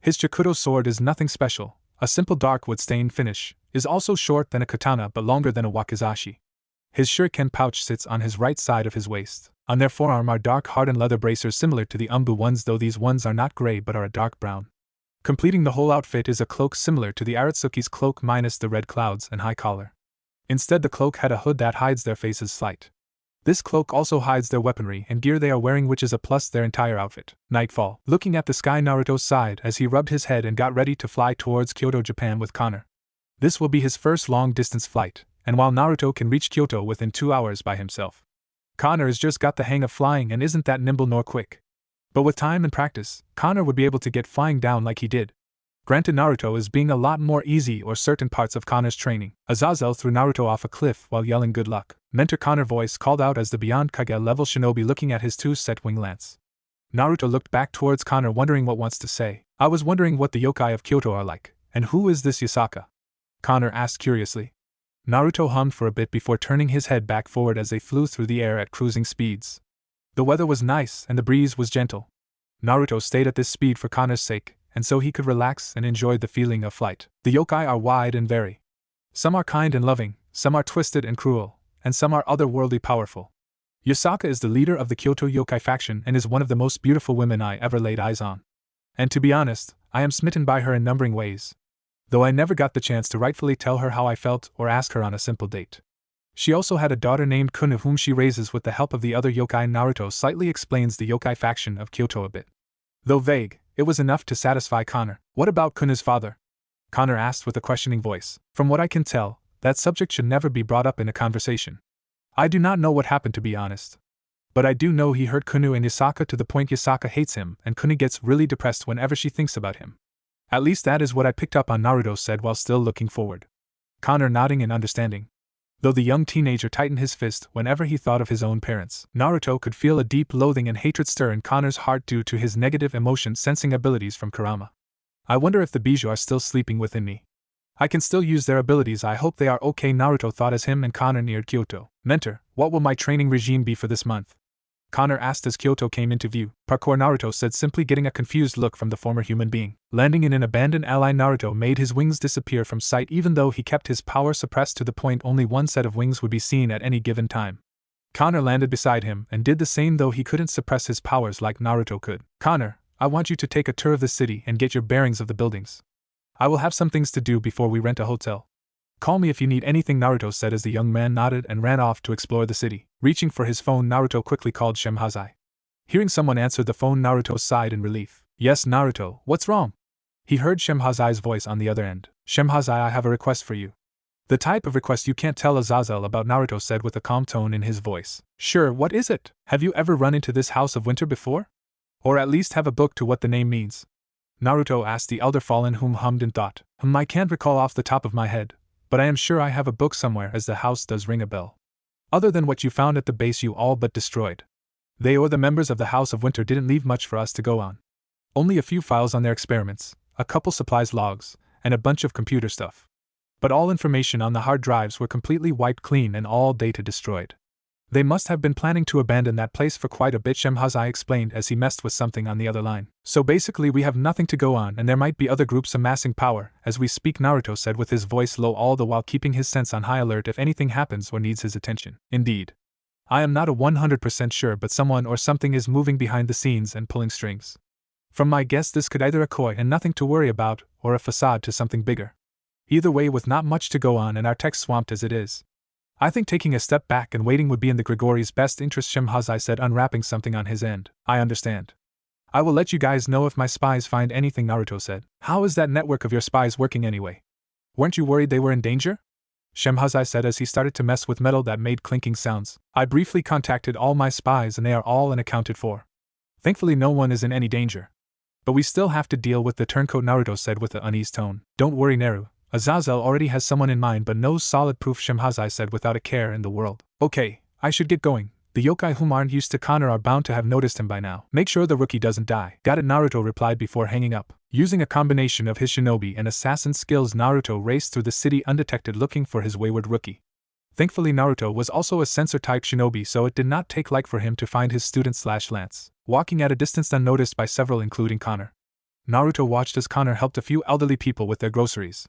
A: His Chikuto sword is nothing special, a simple dark wood stained finish, is also short than a katana but longer than a wakizashi. His shuriken pouch sits on his right side of his waist. On their forearm are dark hardened leather bracers similar to the umbu ones, though these ones are not gray but are a dark brown. Completing the whole outfit is a cloak similar to the Aratsuki's cloak minus the red clouds and high collar. Instead, the cloak had a hood that hides their faces slight. This cloak also hides their weaponry and gear they are wearing, which is a plus their entire outfit. Nightfall. Looking at the sky, Naruto sighed as he rubbed his head and got ready to fly towards Kyoto, Japan with Connor. This will be his first long-distance flight, and while Naruto can reach Kyoto within 2 hours by himself, Connor has just got the hang of flying and isn't that nimble nor quick. But with time and practice, Connor would be able to get flying down like he did. Granted, Naruto is being a lot more easy or certain parts of Connor's training. Azazel threw Naruto off a cliff while yelling good luck. Mentor Connor voice called out as the beyond Kage level shinobi looking at his two-set wing lance. Naruto looked back towards Connor wondering what wants to say. I was wondering what the yokai of Kyoto are like, and who is this Yasaka? Connor asked curiously. Naruto hummed for a bit before turning his head back forward as they flew through the air at cruising speeds. The weather was nice and the breeze was gentle. Naruto stayed at this speed for Connor's sake, and so he could relax and enjoy the feeling of flight. The yokai are wide and vary. Some are kind and loving, some are twisted and cruel, and some are otherworldly powerful. Yasaka is the leader of the Kyoto yokai faction and is one of the most beautiful women I ever laid eyes on. And to be honest, I am smitten by her in numbering ways, though I never got the chance to rightfully tell her how I felt or ask her on a simple date. She also had a daughter named Kuno whom she raises with the help of the other yokai. Naruto slightly explains the yokai faction of Kyoto a bit. Though vague, it was enough to satisfy Connor. What about Kuno's father? Connor asked with a questioning voice. From what I can tell, that subject should never be brought up in a conversation. I do not know what happened, to be honest. But I do know he hurt Kuno and Yasaka to the point Yasaka hates him and Kuno gets really depressed whenever she thinks about him. At least that is what I picked up on, Naruto said while still looking forward. Connor nodding in understanding, though the young teenager tightened his fist whenever he thought of his own parents. Naruto could feel a deep loathing and hatred stir in Connor's heart due to his negative emotion sensing abilities from Kurama. I wonder if the Bijou are still sleeping within me. I can still use their abilities. I hope they are okay, Naruto thought as him and Connor neared Kyoto. Mentor, what will my training regime be for this month? Connor asked as Kyoto came into view. Parkour, Naruto said, simply getting a confused look from the former human being. Landing in an abandoned ally, Naruto made his wings disappear from sight even though he kept his power suppressed to the point only one set of wings would be seen at any given time. Connor landed beside him and did the same though he couldn't suppress his powers like Naruto could. Connor, I want you to take a tour of the city and get your bearings of the buildings. I will have some things to do before we rent a hotel. Call me if you need anything, Naruto said as the young man nodded and ran off to explore the city. Reaching for his phone, Naruto quickly called Shemhazai. Hearing someone answer the phone, Naruto sighed in relief. Yes, Naruto, what's wrong? He heard Shemhazai's voice on the other end. Shemhazai, I have a request for you. The type of request you can't tell Azazel about, Naruto said with a calm tone in his voice. Sure, what is it? Have you ever run into this house of winter before? Or at least have a book to what the name means? Naruto asked the elder fallen, whom hummed in thought. I can't recall off the top of my head, but I am sure I have a book somewhere, as the house does ring a bell. Other than what you found at the base you all but destroyed. They or the members of the House of Winter didn't leave much for us to go on. Only a few files on their experiments, a couple supplies logs, and a bunch of computer stuff. But all information on the hard drives were completely wiped clean and all data destroyed. They must have been planning to abandon that place for quite a bit, Shemhazai explained as he messed with something on the other line. So basically we have nothing to go on and there might be other groups amassing power as we speak, Naruto said with his voice low, all the while keeping his sense on high alert if anything happens or needs his attention. Indeed. I am not 100% sure, but someone or something is moving behind the scenes and pulling strings. From my guess this could either a koi and nothing to worry about, or a facade to something bigger. Either way, with not much to go on and our tech swamped as it is, I think taking a step back and waiting would be in the Grigori's best interest, Shemhazai said, unwrapping something on his end. I understand. I will let you guys know if my spies find anything, Naruto said. How is that network of your spies working anyway? Weren't you worried they were in danger? Shemhazai said as he started to mess with metal that made clinking sounds. I briefly contacted all my spies and they are all unaccounted for. Thankfully no one is in any danger. But we still have to deal with the turncoat, Naruto said with an uneasy tone. Don't worry, Naru. Azazel already has someone in mind but no solid proof, Shemhazai said without a care in the world. Okay, I should get going. The yokai whom aren't used to Connor are bound to have noticed him by now. Make sure the rookie doesn't die. Got it, Naruto replied before hanging up. Using a combination of his shinobi and assassin skills, Naruto raced through the city undetected looking for his wayward rookie. Thankfully Naruto was also a sensor-type shinobi, so it did not take long for him to find his student/Lance, walking at a distance unnoticed by several including Connor. Naruto watched as Connor helped a few elderly people with their groceries.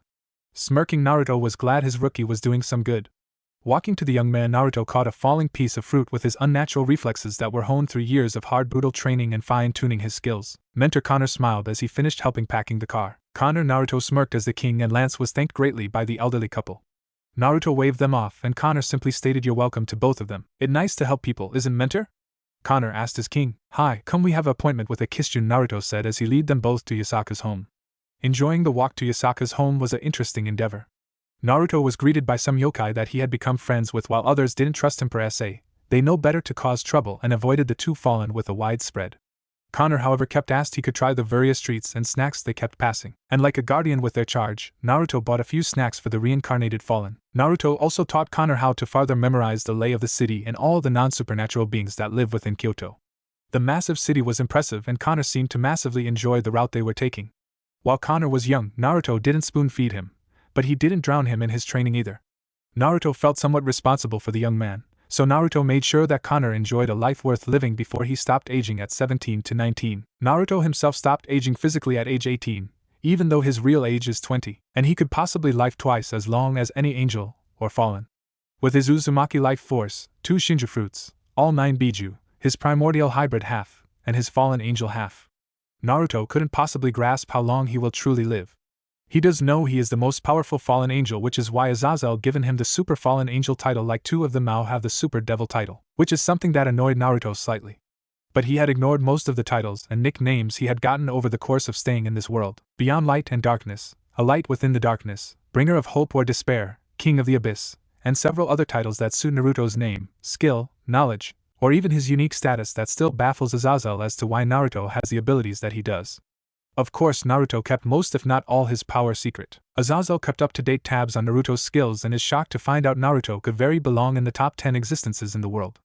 A: Smirking, Naruto was glad his rookie was doing some good. Walking to the young man, Naruto caught a falling piece of fruit with his unnatural reflexes that were honed through years of hard brutal training and fine-tuning his skills. Mentor Connor smiled as he finished helping packing the car. Connor, Naruto smirked as the king and Lance was thanked greatly by the elderly couple. Naruto waved them off and Connor simply stated you're welcome to both of them. It nice to help people, isn't Mentor? Connor asked his king. Hi, come we have an appointment with a Kishjun, Naruto said as he led them both to Yasaka's home. Enjoying the walk to Yasaka's home was an interesting endeavor. Naruto was greeted by some yokai that he had become friends with while others didn't trust him per se. They know better to cause trouble and avoided the two fallen with a wide spread. Connor however kept asked he could try the various treats and snacks they kept passing. And like a guardian with their charge, Naruto bought a few snacks for the reincarnated fallen. Naruto also taught Connor how to further memorize the lay of the city and all the non-supernatural beings that live within Kyoto. The massive city was impressive and Connor seemed to massively enjoy the route they were taking. While Connor was young, Naruto didn't spoon-feed him, but he didn't drown him in his training either. Naruto felt somewhat responsible for the young man, so Naruto made sure that Connor enjoyed a life worth living before he stopped aging at 17 to 19. Naruto himself stopped aging physically at age 18, even though his real age is 20, and he could possibly live twice as long as any angel or fallen. With his Uzumaki life force, 2 Shinju fruits, all 9 Biju, his primordial hybrid half, and his fallen angel half, Naruto couldn't possibly grasp how long he will truly live. He does know he is the most powerful fallen angel, which is why Azazel given him the super fallen angel title, like 2 of them now have the super devil title, which is something that annoyed Naruto slightly. But he had ignored most of the titles and nicknames he had gotten over the course of staying in this world. Beyond light and darkness, a light within the darkness, bringer of hope or despair, king of the abyss, and several other titles that suit Naruto's name, skill, knowledge, or even his unique status that still baffles Azazel as to why Naruto has the abilities that he does. Of course, Naruto kept most if not all his power secret. Azazel kept up-to-date tabs on Naruto's skills and is shocked to find out Naruto could very belong in the top 10 existences in the world.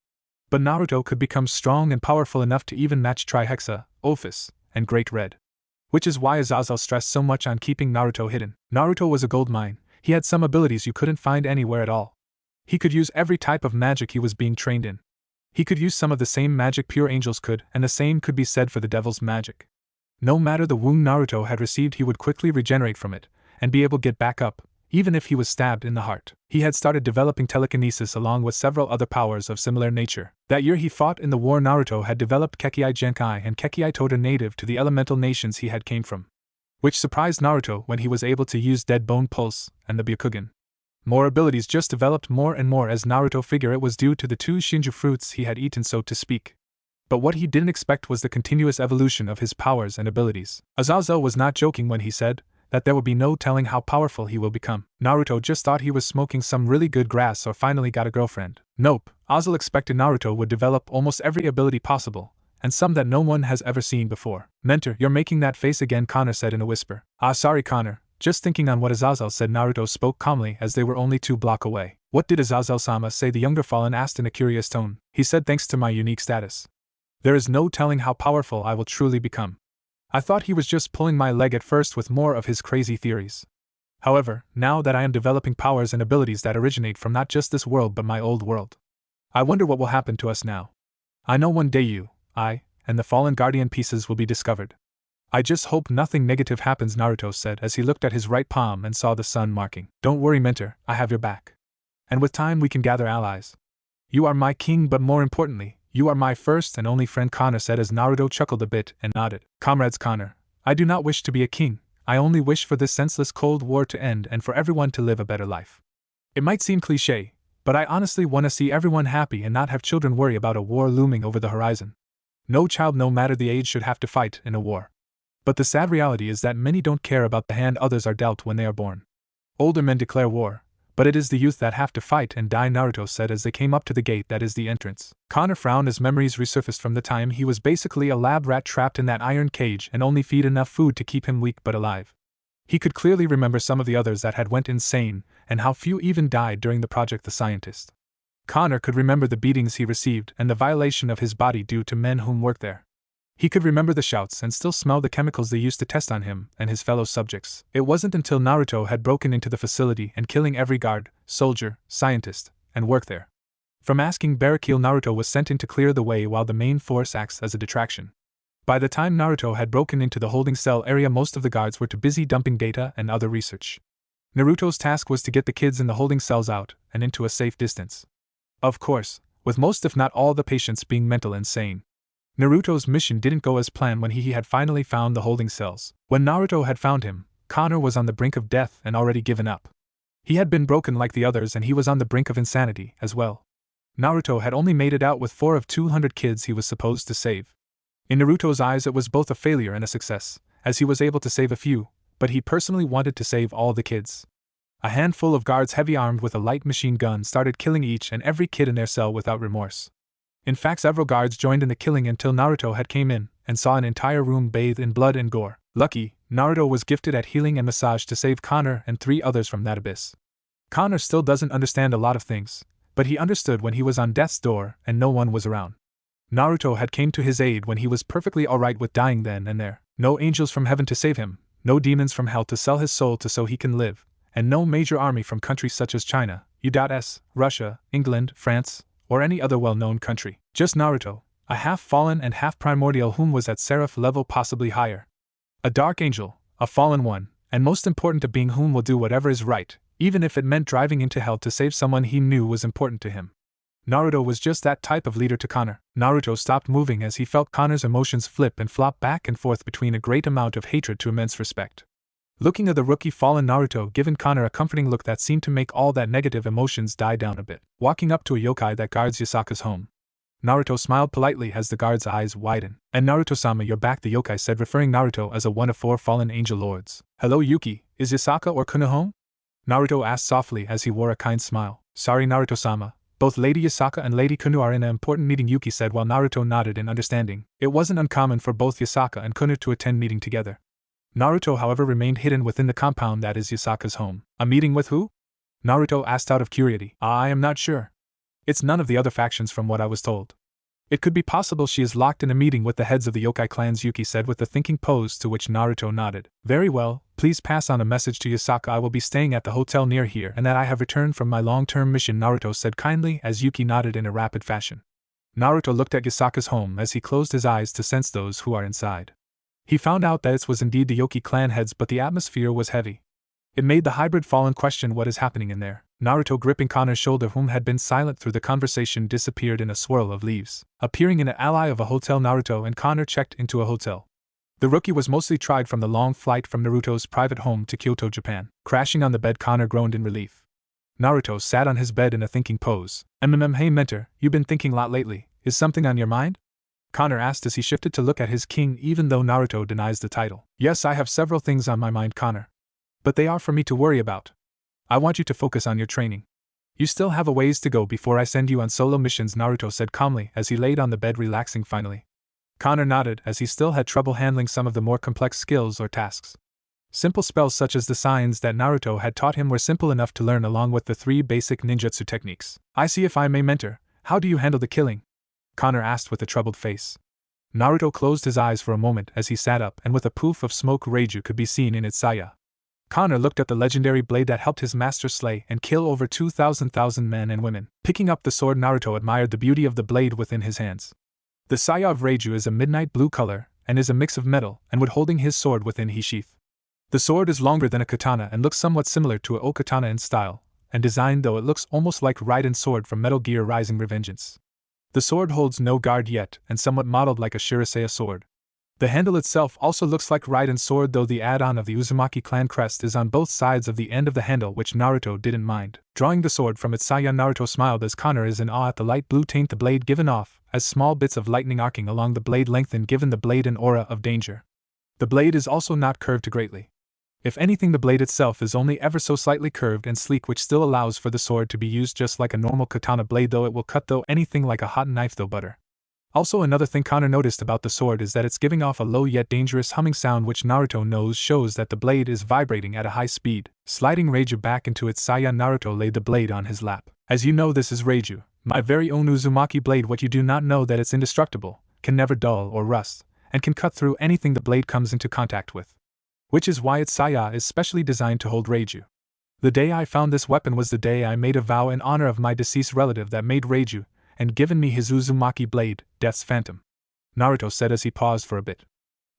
A: But Naruto could become strong and powerful enough to even match Trihexa, Ophis, and Great Red. Which is why Azazel stressed so much on keeping Naruto hidden. Naruto was a gold mine. He had some abilities you couldn't find anywhere at all. He could use every type of magic he was being trained in. He could use some of the same magic pure angels could, and the same could be said for the devil's magic. No matter the wound Naruto had received, he would quickly regenerate from it, and be able to get back up, even if he was stabbed in the heart. He had started developing telekinesis along with several other powers of similar nature. That year he fought in the war, Naruto had developed Kekkei Genkai and Kekkei Toda native to the elemental nations he had came from, which surprised Naruto when he was able to use Dead Bone Pulse and the Byakugan. More abilities just developed more and more as Naruto figured it was due to the 2 Shinju fruits he had eaten, so to speak. But what he didn't expect was the continuous evolution of his powers and abilities. Azazel was not joking when he said that there would be no telling how powerful he will become. Naruto just thought he was smoking some really good grass or finally got a girlfriend. Nope, Azazel expected Naruto would develop almost every ability possible, and some that no one has ever seen before. Mentor, you're making that face again, Connor said in a whisper. Ah, sorry, Connor. Just thinking on what Azazel said. Naruto spoke calmly as they were only 2 blocks away. What did Azazel-sama say? The younger Fallen asked in a curious tone. He said, thanks to my unique status, there is no telling how powerful I will truly become. I thought he was just pulling my leg at first with more of his crazy theories. However, now that I am developing powers and abilities that originate from not just this world but my old world, I wonder what will happen to us now. I know one day you, I, and the fallen guardian pieces will be discovered. I just hope nothing negative happens, Naruto said as he looked at his right palm and saw the sun marking. Don't worry, Mentor, I have your back. And with time we can gather allies. You are my king, but more importantly, you are my first and only friend, Connor said as Naruto chuckled a bit and nodded. Comrades, Connor, I do not wish to be a king. I only wish for this senseless Cold War to end and for everyone to live a better life. It might seem cliché, but I honestly want to see everyone happy and not have children worry about a war looming over the horizon. No child, no matter the age, should have to fight in a war. But the sad reality is that many don't care about the hand others are dealt when they are born. Older men declare war, but it is the youth that have to fight and die, Naruto said as they came up to the gate that is the entrance. Connor frowned as memories resurfaced from the time he was basically a lab rat trapped in that iron cage and only feed enough food to keep him weak but alive. He could clearly remember some of the others that had went insane, and how few even died during the Project the Scientist. Connor could remember the beatings he received and the violation of his body due to men whom worked there. He could remember the shouts and still smell the chemicals they used to test on him and his fellow subjects. It wasn't until Naruto had broken into the facility and killing every guard, soldier, scientist, and work there. From asking Barrakill, Naruto was sent in to clear the way while the main force acts as a detraction. By the time Naruto had broken into the holding cell area, most of the guards were too busy dumping data and other research. Naruto's task was to get the kids in the holding cells out and into a safe distance. Of course, with most if not all the patients being mental insane. Naruto's mission didn't go as planned when he had finally found the holding cells. When Naruto had found him, Connor was on the brink of death and already given up. He had been broken like the others and he was on the brink of insanity as well. Naruto had only made it out with 4 of 200 kids he was supposed to save. In Naruto's eyes it was both a failure and a success, as he was able to save a few, but he personally wanted to save all the kids. A handful of guards heavy armed with a light machine gun started killing each and every kid in their cell without remorse. In fact, several guards joined in the killing until Naruto had came in and saw an entire room bathed in blood and gore. Lucky, Naruto was gifted at healing and massage to save Connor and 3 others from that abyss. Connor still doesn't understand a lot of things, but he understood when he was on death's door and no one was around. Naruto had came to his aid when he was perfectly alright with dying then and there. No angels from heaven to save him, no demons from hell to sell his soul to so he can live, and no major army from countries such as China, U.S., Russia, England, France, or any other well-known country. Just Naruto, a half-fallen and half-primordial whom was at seraph level, possibly higher. A dark angel, a fallen one, and most important a being whom will do whatever is right, even if it meant driving into hell to save someone he knew was important to him. Naruto was just that type of leader to Connor. Naruto stopped moving as he felt Connor's emotions flip and flop back and forth between a great amount of hatred to immense respect. Looking at the rookie fallen Naruto given Connor a comforting look that seemed to make all that negative emotions die down a bit. Walking up to a yokai that guards Yasaka's home, Naruto smiled politely as the guard's eyes widened. And Naruto-sama, you're back, the yokai said, referring Naruto as one of 4 fallen angel lords. Hello Yuki, is Yasaka or Konoha home? Naruto asked softly as he wore a kind smile. Sorry Naruto-sama, both Lady Yasaka and Lady Konoha are in an important meeting, Yuki said while Naruto nodded in understanding. It wasn't uncommon for both Yasaka and Konoha to attend meeting together. Naruto, however, remained hidden within the compound that is Yasaka's home. A meeting with who? Naruto asked out of curiosity. I am not sure. It's none of the other factions from what I was told. It could be possible she is locked in a meeting with the heads of the yokai clans, Yuki said with a thinking pose, to which Naruto nodded. Very well, please pass on a message to Yasaka I will be staying at the hotel near here and that I have returned from my long-term mission, Naruto said kindly as Yuki nodded in a rapid fashion. Naruto looked at Yasaka's home as he closed his eyes to sense those who are inside. He found out that it was indeed the Yoki clan heads, but the atmosphere was heavy. It made the hybrid fallen question what is happening in there. Naruto, gripping Connor's shoulder, whom had been silent through the conversation, disappeared in a swirl of leaves. Appearing in an ally of a hotel, Naruto and Connor checked into a hotel. The rookie was mostly tried from the long flight from Naruto's private home to Kyoto, Japan. Crashing on the bed, Connor groaned in relief. Naruto sat on his bed in a thinking pose. Hey mentor, you been thinking a lot lately. Is something on your mind? Connor asked as he shifted to look at his king, even though Naruto denies the title. Yes, I have several things on my mind, Connor. But they are for me to worry about. I want you to focus on your training. You still have a ways to go before I send you on solo missions, Naruto said calmly as he laid on the bed relaxing finally. Connor nodded as he still had trouble handling some of the more complex skills or tasks. Simple spells such as the signs that Naruto had taught him were simple enough to learn along with the 3 basic ninjutsu techniques. I see. If I may mentor, how do you handle the killing? Connor asked with a troubled face. Naruto closed his eyes for a moment as he sat up, and with a poof of smoke Reiju could be seen in its saya. Connor looked at the legendary blade that helped his master slay and kill over 2,000 men and women. Picking up the sword, Naruto admired the beauty of the blade within his hands. The saya of Reiju is a midnight blue color, and is a mix of metal and wood, holding his sword within his sheath. The sword is longer than a katana and looks somewhat similar to a okatana in style and design, though it looks almost like Raiden's sword from Metal Gear Rising: Revengeance. The sword holds no guard yet and somewhat modeled like a Shirasea sword. The handle itself also looks like Raiden's sword, though the add-on of the Uzumaki clan crest is on both sides of the end of the handle, which Naruto didn't mind. Drawing the sword from its saya, Naruto smiled as Connor is in awe at the light blue taint the blade given off, as small bits of lightning arcing along the blade lengthen, giving the blade an aura of danger. The blade is also not curved greatly. If anything, the blade itself is only ever so slightly curved and sleek, which still allows for the sword to be used just like a normal katana blade, though it will cut though anything like a hot knife though butter. Also, another thing Connor noticed about the sword is that it's giving off a low yet dangerous humming sound, which Naruto knows shows that the blade is vibrating at a high speed. Sliding Reiju back into its saya, Naruto laid the blade on his lap. As you know, this is Reiju, my very own Uzumaki blade. What you do not know that it's indestructible, can never dull or rust, and can cut through anything the blade comes into contact with. Which is why its saya is specially designed to hold Reiju. The day I found this weapon was the day I made a vow in honor of my deceased relative that made Reiju, and given me his Uzumaki blade, Death's Phantom, Naruto said as he paused for a bit.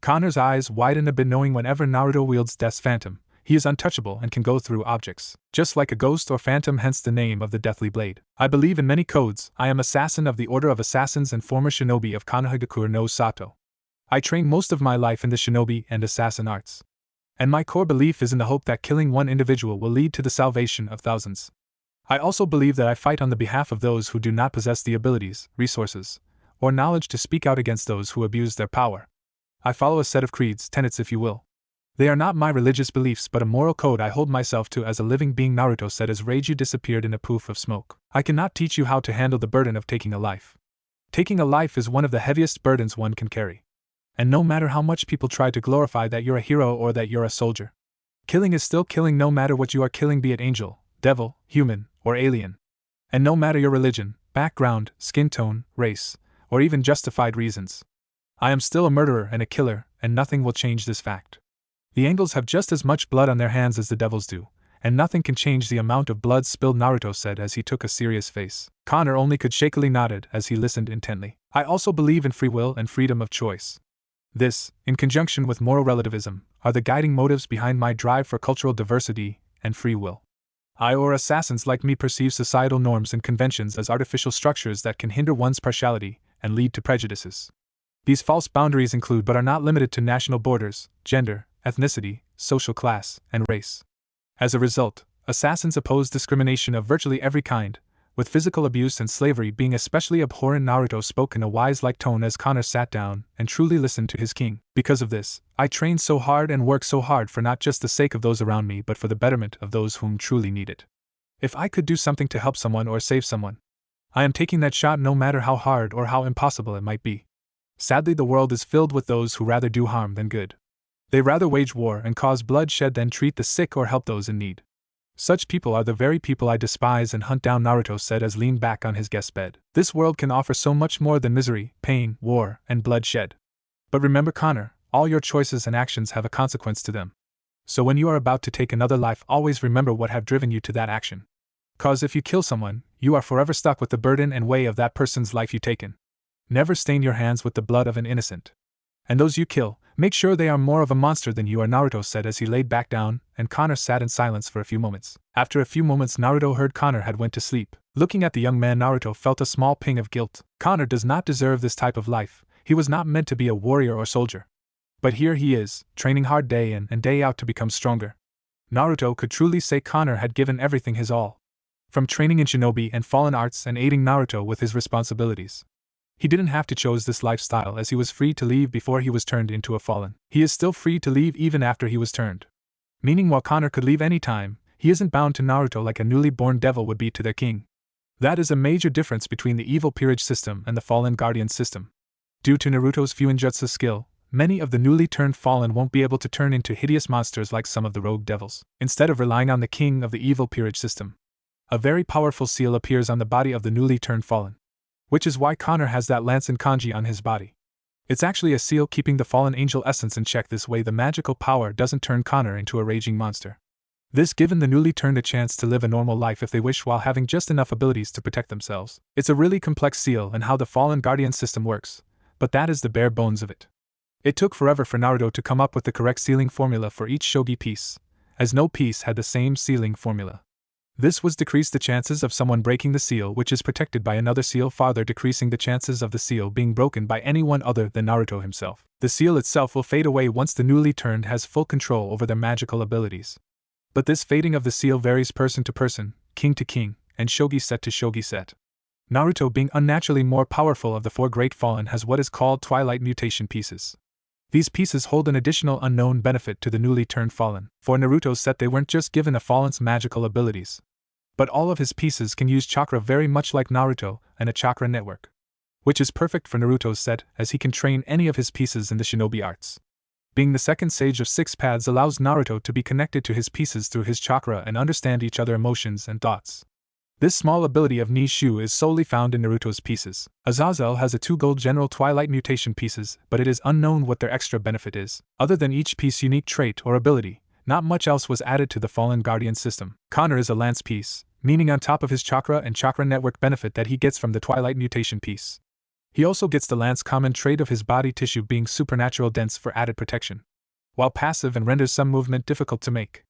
A: Connor's eyes widened a bit, knowing whenever Naruto wields Death's Phantom, he is untouchable and can go through objects, just like a ghost or phantom, hence the name of the deathly blade. I believe in many codes. I am assassin of the Order of Assassins and former shinobi of Konoha no Sato. I trained most of my life in the shinobi and assassin arts. And my core belief is in the hope that killing one individual will lead to the salvation of thousands. I also believe that I fight on the behalf of those who do not possess the abilities, resources, or knowledge to speak out against those who abuse their power. I follow a set of creeds, tenets if you will. They are not my religious beliefs but a moral code I hold myself to as a living being, Naruto said as Reiju disappeared in a poof of smoke. I cannot teach you how to handle the burden of taking a life. Taking a life is one of the heaviest burdens one can carry. And no matter how much people try to glorify that you're a hero or that you're a soldier, killing is still killing, no matter what you are killing, be it angel, devil, human, or alien. And no matter your religion, background, skin tone, race, or even justified reasons. I am still a murderer and a killer, and nothing will change this fact. The angels have just as much blood on their hands as the devils do, and nothing can change the amount of blood spilled, Naruto said as he took a serious face. Connor only could shakily nodded as he listened intently. I also believe in free will and freedom of choice. This, in conjunction with moral relativism, are the guiding motives behind my drive for cultural diversity and free will. I or assassins like me perceive societal norms and conventions as artificial structures that can hinder one's partiality and lead to prejudices. These false boundaries include but are not limited to national borders, gender, ethnicity, social class, and race. As a result, assassins oppose discrimination of virtually every kind, with physical abuse and slavery being especially abhorrent. Naruto spoke in a wise-like tone as Connor sat down and truly listened to his king. Because of this, I train so hard and work so hard for not just the sake of those around me but for the betterment of those whom truly need it. If I could do something to help someone or save someone, I am taking that shot, no matter how hard or how impossible it might be. Sadly, the world is filled with those who rather do harm than good. They rather wage war and cause bloodshed than treat the sick or help those in need. Such people are the very people I despise and hunt down, Naruto said as leaned back on his guest bed. This world can offer so much more than misery, pain, war, and bloodshed. But remember, Connor, all your choices and actions have a consequence to them. So when you are about to take another life, always remember what have driven you to that action. Cause if you kill someone, you are forever stuck with the burden and weight of that person's life you taken. Never stain your hands with the blood of an innocent. And those you kill, make sure they are more of a monster than you are, Naruto said as he laid back down, and Connor sat in silence for a few moments. After a few moments, Naruto heard Connor had went to sleep. Looking at the young man, Naruto felt a small pang of guilt. Connor does not deserve this type of life. He was not meant to be a warrior or soldier. But here he is, training hard day in and day out to become stronger. Naruto could truly say Connor had given everything his all. From training in shinobi and fallen arts and aiding Naruto with his responsibilities. He didn't have to choose this lifestyle, as he was free to leave before he was turned into a fallen. He is still free to leave even after he was turned. Meaning while Connor could leave any time, he isn't bound to Naruto like a newly born devil would be to their king. That is a major difference between the evil peerage system and the fallen guardian system. Due to Naruto's Fuinjutsu skill, many of the newly turned fallen won't be able to turn into hideous monsters like some of the rogue devils. Instead of relying on the king of the evil peerage system, a very powerful seal appears on the body of the newly turned fallen. Which is why Connor has that lance and kanji on his body. It's actually a seal keeping the fallen angel essence in check. This way the magical power doesn't turn Connor into a raging monster. This given the newly turned a chance to live a normal life if they wish while having just enough abilities to protect themselves. It's a really complex seal and how the fallen guardian system works, but that is the bare bones of it. It took forever for Naruto to come up with the correct sealing formula for each shogi piece, as no piece had the same sealing formula. This was decrease the chances of someone breaking the seal, which is protected by another seal, farther decreasing the chances of the seal being broken by anyone other than Naruto himself. The seal itself will fade away once the newly turned has full control over their magical abilities. But this fading of the seal varies person to person, king to king, and shogi set to shogi set. Naruto, being unnaturally more powerful of the four great fallen, has what is called Twilight Mutation pieces. These pieces hold an additional unknown benefit to the newly turned fallen. For Naruto's set, they weren't just given a fallen's magical abilities, but all of his pieces can use chakra very much like Naruto and a chakra network. Which is perfect for Naruto's set, as he can train any of his pieces in the shinobi arts. Being the second sage of 6 paths allows Naruto to be connected to his pieces through his chakra and understand each other's emotions and thoughts. This small ability of Nishu is solely found in Naruto's pieces. Azazel has a 2 gold general Twilight Mutation pieces, but it is unknown what their extra benefit is. Other than each piece unique trait or ability, not much else was added to the Fallen Guardian system. Connor is a lance piece, meaning on top of his chakra and chakra network benefit that he gets from the Twilight Mutation piece, he also gets the lance common trait of his body tissue being supernatural dense for added protection. While passive and renders some movement difficult to make,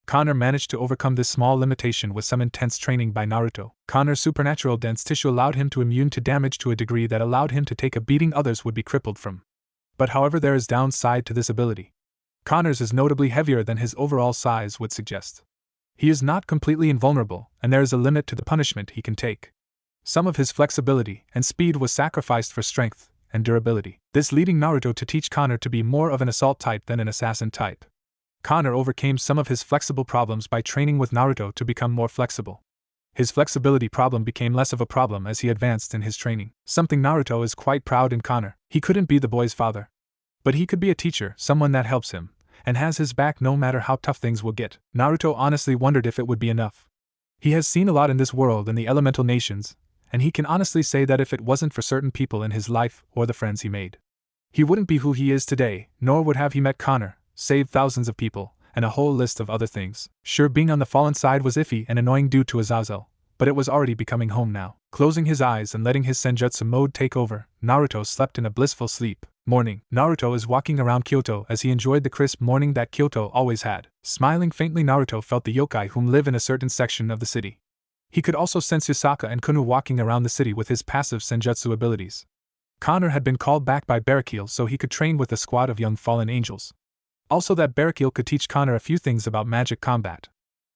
A: Connor managed to overcome this small limitation with some intense training by Naruto. Connor's supernatural dense tissue allowed him to immune to damage to a degree that allowed him to take a beating others would be crippled from. But however, there is downside to this ability. Connor's is notably heavier than his overall size would suggest. He is not completely invulnerable, and there is a limit to the punishment he can take. Some of his flexibility and speed was sacrificed for strength and durability, this leading Naruto to teach Connor to be more of an assault type than an assassin type. Connor overcame some of his flexible problems by training with Naruto to become more flexible. His flexibility problem became less of a problem as he advanced in his training, something Naruto is quite proud in Connor. He couldn't be the boy's father, but he could be a teacher, someone that helps him, and has his back no matter how tough things will get. Naruto honestly wondered if it would be enough. He has seen a lot in this world and the elemental nations, and he can honestly say that if it wasn't for certain people in his life or the friends he made, he wouldn't be who he is today, nor would have he met Connor, saved thousands of people, and a whole list of other things. Sure, being on the fallen side was iffy and annoying due to Azazel, but it was already becoming home now. Closing his eyes and letting his senjutsu mode take over, Naruto slept in a blissful sleep. Morning. Naruto is walking around Kyoto as he enjoyed the crisp morning that Kyoto always had. Smiling faintly, Naruto felt the yokai whom live in a certain section of the city. He could also sense Yusaka and Kunu walking around the city with his passive senjutsu abilities. Connor had been called back by Barrakiel so he could train with a squad of young fallen angels. Also that Barrakiel could teach Connor a few things about magic combat.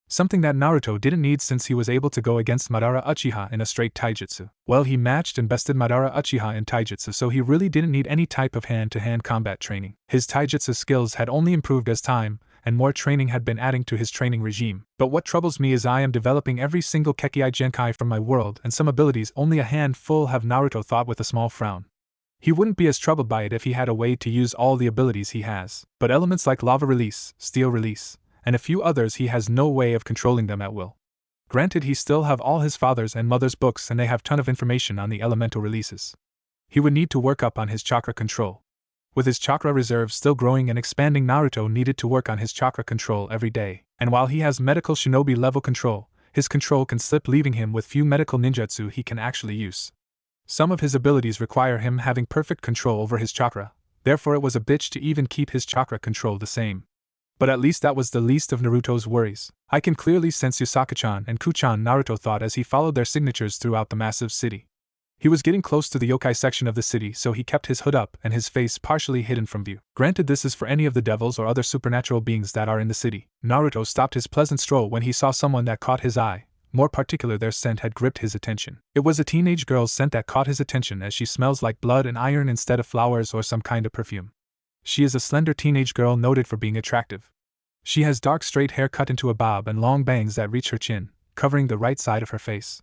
A: Something that Naruto didn't need since he was able to go against Madara Uchiha in a straight taijutsu. Well, he matched and bested Madara Uchiha in taijutsu, so he really didn't need any type of hand-to-hand combat training. His taijutsu skills had only improved as time, and more training had been adding to his training regime. But what troubles me is I am developing every single Kekkei Genkai from my world, and some abilities only a handful have, Naruto thought with a small frown. He wouldn't be as troubled by it if he had a way to use all the abilities he has, but elements like lava release, steel release, and a few others he has no way of controlling them at will. Granted, he still have all his father's and mother's books and they have ton of information on the elemental releases. He would need to work up on his chakra control. With his chakra reserves still growing and expanding, Naruto needed to work on his chakra control every day, and while he has medical shinobi level control, his control can slip, leaving him with few medical ninjutsu he can actually use. Some of his abilities require him having perfect control over his chakra, therefore it was a bitch to even keep his chakra control the same. But at least that was the least of Naruto's worries. I can clearly sense Yusaka-chan and Ku-chan, Naruto thought as he followed their signatures throughout the massive city. He was getting close to the yokai section of the city, so he kept his hood up and his face partially hidden from view. Granted, this is for any of the devils or other supernatural beings that are in the city. Naruto stopped his pleasant stroll when he saw someone that caught his eye. More particular, their scent had gripped his attention. It was a teenage girl's scent that caught his attention, as she smells like blood and iron instead of flowers or some kind of perfume. She is a slender teenage girl noted for being attractive. She has dark straight hair cut into a bob and long bangs that reach her chin, covering the right side of her face.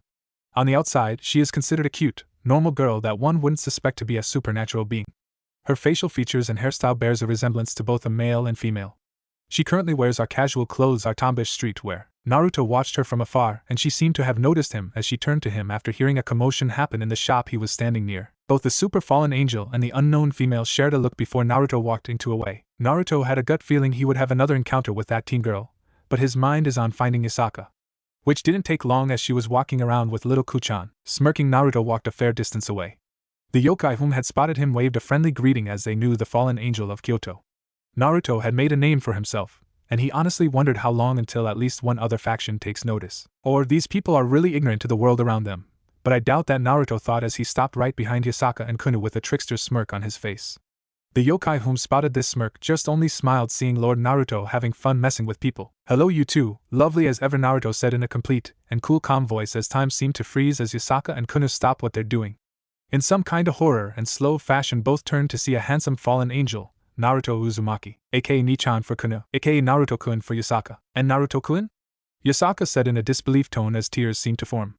A: On the outside, she is considered a cute, normal girl that one wouldn't suspect to be a supernatural being. Her facial features and hairstyle bears a resemblance to both a male and female. She currently wears our casual clothes, our tomboyish streetwear. Naruto watched her from afar, and she seemed to have noticed him as she turned to him after hearing a commotion happen in the shop he was standing near. Both the super fallen angel and the unknown female shared a look before Naruto walked into a way. Naruto had a gut feeling he would have another encounter with that teen girl, but his mind is on finding Yasaka. Which didn't take long as she was walking around with little Kuchan. Smirking, Naruto walked a fair distance away. The yokai whom had spotted him waved a friendly greeting as they knew the fallen angel of Kyoto. Naruto had made a name for himself, and he honestly wondered how long until at least one other faction takes notice. Or these people are really ignorant to the world around them. But I doubt that, Naruto thought as he stopped right behind Yasaka and Kunu with a trickster's smirk on his face. The yokai whom spotted this smirk just only smiled, seeing Lord Naruto having fun messing with people. "Hello you two, lovely as ever," Naruto said in a complete and cool calm voice as time seemed to freeze as Yasaka and Kunu stopped what they're doing. In some kind of horror and slow fashion both turned to see a handsome fallen angel, Naruto Uzumaki, aka Nichan for Kunu, aka Naruto-kun for Yasaka. "And Naruto-kun?" Yasaka said in a disbelief tone as tears seemed to form.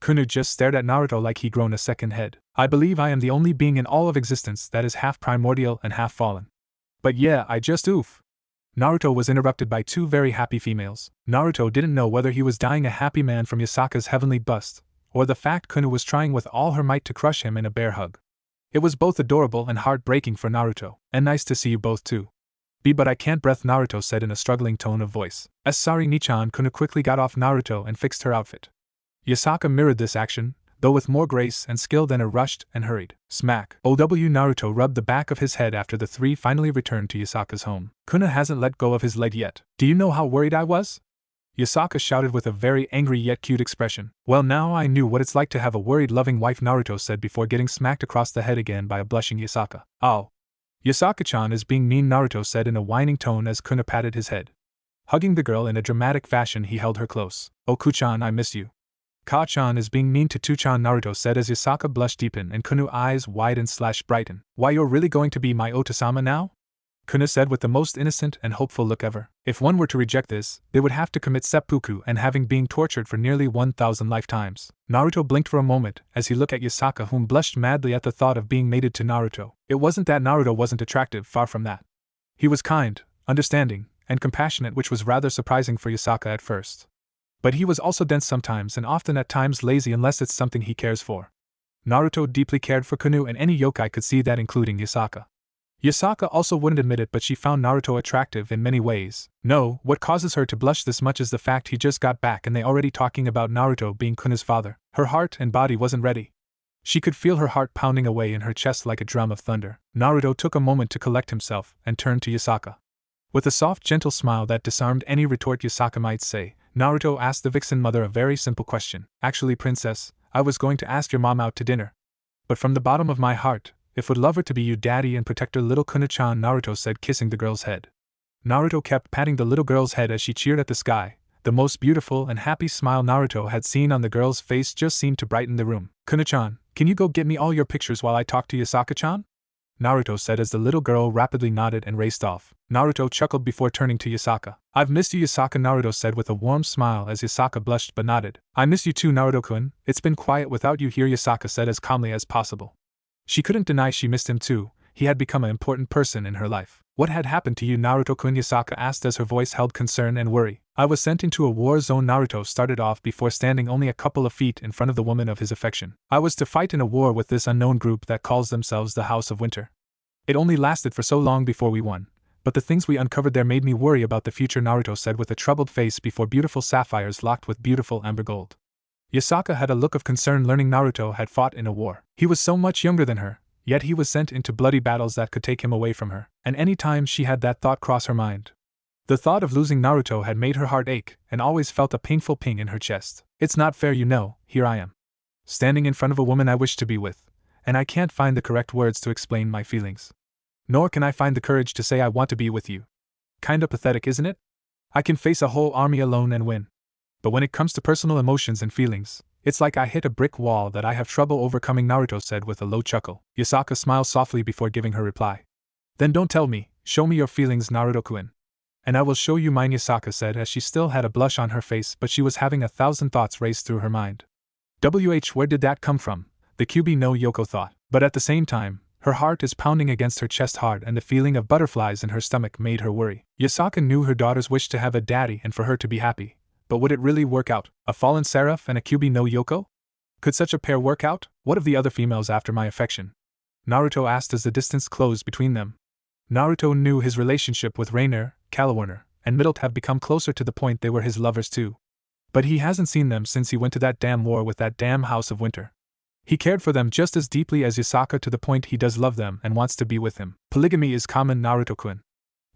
A: Kunu just stared at Naruto like he'd grown a second head. "I believe I am the only being in all of existence that is half primordial and half fallen. But yeah, I just oof." Naruto was interrupted by two very happy females. Naruto didn't know whether he was dying a happy man from Yasaka's heavenly bust, or the fact Kunu was trying with all her might to crush him in a bear hug. It was both adorable and heartbreaking for Naruto. "And nice to see you both too." But I can't breath," Naruto said in a struggling tone of voice. Sorry Nichan." Kunu quickly got off Naruto and fixed her outfit. Yasaka mirrored this action, though with more grace and skill than rushed and hurried. Smack. "OW." Naruto rubbed the back of his head after the three finally returned to Yasaka's home. "Kunu hasn't let go of his leg yet. Do you know how worried I was?" Yasaka shouted with a very angry yet cute expression. "Well, now I knew what it's like to have a worried loving wife," Naruto said before getting smacked across the head again by a blushing Yasaka. "Oh. Yasaka-chan is being mean," Naruto said in a whining tone as Kunu patted his head. Hugging the girl in a dramatic fashion, he held her close. "Oh Kuchan, I miss you." "Ka-chan is being mean to Tuchan," Naruto said as Yasaka blushed deepen and Kunu eyes widen/brighten. "Why, you're really going to be my Otosama now?" Kunu said with the most innocent and hopeful look ever. If one were to reject this, they would have to commit seppuku and having been tortured for nearly 1,000 lifetimes. Naruto blinked for a moment as he looked at Yasaka, whom blushed madly at the thought of being mated to Naruto. It wasn't that Naruto wasn't attractive, far from that. He was kind, understanding, and compassionate, which was rather surprising for Yasaka at first. But he was also dense sometimes and often at times lazy unless it's something he cares for. Naruto deeply cared for Kunu, and any yokai could see that, including Yasaka. Yasaka also wouldn't admit it, but she found Naruto attractive in many ways. No, what causes her to blush this much is the fact he just got back and they already talking about Naruto being Kunu's father. Her heart and body wasn't ready. She could feel her heart pounding away in her chest like a drum of thunder. Naruto took a moment to collect himself and turned to Yasaka. With a soft, gentle smile that disarmed any retort Yasaka might say, Naruto asked the vixen mother a very simple question. "Actually, princess, I was going to ask your mom out to dinner. But from the bottom of my heart, if would love her to be you daddy and protector little Kunu-chan," Naruto said, kissing the girl's head. Naruto kept patting the little girl's head as she cheered at the sky. The most beautiful and happy smile Naruto had seen on the girl's face just seemed to brighten the room. "Kunu-chan, can you go get me all your pictures while I talk to Yasaka-chan?" Naruto said as the little girl rapidly nodded and raced off. Naruto chuckled before turning to Yasaka. "I've missed you, Yasaka," Naruto said with a warm smile as Yasaka blushed but nodded. "I miss you too, Naruto-kun. It's been quiet without you here," Yasaka said as calmly as possible. She couldn't deny she missed him too. He had become an important person in her life. "What had happened to you, Naruto-kun?" Yasaka asked as her voice held concern and worry. "I was sent into a war zone," Naruto started off before standing only a couple of feet in front of the woman of his affection. "I was to fight in a war with this unknown group that calls themselves the House of Winter. It only lasted for so long before we won, but the things we uncovered there made me worry about the future," Naruto said with a troubled face before beautiful sapphires locked with beautiful amber gold. Yasaka had a look of concern learning Naruto had fought in a war. He was so much younger than her, yet he was sent into bloody battles that could take him away from her, and any time she had that thought cross her mind. The thought of losing Naruto had made her heart ache and always felt a painful ping in her chest. "It's not fair, you know. Here I am, standing in front of a woman I wish to be with, and I can't find the correct words to explain my feelings. Nor can I find the courage to say I want to be with you. Kinda pathetic, isn't it? I can face a whole army alone and win. But when it comes to personal emotions and feelings, it's like I hit a brick wall that I have trouble overcoming," Naruto said with a low chuckle. Yasaka smiled softly before giving her reply. "Then don't tell me, show me your feelings, Naruto-kun. And I will show you mine," Yasaka said as she still had a blush on her face, but she was having 1,000 thoughts race through her mind. Where did that come from? the QB no Yoko thought. But at the same time, her heart is pounding against her chest hard and the feeling of butterflies in her stomach made her worry. Yasaka knew her daughters wished to have a daddy and for her to be happy. But would it really work out? A fallen seraph and a QB no Yoko? Could such a pair work out? What of the other females after my affection? Naruto asked as the distance closed between them. Naruto knew his relationship with Rainer, Kalawarner, and Middle have become closer to the point they were his lovers too. But he hasn't seen them since he went to that damn war with that damn House of Winter. He cared for them just as deeply as Yasaka to the point he does love them and wants to be with him. Polygamy is common, Naruto-kun.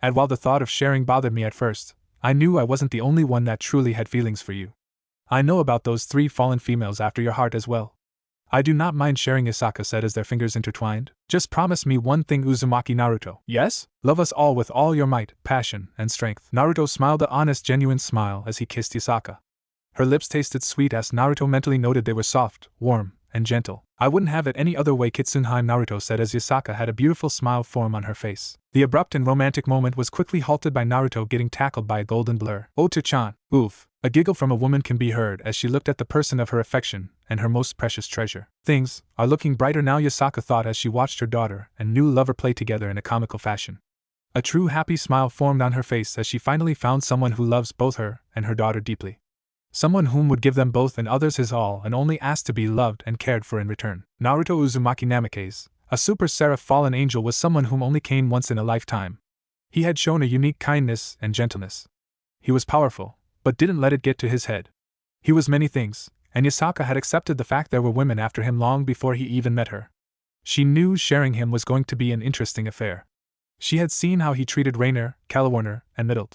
A: And while the thought of sharing bothered me at first, I knew I wasn't the only one that truly had feelings for you. I know about those 3 fallen females after your heart as well. I do not mind sharing, Yasaka said as their fingers intertwined. Just promise me one thing, Uzumaki Naruto. Yes? Love us all with all your might, passion, and strength. Naruto smiled an honest, genuine smile as he kissed Yasaka. Her lips tasted sweet as Naruto mentally noted they were soft, warm, and gentle. I wouldn't have it any other way, Kitsunheim, Naruto said as Yasaka had a beautiful smile form on her face. The abrupt and romantic moment was quickly halted by Naruto getting tackled by a golden blur. Oh, to-chan, oof. A giggle from a woman can be heard as she looked at the person of her affection and her most precious treasure. Things are looking brighter now, Yasaka thought as she watched her daughter and new lover play together in a comical fashion. A true happy smile formed on her face as she finally found someone who loves both her and her daughter deeply. Someone whom would give them both and others his all and only ask to be loved and cared for in return. Naruto Uzumaki Namikaze, a super seraph fallen angel, was someone whom only came once in a lifetime. He had shown a unique kindness and gentleness. He was powerful, but didn't let it get to his head. He was many things, and Yasaka had accepted the fact there were women after him long before he even met her. She knew sharing him was going to be an interesting affair. She had seen how he treated Rainer, Kalawarner, and Middle.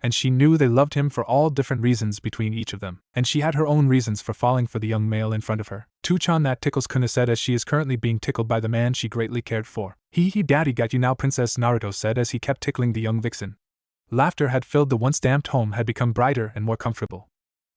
A: And she knew they loved him for all different reasons between each of them. And she had her own reasons for falling for the young male in front of her. To-chan, that tickles, Kuna said as she is currently being tickled by the man she greatly cared for. He daddy got you now, Princess, Naruto said as he kept tickling the young vixen. Laughter had filled the once damped home had become brighter and more comfortable.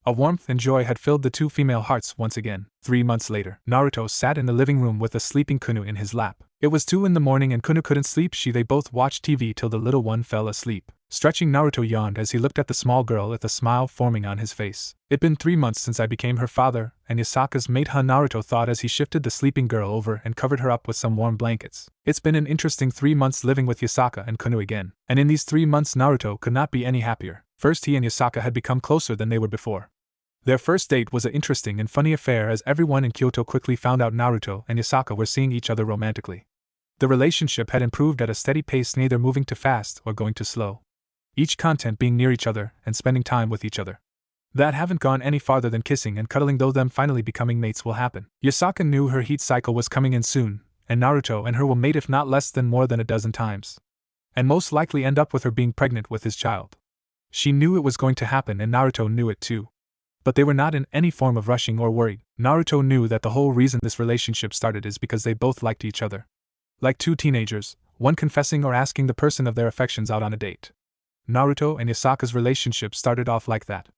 A: A warmth and joy had filled the 2 female hearts once again. 3 months later, Naruto sat in the living room with a sleeping Kunu in his lap. It was 2 in the morning and Kunu couldn't sleep. They both watched TV till the little one fell asleep. Stretching, Naruto yawned as he looked at the small girl with a smile forming on his face. It'd been 3 months since I became her father, and Yasaka's mate, Naruto thought as he shifted the sleeping girl over and covered her up with some warm blankets. It's been an interesting 3 months living with Yasaka and Kunu again. And in these 3 months Naruto could not be any happier. First, he and Yasaka had become closer than they were before. Their first date was an interesting and funny affair as everyone in Kyoto quickly found out Naruto and Yasaka were seeing each other romantically. The relationship had improved at a steady pace, neither moving too fast or going too slow. Each content being near each other and spending time with each other. That haven't gone any farther than kissing and cuddling, though them finally becoming mates will happen. Yasaka knew her heat cycle was coming in soon, and Naruto and her will mate if not less than more than a dozen times. And most likely end up with her being pregnant with his child. She knew it was going to happen and Naruto knew it too. But they were not in any form of rushing or worried. Naruto knew that the whole reason this relationship started is because they both liked each other. Like 2 teenagers, one confessing or asking the person of their affections out on a date. Naruto and Yasaka's relationship started off like that.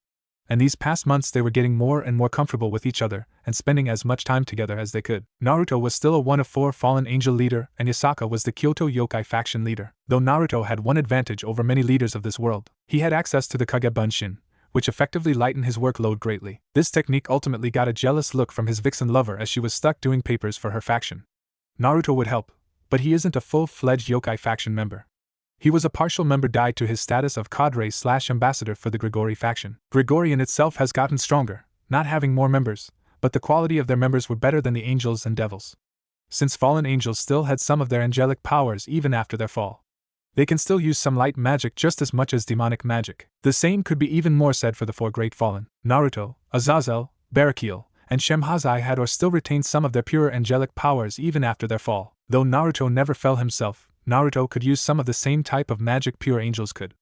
A: And these past months they were getting more and more comfortable with each other and spending as much time together as they could. Naruto was still a 1 of 4 fallen angel leader and Yasaka was the Kyoto yokai faction leader. Though Naruto had one advantage over many leaders of this world, he had access to the Kage Bunshin, which effectively lightened his workload greatly. This technique ultimately got a jealous look from his vixen lover as she was stuck doing papers for her faction. Naruto would help, but he isn't a full-fledged yokai faction member. He was a partial member tied to his status of cadre/ambassador for the Grigori faction. Grigori in itself has gotten stronger, not having more members, but the quality of their members were better than the angels and devils. Since fallen angels still had some of their angelic powers even after their fall, they can still use some light magic just as much as demonic magic. The same could be even more said for the 4 great fallen. Naruto, Azazel, Barakiel, and Shemhazai had or still retained some of their pure angelic powers even after their fall. Though Naruto never fell himself, Naruto could use some of the same type of magic pure angels could.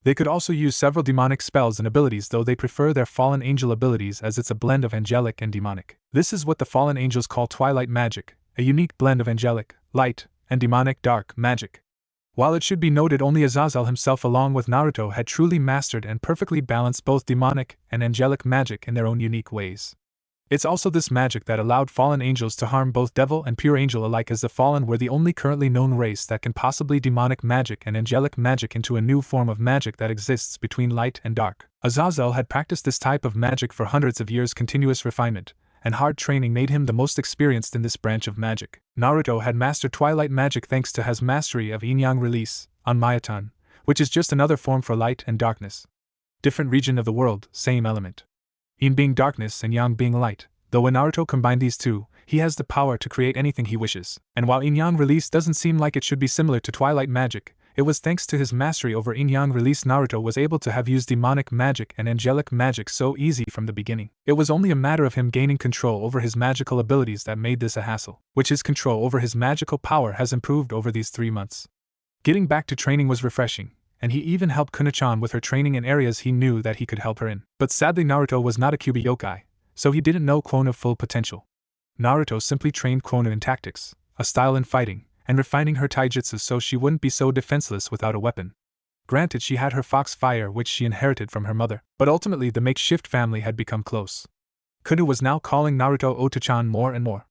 A: They could also use several demonic spells and abilities, though they prefer their fallen angel abilities as it's a blend of angelic and demonic. This is what the fallen angels call twilight magic, a unique blend of angelic, light, and demonic dark magic. While it should be noted only Azazel himself along with Naruto had truly mastered and perfectly balanced both demonic and angelic magic in their own unique ways. It's also this magic that allowed fallen angels to harm both devil and pure angel alike, as the fallen were the only currently known race that can possibly demonic magic and angelic magic into a new form of magic that exists between light and dark. Azazel had practiced this type of magic for hundreds of years continuous refinement, and hard training made him the most experienced in this branch of magic. Naruto had mastered Twilight magic thanks to his mastery of Yin-Yang release on Mayatan, which is just another form for light and darkness. Different region of the world, same element. Yin being darkness and Yang being light, though when Naruto combined these two, he has the power to create anything he wishes. And while Yin-Yang release doesn't seem like it should be similar to Twilight magic, it was thanks to his mastery over Yin-Yang release Naruto was able to have used demonic magic and angelic magic so easy from the beginning. It was only a matter of him gaining control over his magical abilities that made this a hassle, which his control over his magical power has improved over these 3 months. Getting back to training was refreshing, and he even helped Kuno-chan with her training in areas he knew that he could help her in. But sadly Naruto was not a Kyuubi yokai, so he didn't know Konoha's full potential. Naruto simply trained Konoha in tactics, a style in fighting, and refining her taijutsu so she wouldn't be so defenseless without a weapon. Granted, she had her fox fire which she inherited from her mother, but ultimately the makeshift family had become close. Kuno was now calling Naruto Oto-chan more and more.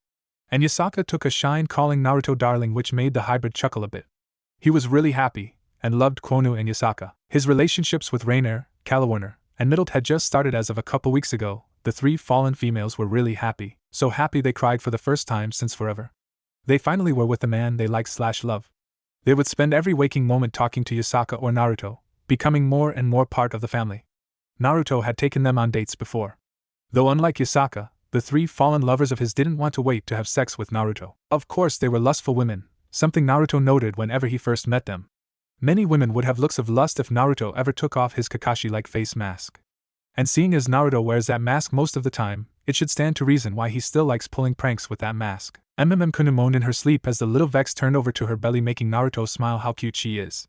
A: And Yasaka took a shine calling Naruto darling, which made the hybrid chuckle a bit. He was really happy, and loved Konoha and Yasaka. His relationships with Rainer, Kalawarner, and Middle had just started as of a couple weeks ago. The 3 fallen females were really happy, so happy they cried for the first time since forever. They finally were with the man they liked/love. They would spend every waking moment talking to Yasaka or Naruto, becoming more and more part of the family. Naruto had taken them on dates before. Though unlike Yasaka, the 3 fallen lovers of his didn't want to wait to have sex with Naruto. Of course they were lustful women, something Naruto noted whenever he first met them. Many women would have looks of lust if Naruto ever took off his Kakashi-like face mask. And seeing as Naruto wears that mask most of the time, it should stand to reason why he still likes pulling pranks with that mask. Kuno moaned in her sleep as the little Vex turned over to her belly, making Naruto smile how cute she is.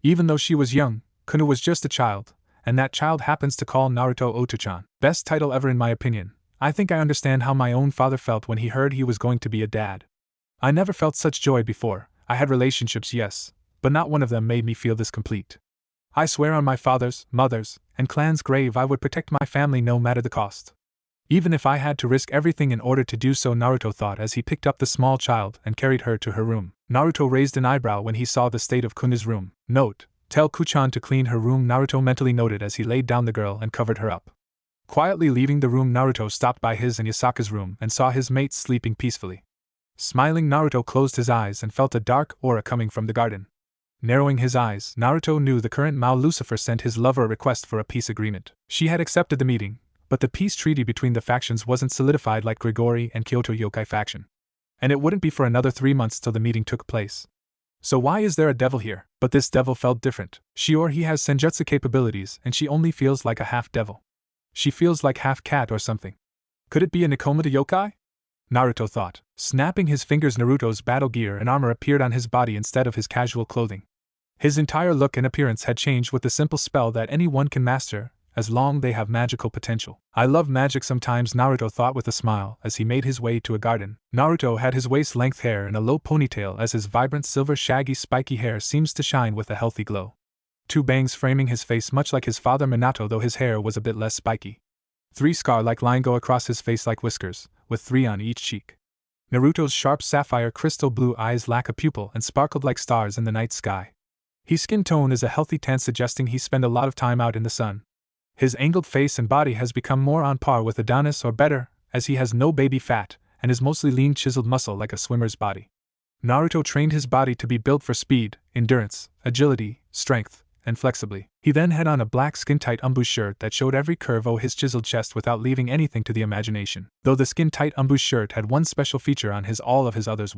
A: Even though she was young, Kuno was just a child, and that child happens to call Naruto Oto-chan. Best title ever in my opinion. I think I understand how my own father felt when he heard he was going to be a dad. I never felt such joy before. I had relationships, yes, but not one of them made me feel this complete. I swear on my father's, mother's, and clan's grave I would protect my family no matter the cost. Even if I had to risk everything in order to do so, Naruto thought as he picked up the small child and carried her to her room. Naruto raised an eyebrow when he saw the state of Kuno's room. Note: tell Kuchan to clean her room, Naruto mentally noted as he laid down the girl and covered her up. Quietly leaving the room, Naruto stopped by his and Yasaka's room and saw his mates sleeping peacefully. Smiling, Naruto closed his eyes and felt a dark aura coming from the garden. Narrowing his eyes, Naruto knew the current Mao Lucifer sent his lover a request for a peace agreement. She had accepted the meeting, but the peace treaty between the factions wasn't solidified like Grigori and Kyoto Yokai faction. And it wouldn't be for another 3 months till the meeting took place. So why is there a devil here? But this devil felt different. She or he has senjutsu capabilities and she only feels like a half devil. She feels like half cat or something. Could it be a Nikomata yokai? Naruto thought. Snapping his fingers, Naruto's battle gear and armor appeared on his body instead of his casual clothing. His entire look and appearance had changed with the simple spell that anyone can master, as long they have magical potential. I love magic sometimes, Naruto thought with a smile as he made his way to a garden. Naruto had his waist-length hair in a low ponytail as his vibrant silver shaggy spiky hair seems to shine with a healthy glow. 2 bangs framing his face much like his father Minato, though his hair was a bit less spiky. 3 scar-like lines go across his face like whiskers, with 3 on each cheek. Naruto's sharp sapphire crystal blue eyes lack a pupil and sparkled like stars in the night sky. His skin tone is a healthy tan, suggesting he spent a lot of time out in the sun. His angled face and body has become more on par with Adonis or better, as he has no baby fat and is mostly lean chiseled muscle like a swimmer's body. Naruto trained his body to be built for speed, endurance, agility, strength, and flexibly. He then had on a black skin-tight umbu shirt that showed every curve of his chiseled chest without leaving anything to the imagination. Though the skin-tight umbu shirt had one special feature on all of his others.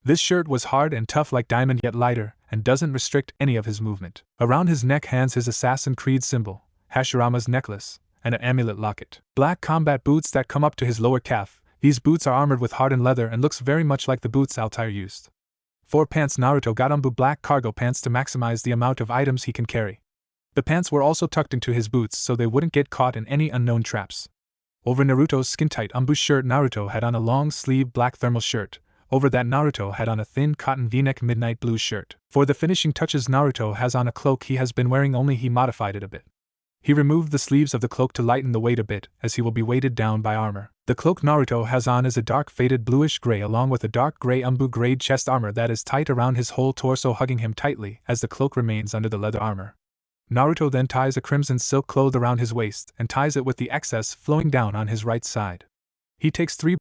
A: This shirt was hard and tough like diamond, yet lighter, and doesn't restrict any of his movement. Around his neck hangs his Assassin Creed symbol, Hashirama's necklace, and an amulet locket. Black combat boots that come up to his lower calf. These boots are armored with hardened leather and looks very much like the boots Altair used. 4 pants. Naruto got umbu black cargo pants to maximize the amount of items he can carry. The pants were also tucked into his boots so they wouldn't get caught in any unknown traps. Over Naruto's skin-tight umbu shirt, Naruto had on a long-sleeved black thermal shirt. Over that, Naruto had on a thin cotton v-neck midnight blue shirt. For the finishing touches, Naruto has on a cloak he has been wearing, only he modified it a bit. He removed the sleeves of the cloak to lighten the weight a bit, as he will be weighted down by armor. The cloak Naruto has on is a dark faded bluish gray along with a dark gray umbu grade chest armor that is tight around his whole torso, hugging him tightly as the cloak remains under the leather armor. Naruto then ties a crimson silk cloth around his waist and ties it with the excess flowing down on his right side. He takes 3